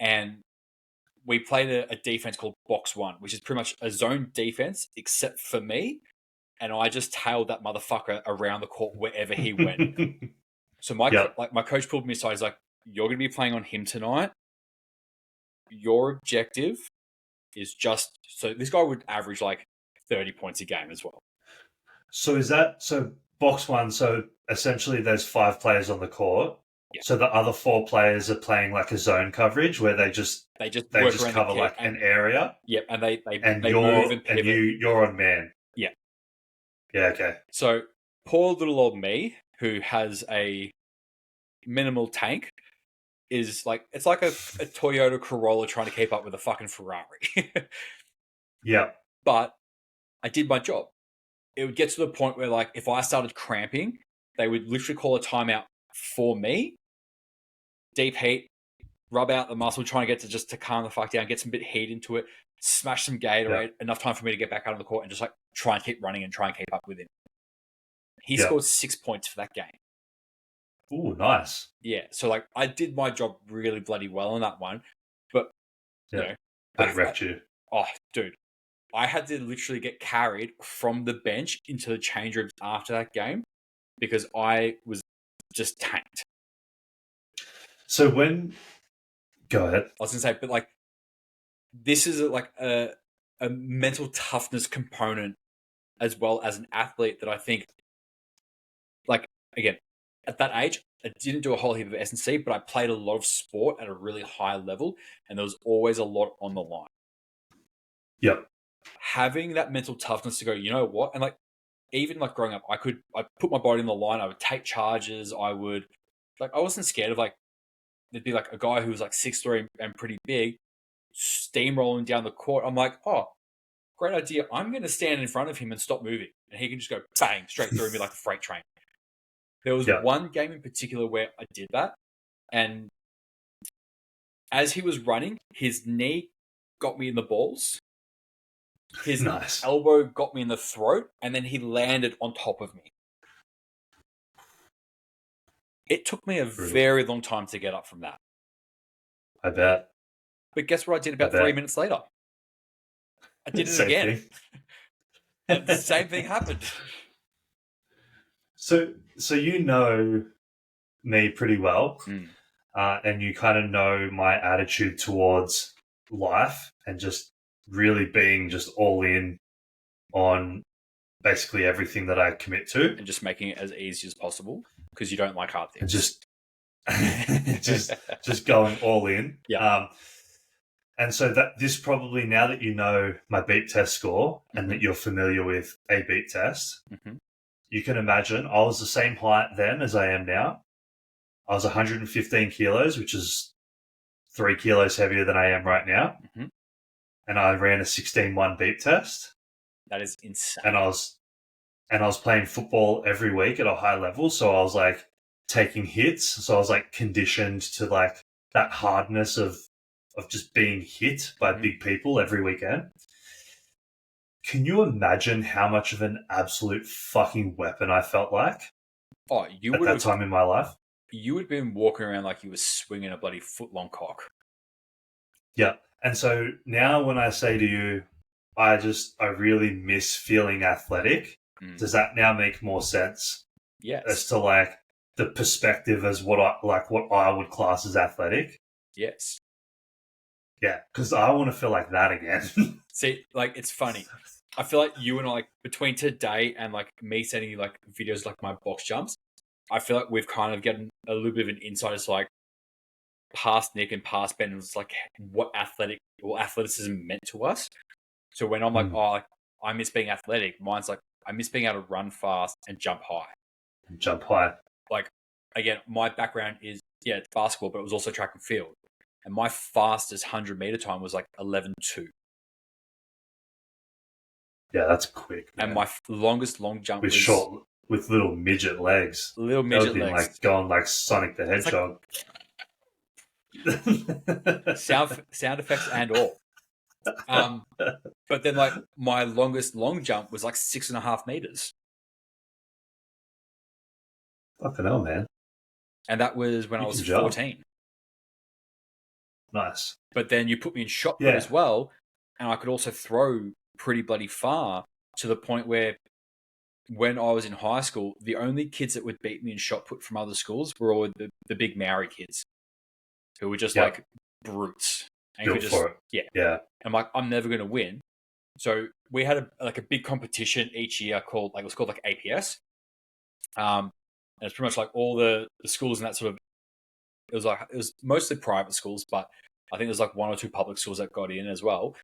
And we played a defense called Box 1, which is pretty much a zone defense, except for me. And I just tailed that motherfucker around the court wherever he went. So my coach pulled me aside. He's like, "You're going to be playing on him tonight. Your objective is just..." So this guy would average like 30 points a game as well. So Box 1, so essentially there's 5 players on the court. Yeah. So the other 4 players are playing like a zone coverage where they just cover like an area. Yep, and they move and pivot. And you're on man. Yeah. Yeah, okay. So poor little old me, who has a minimal tank, is like, it's like a Toyota Corolla trying to keep up with a fucking Ferrari. Yeah. But I did my job. It would get to the point where, like, if I started cramping, they would literally call a timeout for me. Deep heat, rub out the muscle, trying to get to calm the fuck down, get some bit of heat into it, smash some Gatorade, enough time for me to get back out on the court and just like try and keep running and try and keep up with him. He scored 6 points for that game. Ooh, nice. Yeah, so like I did my job really bloody well on that one, but you know, that wrecked you. Oh, dude, I had to literally get carried from the bench into the change rooms after that game because I was just tanked. So go ahead. I was gonna say, but like, this is like a mental toughness component as well as an athlete that I think, like, again, at that age, I didn't do a whole heap of S&C, but I played a lot of sport at a really high level, and there was always a lot on the line. Yep. Having that mental toughness to go, you know what, and like, even like growing up, I put my body on the line. I would take charges. I wasn't scared of like. There'd be like a guy who was like 6'3" and pretty big, steamrolling down the court. I'm like, oh, great idea. I'm going to stand in front of him and stop moving. And he can just go bang straight through me like a freight train. There was one game in particular where I did that. And as he was running, his knee got me in the balls. His elbow got me in the throat. And then he landed on top of me. It took me a very long time to get up from that. I bet. But guess what I did about 3 minutes later? I did it again. And the same thing happened. So you know me pretty well. And you kind of know my attitude towards life and just really being just all in on basically everything that I commit to. And just making it as easy as possible. Because you don't like hard things. And just going all in. Yeah. And so that this probably, now that you know my beep test score and that you're familiar with a beep test, you can imagine I was the same height then as I am now. I was 115 kilos, which is 3 kilos heavier than I am right now. And I ran a 16-1 beep test. That is insane. And I was playing football every week at a high level. So I was like taking hits. So I was like conditioned to like that hardness of just being hit by big people every weekend. Can you imagine how much of an absolute fucking weapon I felt like? Oh, at that time in my life? You would have been walking around like you were swinging a bloody foot-long cock. Yeah. And so now when I say to you, I really miss feeling athletic. Does that now make more sense? Yes. As to like the perspective as what I would class as athletic? Yes. Yeah, because I want to feel like that again. See, like, it's funny. I feel like you and I, like, between today and like me sending you like videos like my box jumps, I feel like we've kind of gotten a little bit of an insight as to like past Nick and past Ben, was like what athleticism meant to us. So when I'm like, oh, like, I miss being athletic, mine's like, I miss being able to run fast and jump high. Like, again, my background is, it's basketball, but it was also track and field. And my fastest 100-meter time was like 11.2. Yeah, that's quick, man. And my longest long jump was short, with little midget legs. Like going like Sonic the Hedgehog. Like sound effects and all. But then like my longest long jump was like 6.5 meters. Fucking hell, man. And that was when I You was can jump. 14. Nice. But then you put me in shot put Yeah. as well, and I could also throw pretty bloody far, to the point where when I was in high school, the only kids that would beat me in shot put from other schools were all the big Maori kids, who were just like brutes and Built could just for it. Yeah. I'm like, I'm never going to win. So we had a big competition each year called like, it was called like APS. And it's pretty much like all the schools in that sort of, it was mostly private schools, but I think there's like one or two public schools that got in as well.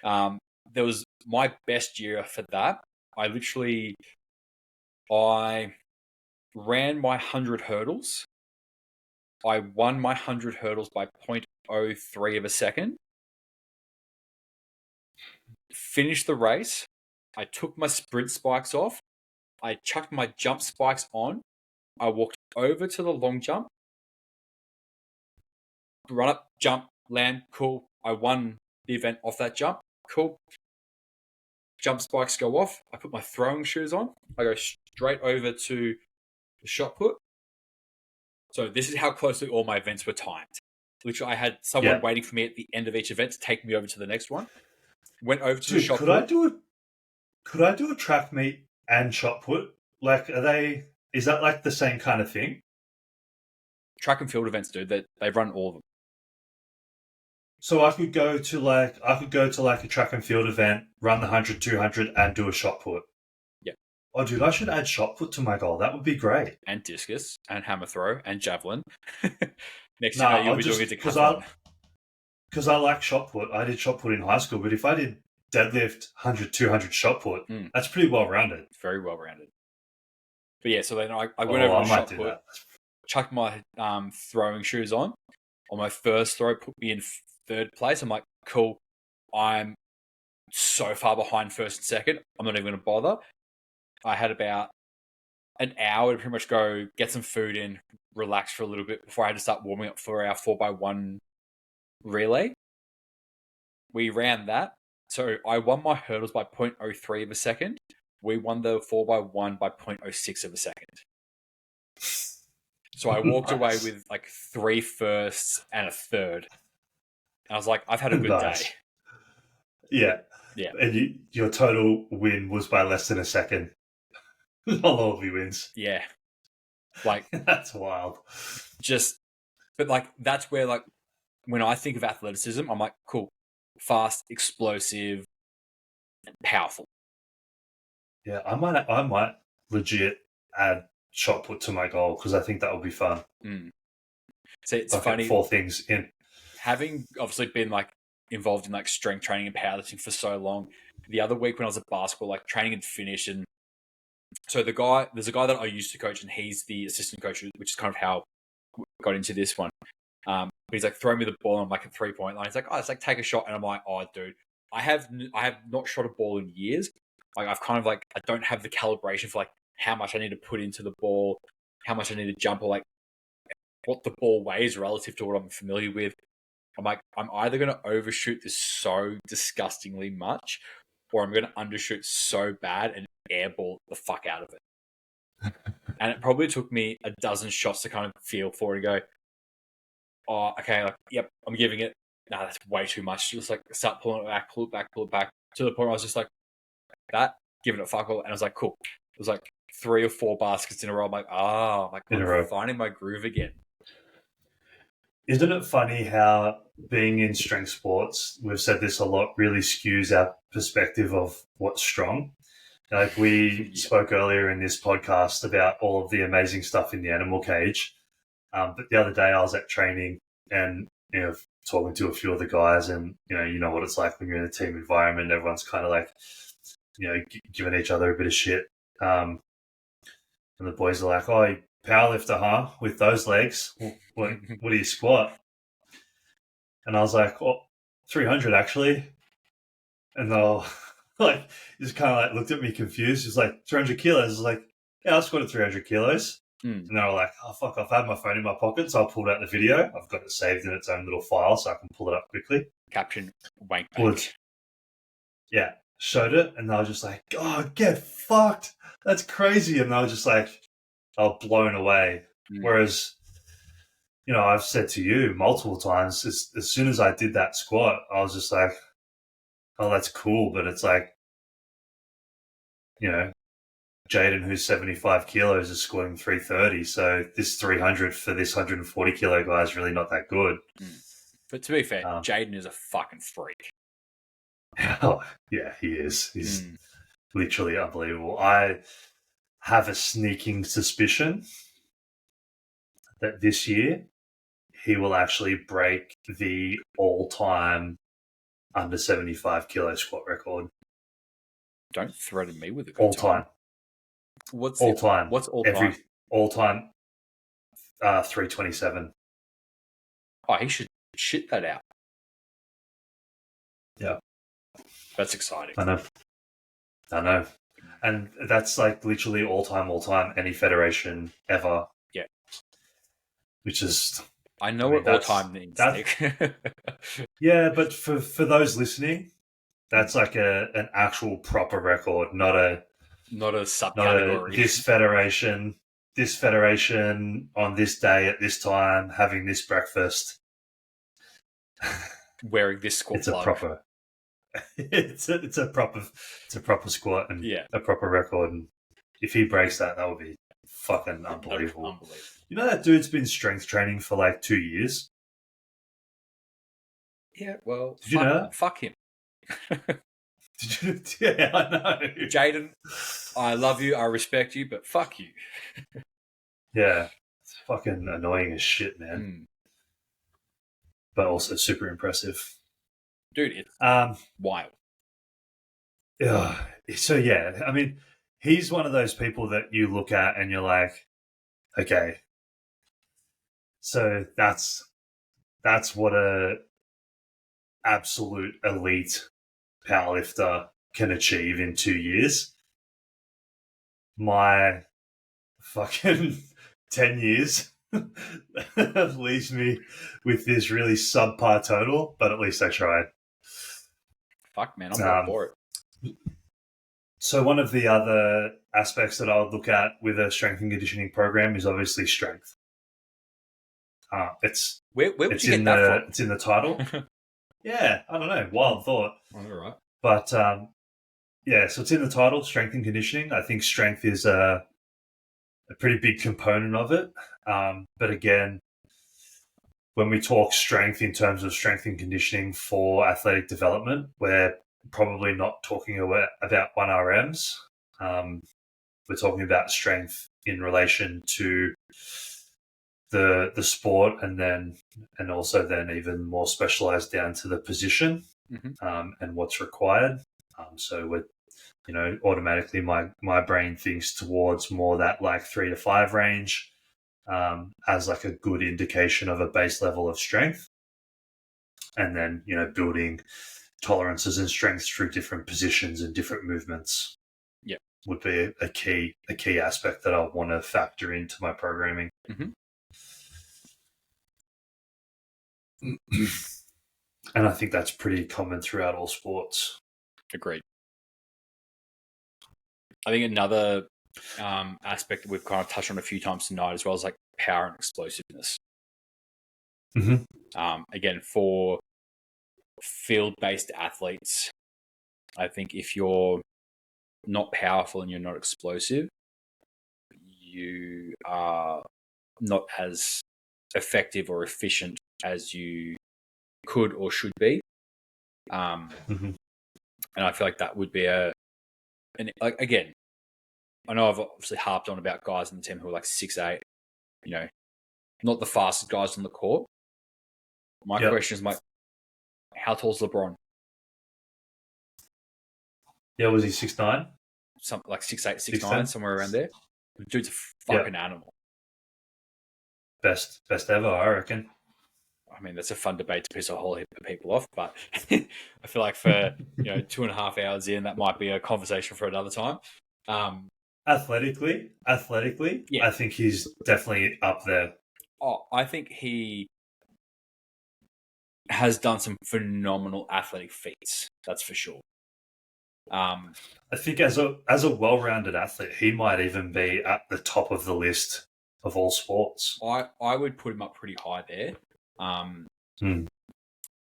There was my best year for that. I ran my 100 hurdles. I won my 100 hurdles by 0.03 of a second. Finished the race. I took my sprint spikes off. I chucked my jump spikes on. I walked over to the long jump. Run up, jump, land, cool. I won the event off that jump. Cool. Jump spikes go off. I put my throwing shoes on. I go straight over to the shot put. So this is how closely all my events were timed. Literally, I had someone waiting for me at the end of each event to take me over to the next one. Went over to the shot put. Could I do a track meet and shot put? Like, is that like the same kind of thing? Track and field events, dude. They run all of them. So I could go to like a track and field event, run the 100, 200, and do a shot put. Yeah. Oh, dude, I should add shot put to my goal. That would be great. And discus, and hammer throw, and javelin. Next thing you'll be doing it because I like shot put. I did shot put in high school, but if I did deadlift 100, 200 shot put, that's pretty well rounded. Very well rounded. But yeah, so then I went over to shot put, chucked my throwing shoes on my first throw, put me in third place. I'm like, cool. I'm so far behind first and second. I'm not even going to bother. I had about an hour to pretty much go get some food in, relax for a little bit before I had to start warming up for our 4x1 relay. We ran that. So I won my hurdles by 0.03 of a second. We won the 4x1 by 0.06 of a second. So I walked away with like 3 firsts and a third. And I was like, I've had a good day. Yeah. Yeah. And your total win was by less than a second. Not all of your wins. Yeah. Like, that's wild. But like, that's where, like, when I think of athleticism, I'm like, cool, fast, explosive, and powerful. Yeah, I might legit add shot put to my goal because I think that would be fun. So it's funny. 4 things in. Having obviously been like involved in like strength training and powerlifting for so long, the other week when I was at basketball, like training had finished, and so there's a guy that I used to coach, and he's the assistant coach, which is kind of how I got into this one. But he's like, throw me the ball, and I'm like a 3-point line. He's like, oh, it's like take a shot, and I'm like, oh, dude, I have not shot a ball in years. Like I've kind of like, I don't have the calibration for like how much I need to put into the ball, how much I need to jump, or like what the ball weighs relative to what I'm familiar with. I'm like, I'm either going to overshoot this so disgustingly much, or I'm going to undershoot so bad and airball the fuck out of it. And it probably took me a dozen shots to kind of feel for it and go, oh, okay, like, yep, I'm giving it. No, that's way too much. Just like start pulling it back, pull it back, to the point where I was just like, that, giving it fuck all. And I was like, cool. It was like 3 or 4 baskets in a row. I'm like, I'm finding my groove again. Isn't it funny how being in strength sports, we've said this a lot, really skews our perspective of what's strong? Like we spoke earlier in this podcast about all of the amazing stuff in the animal cage. But the other day I was at training and, talking to a few of the guys, and, you know what it's like when you're in a team environment. Everyone's kind of like, giving each other a bit of shit. And the boys are like, oh, powerlifter, huh? With those legs, what do you squat? And I was like, 300 actually. And they'll like, just kind of like looked at me confused. He's like, 300 kilos. I was like, yeah, I squatted 300 kilos. Mm. And they were like, oh, fuck, I've had my phone in my pocket, so I pulled out the video. I've got it saved in its own little file so I can pull it up quickly. Caption, wank Pulled bank. Yeah, showed it, and they were just like, oh, get fucked. That's crazy. And they were just like, oh, blown away. Whereas, I've said to you multiple times, as soon as I did that squat, I was just like, oh, that's cool. But it's like, Jaden, who's 75 kilos, is squatting 330. So this 300 for this 140 kilo guy is really not that good. But to be fair, Jaden is a fucking freak. Oh, yeah, he is. He's literally unbelievable. I have a sneaking suspicion that this year he will actually break the all-time under 75 kilo squat record. Don't threaten me with a good time. What's all time? What's all time? All time 327. Oh, he should shit that out. Yeah. That's exciting. I know. And that's like literally all time, any federation ever. Yeah. Which is... I know what all time means, Nick. Yeah, but for those listening, that's like an actual proper record, not a subcategory. This federation on this day at this time having this breakfast, wearing this squat. It's a proper. It's a proper squat and a proper record. And if he breaks that, that would be fucking unbelievable. You know that dude's been strength training for like 2 years. Yeah, well, did you know that? Fuck him. Yeah, I know. Jaden, I love you, I respect you, but fuck you. Yeah, it's fucking annoying as shit, man. But also super impressive. Dude, it's wild. Yeah. So, yeah, I mean, he's one of those people that you look at and you're like, okay, so that's what a absolute elite powerlifter can achieve in 2 years. My fucking 10 years leaves me with this really subpar total, but at least I tried. Fuck, man, I'm all for it. So one of the other aspects that I would look at with a strength and conditioning program is obviously strength. It's where would you get that from? It's in the title. Yeah, I don't know. Wild thought. All right. But so it's in the title, strength and conditioning. I think strength is a pretty big component of it. But again, when we talk strength in terms of strength and conditioning for athletic development, we're probably not talking about 1RMs. We're talking about strength in relation to the sport, and also even more specialized down to the position and what's required. So we're, automatically my brain thinks towards more that like 3 to 5 range as like a good indication of a base level of strength, and then building tolerances and strengths through different positions and different movements. Yeah, would be a key aspect that I want to factor into my programming. And I think that's pretty common throughout all sports. Agreed. I think another aspect that we've kind of touched on a few times tonight as well is like power and explosiveness. Again, for field-based athletes, I think if you're not powerful and you're not explosive, you are not as effective or efficient as you could or should be. And I feel like that would be again, I know I've obviously harped on about guys in the team who are like 6'8", not the fastest guys on the court. My question is, how tall is LeBron? Yeah, was he 6'9"? Something like 6'8", 6'9", somewhere around there. The dude's a fucking animal. Best ever, I reckon. I mean, that's a fun debate to piss a whole heap of people off, but I feel like for 2.5 hours in, that might be a conversation for another time. Athletically, Yeah. I think he's definitely up there. Oh, I think he has done some phenomenal athletic feats. That's for sure. I think as a well-rounded athlete, he might even be at the top of the list of all sports. I would put him up pretty high there. Um, Hmm.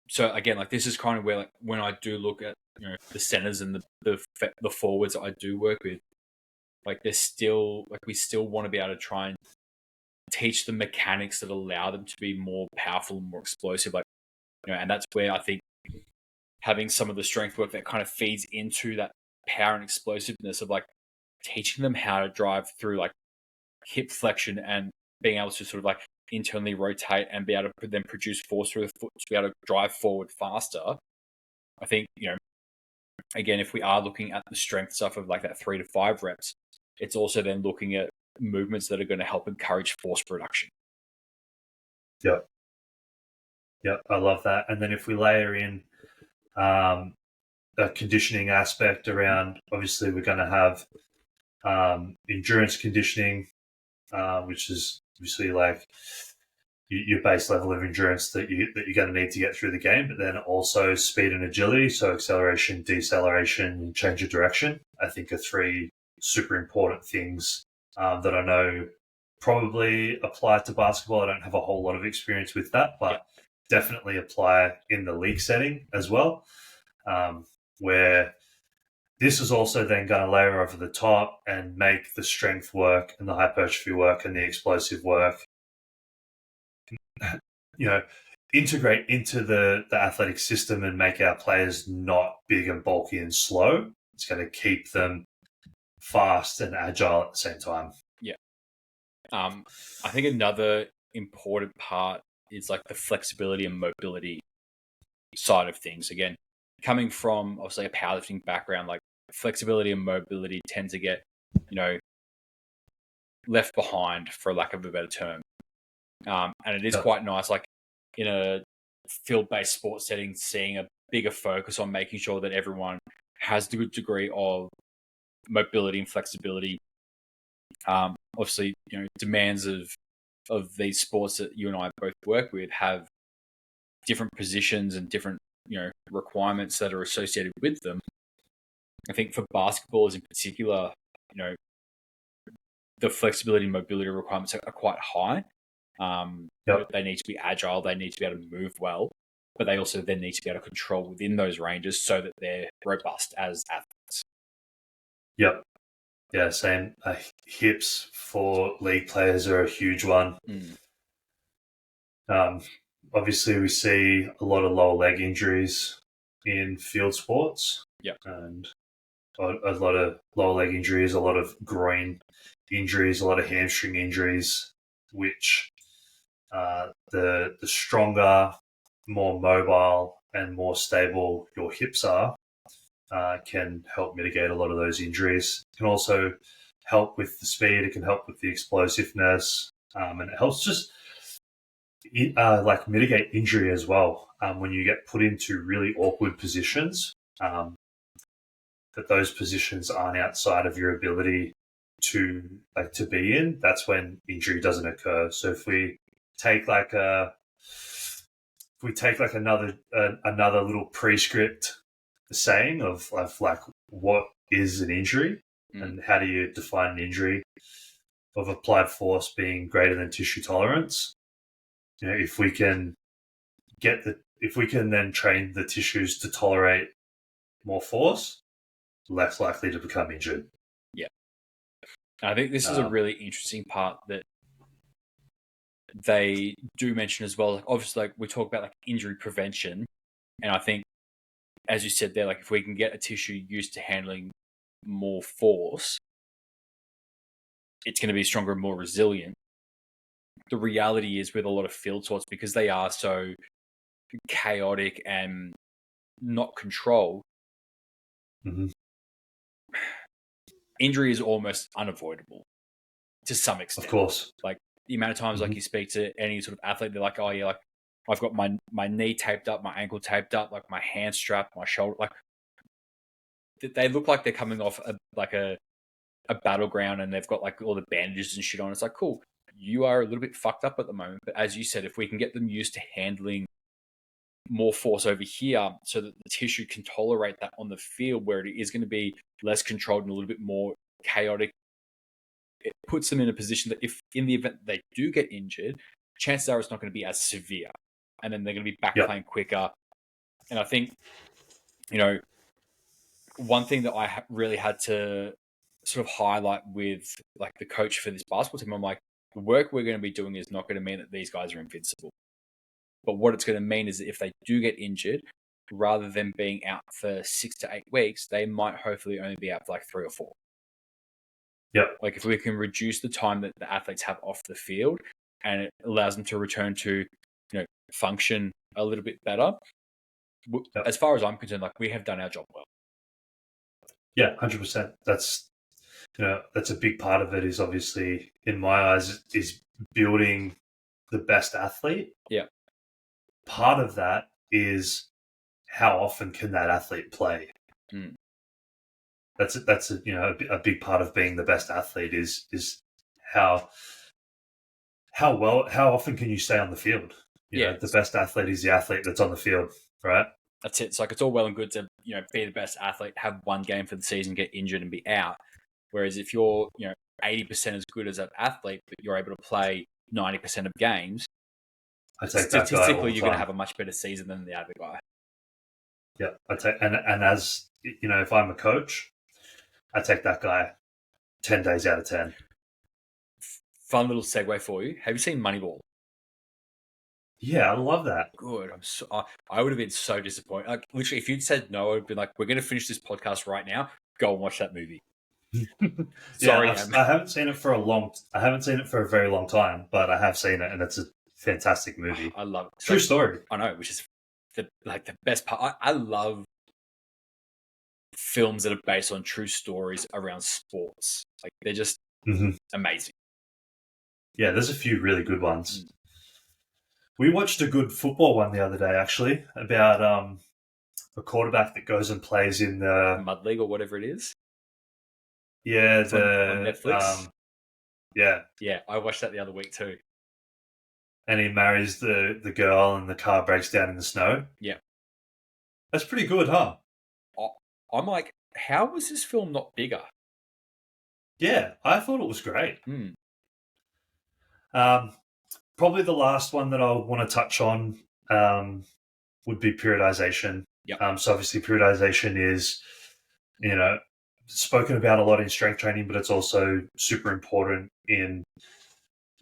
so again, like this is kind of where like when I do look at the centers and the forwards that I do work with, like they're still like we still want to be able to try and teach them mechanics that allow them to be more powerful and more explosive. Like and that's where I think having some of the strength work that kind of feeds into that power and explosiveness of like teaching them how to drive through like hip flexion and being able to sort of like internally rotate and be able to then produce force through the foot to be able to drive forward faster. I think, again, if we are looking at the strength stuff of like that 3 to 5 reps, it's also then looking at movements that are going to help encourage force production. Yep. Yep. I love that. And then if we layer in a conditioning aspect around, obviously we're going to have endurance conditioning, which is obviously like your base level of endurance that you're going to need to get through the game, but then also speed and agility, so acceleration, deceleration, and change of direction. I think are 3 super important things that I know probably apply to basketball. I don't have a whole lot of experience with that, but definitely apply in the league setting as well, where this is also then going to layer over the top and make the strength work and the hypertrophy work and the explosive work, integrate into the athletic system and make our players not big and bulky and slow. It's going to keep them fast and agile at the same time. Yeah. I think another important part is like the flexibility and mobility side of things. Again, coming from obviously a powerlifting background, like flexibility and mobility tend to get, left behind for lack of a better term. And it is quite nice, like in a field-based sports setting, seeing a bigger focus on making sure that everyone has a good degree of mobility and flexibility. Obviously, demands of these sports that you and I both work with have different positions and different requirements that are associated with them. I think for basketballers in particular, the flexibility and mobility requirements are quite high. They need to be agile, they need to be able to move well, but they also then need to be able to control within those ranges so that they're robust as athletes. Yep. Yeah, same. Hips for league players are a huge one. Obviously, we see a lot of lower leg injuries in field sports. Yep. And a lot of lower leg injuries, a lot of groin injuries, a lot of hamstring injuries, which the stronger, more mobile, and more stable your hips are, can help mitigate a lot of those injuries. It can also help with the speed. It can help with the explosiveness, and it helps just like mitigate injury as well. When you get put into really awkward positions, that those positions aren't outside of your ability to be in, that's when injury doesn't occur. So if we take like another little prescript saying of like what is an injury and how do you define an injury, of applied force being greater than tissue tolerance. If we can then train the tissues to tolerate more force, less likely to become injured. Yeah. I think this is a really interesting part that they do mention as well. Like obviously, like we talk about like injury prevention, and I think, as you said there, like if we can get a tissue used to handling more force, it's going to be stronger and more resilient. The reality is with a lot of field sports, because they are so chaotic and not controlled, injury is almost unavoidable to some extent. Of course. Like the amount of times like you speak to any sort of athlete, they're like, oh yeah, like I've got my knee taped up, my ankle taped up, like my hand strapped, my shoulder, like they look like they're coming off a a battleground and they've got like all the bandages and shit on. It's like, cool, you are a little bit fucked up at the moment. But as you said, if we can get them used to handling more force over here so that the tissue can tolerate that on the field where it is going to be less controlled and a little bit more chaotic, it puts them in a position that if in the event they do get injured, chances are it's not going to be as severe. And then they're going to be back playing quicker. And I think, one thing that I really had to sort of highlight with like the coach for this basketball team, I'm like, the work we're going to be doing is not going to mean that these guys are invincible. But what it's going to mean is that if they do get injured, rather than being out for 6 to 8 weeks, they might hopefully only be out for like 3 or 4. Yep. Like if we can reduce the time that the athletes have off the field and it allows them to return to, function a little bit better. Yep. As far as I'm concerned, like we have done our job well. Yeah, 100%. That's a big part of it. Is obviously in my eyes is building the best athlete. Yeah. Part of that is how often can that athlete play. That's a big part of being the best athlete is how often can you stay on the field. The best athlete is the athlete that's on the field, right? That's it. It's like it's all well and good to be the best athlete, have one game for the season, get injured and be out. Whereas if you're 80% as good as an athlete, but you're able to play 90% of games, statistically you're going to have a much better season than the other guy. Yeah, and as if I'm a coach, I take that guy 10 days out of 10. Fun little segue for you. Have you seen Moneyball? Yeah, I love that. Good. I would have been so disappointed. Like literally, if you'd said no, I'd been like, "We're going to finish this podcast right now. Go and watch that movie." Sorry, I haven't seen it for a very long time, but I have seen it, and it's a fantastic movie. I love it. True story. I know, which is the best part. I love films that are based on true stories around sports. Like they're just amazing. Yeah, there's a few really good ones. We watched a good football one the other day, actually, about a quarterback that goes and plays in the Mud League or whatever it is. Yeah, on Netflix. Yeah, I watched that the other week too. And he marries the girl, and the car breaks down in the snow. Yeah, that's pretty good, huh? I'm like, how was this film not bigger? Yeah, I thought it was great. Probably the last one that I want to touch on would be periodization. Yep. So obviously periodization is, spoken about a lot in strength training, but it's also super important in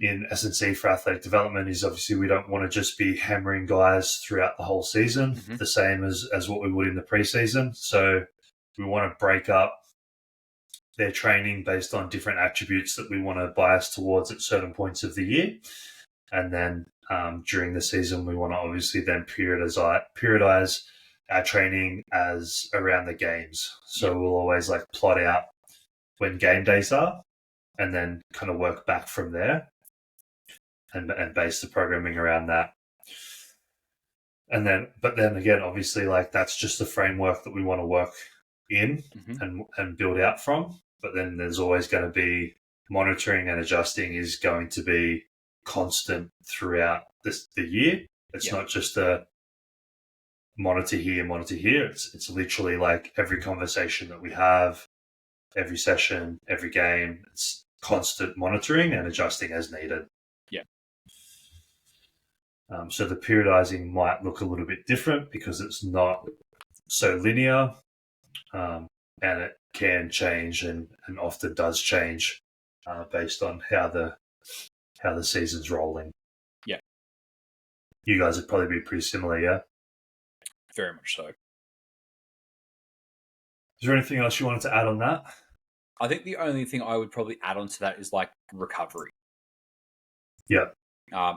S&C for athletic development. Is obviously we don't want to just be hammering guys throughout the whole season, the same as what we would in the preseason. So we want to break up their training based on different attributes that we want to bias towards at certain points of the year. And then during the season, we want to obviously then periodize our training as around the games. So we'll always like plot out when game days are and then kind of work back from there and base the programming around that. But then again, obviously, like that's just the framework that we want to work in and build out from. But then there's always going to be monitoring and adjusting is going to be constant throughout the year. It's not just a monitor here. It's literally like every conversation that we have, every session, every game. It's constant monitoring and adjusting as needed. Yeah. So the periodizing might look a little bit different because it's not so linear, and it can change and often does change based on how the season's rolling. Yeah. You guys would probably be pretty similar, yeah? Very much so. Is there anything else you wanted to add on that? I think the only thing I would probably add on to that is like recovery. Yeah.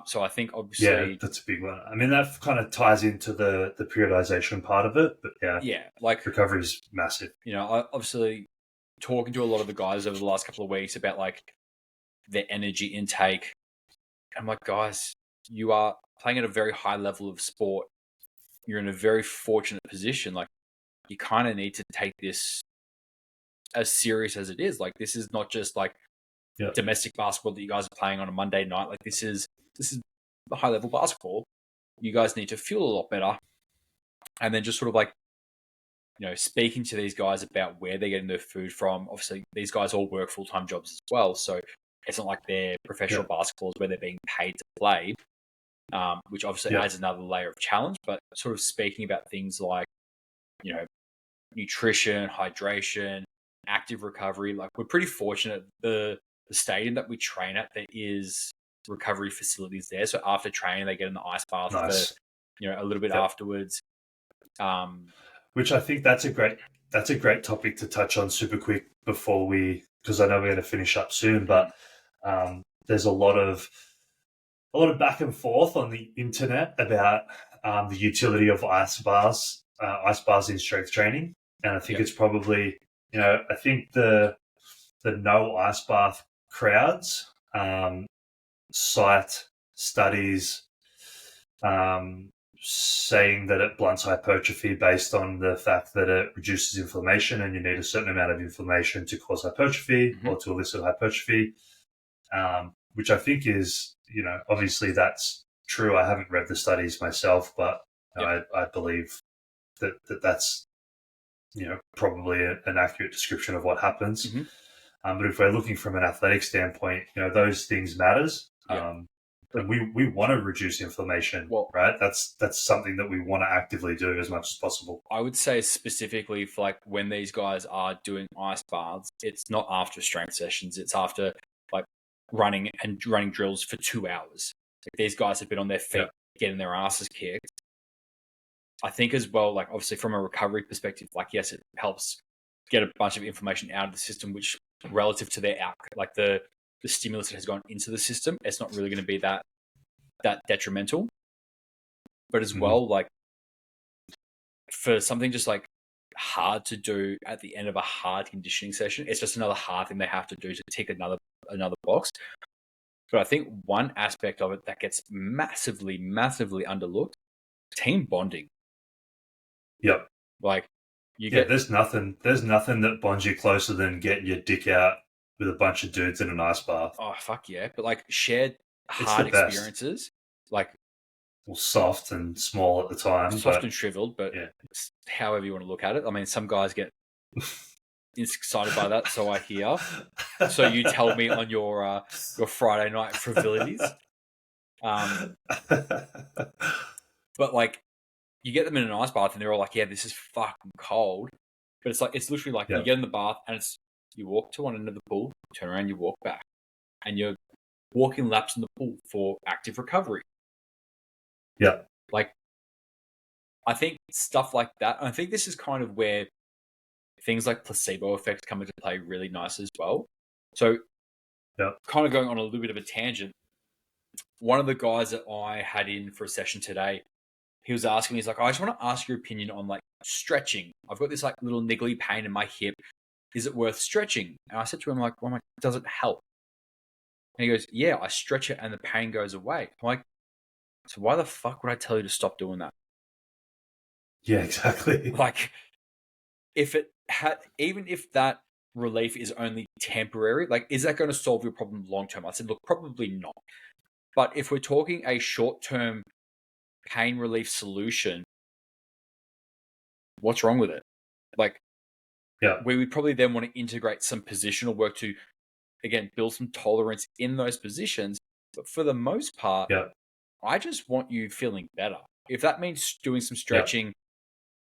So I think obviously... Yeah, that's a big one. I mean, that kind of ties into the periodization part of it, but yeah. Yeah, like... recovery is massive. Obviously talking to a lot of the guys over the last couple of weeks about like their energy intake. I'm like, guys, you are playing at a very high level of sport. You're in a very fortunate position. Like, you kind of need to take this as serious as it is. Like, this is not just like domestic basketball that you guys are playing on a Monday night. Like, this is high level basketball. You guys need to feel a lot better. And then just sort of like, speaking to these guys about where they're getting their food from. Obviously, these guys all work full-time jobs as well, so it's not like they're professional basketballers where they're being paid to play, which obviously adds another layer of challenge. But sort of speaking about things like, nutrition, hydration, active recovery. Like, we're pretty fortunate. The stadium that we train at, there is recovery facilities there. So after training, they get in the ice bath for a little bit afterwards. Which I think that's a great topic to touch on super quick before because I know we're going to finish up soon, but there's a lot of back and forth on the internet about the utility of ice bars in strength training, and I think it's probably I think the no ice bath crowds cite studies saying that it blunts hypertrophy based on the fact that it reduces inflammation, and you need a certain amount of inflammation to cause hypertrophy or to elicit hypertrophy, which I think is, obviously that's true. I haven't read the studies myself, but I believe that's, probably an accurate description of what happens. But if we're looking from an athletic standpoint, those things matters. And we want to reduce inflammation, right? That's something that we want to actively do as much as possible. I would say specifically for like when these guys are doing ice baths, it's not after strength sessions. It's after like running drills for 2 hours. Like, these guys have been on their feet getting their asses kicked. I think as well, like, obviously from a recovery perspective, like, yes, it helps get a bunch of information out of the system, which relative to their outcome, like the stimulus that has gone into the system, it's not really going to be that detrimental. But as well, like, for something just like hard to do at the end of a hard conditioning session, it's just another hard thing they have to do to tick another box. But I think one aspect of it that gets massively underlooked, team bonding. Yep. Like, there's nothing that bonds you closer than getting your dick out with a bunch of dudes in an ice bath. Oh, fuck yeah. But like, shared hard experiences, like, well, soft and small at the time. Soft and shriveled, but it's however you want to look at it. I mean, some guys get excited by that, so I hear. So you tell me on your Friday night frivolities. But like, you get them in an ice bath and they're all like, yeah, this is fucking cold. But it's literally like you get in the bath and you walk to one end of the pool, turn around, you walk back. And you're walking laps in the pool for active recovery. Yeah. Like, I think stuff like that, I think this is kind of where things like placebo effects come into play really nice as well. So, kind of going on a little bit of a tangent, one of the guys that I had in for a session today, he was asking me, he's like, I just want to ask your opinion on like stretching. I've got this like little niggly pain in my hip. Is it worth stretching? And I said to him, like, well, does it help? And he goes, yeah, I stretch it and the pain goes away. I'm like, so why the fuck would I tell you to stop doing that? Yeah, exactly. Like, even if that relief is only temporary, like, is that going to solve your problem long term? I said, look, probably not. But if we're talking a short-term pain relief solution, what's wrong with it? Like, we would probably then want to integrate some positional work to, again, build some tolerance in those positions. But for the most part, I just want you feeling better. If that means doing some stretching,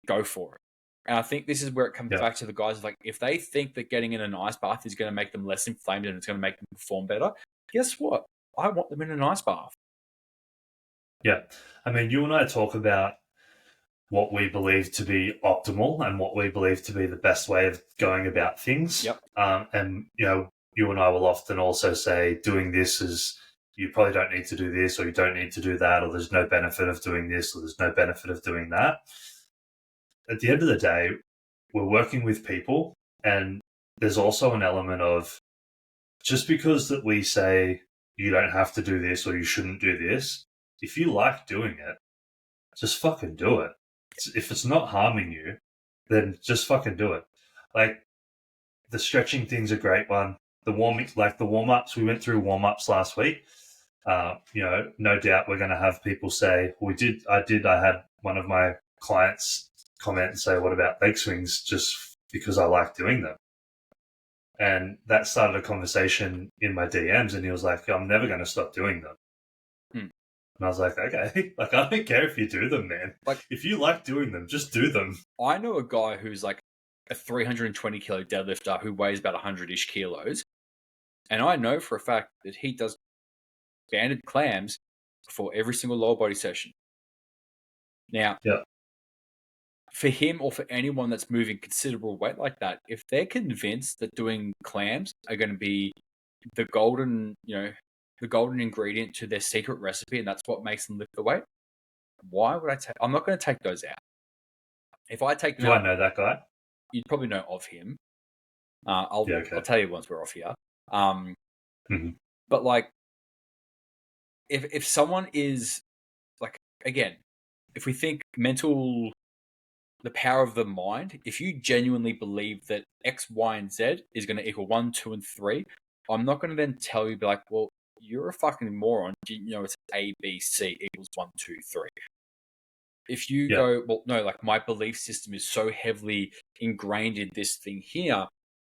go for it. And I think this is where it comes back to the guys. Like, if they think that getting in an ice bath is going to make them less inflamed and it's going to make them perform better, guess what? I want them in an ice bath. Yeah. I mean, you and I talk about what we believe to be optimal and what we believe to be the best way of going about things. And, you and I will often also say doing this is, you probably don't need to do this, or you don't need to do that, or there's no benefit of doing this, or there's no benefit of doing that. At the end of the day, we're working with people, and there's also an element of, just because that we say you don't have to do this or you shouldn't do this, if you like doing it, just fucking do it. If it's not harming you, then just fucking do it. Like, the stretching thing's a great one. The warm-ups, we went through warm-ups last week. No doubt we're going to have people say, I had one of my clients comment and say, what about leg swings, just because I like doing them. And that started a conversation in my DMs, and he was like, I'm never going to stop doing them. And I was like, okay, like, I don't care if you do them, man. Like, if you like doing them, just do them. I know a guy who's like a 320 kilo deadlifter who weighs about 100-ish kilos. And I know for a fact that he does banded clams before every single lower body session. Now, for him or for anyone that's moving considerable weight like that, if they're convinced that doing clams are going to be the golden ingredient to their secret recipe, and that's what makes them lift the weight, why would I take? I'm not going to take those out. If I take them out, I know that guy? You'd probably know of him. I'll tell you once we're off here. But like, if someone is like, again, if we think the power of the mind, if you genuinely believe that X, Y, and Z is going to equal 1, 2, and 3, I'm not going to then tell you, be like, well, you're a fucking moron. You know, it's A, B, C equals 1, 2, 3. If you go, well, no, like my belief system is so heavily ingrained in this thing here.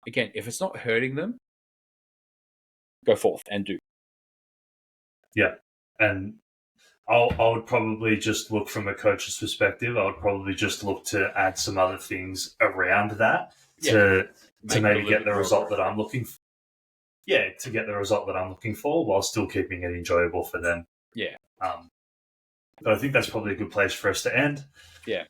Again, if it's not hurting them, go forth and do. Yeah. And I would probably just look from a coach's perspective. I would probably just look to add some other things around that to maybe get the result that I'm looking for. Yeah, to get the result that I'm looking for while still keeping it enjoyable for them. Yeah. But I think that's probably a good place for us to end. Yeah.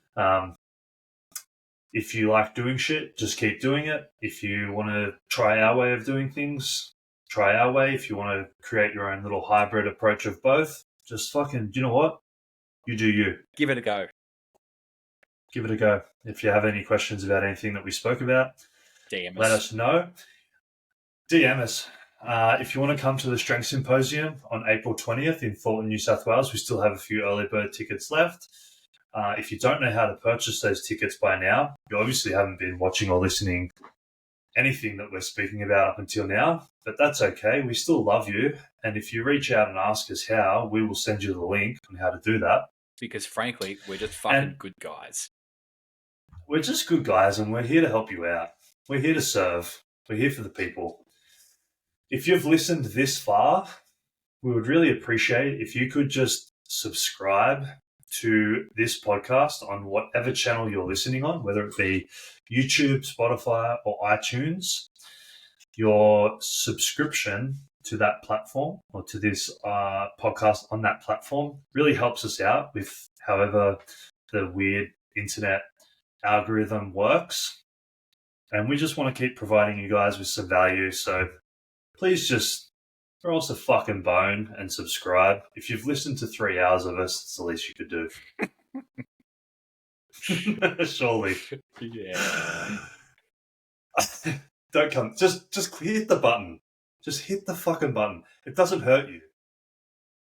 If you like doing shit, just keep doing it. If you want to try our way of doing things, try our way. If you want to create your own little hybrid approach of both, just fucking, you know what? You do you. Give it a go. Give it a go. If you have any questions about anything that we spoke about, DM us. Let us know. DM us. If you want to come to the Strength Symposium on April 20th in Thornton, New South Wales, we still have a few early bird tickets left. If you don't know how to purchase those tickets by now, you obviously haven't been watching or listening anything that we're speaking about up until now, but that's okay. We still love you. And if you reach out and ask us how, we will send you the link on how to do that. Because frankly, we're just fucking good guys. We're just good guys, and we're here to help you out. We're here to serve. We're here for the people. If you've listened this far, we would really appreciate if you could just subscribe to this podcast on whatever channel you're listening on, whether it be YouTube, Spotify, or iTunes. Your subscription to that platform or to this podcast on that platform really helps us out with however the weird internet algorithm works. And we just want to keep providing you guys with some value. So please just throw us a fucking bone and subscribe. If you've listened to 3 hours of us, it's the least you could do. Surely. Yeah. Don't come. Just hit the button. Just hit the fucking button. It doesn't hurt you.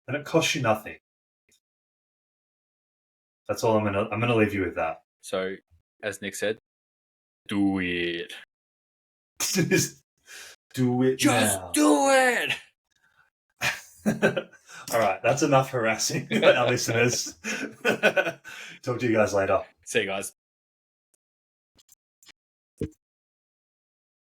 And it costs you nothing. That's all I'm gonna leave you with that. So, as Nick said, do it. Just do it now. Do it! All right, that's enough harassing our listeners. Talk to you guys later. See you guys.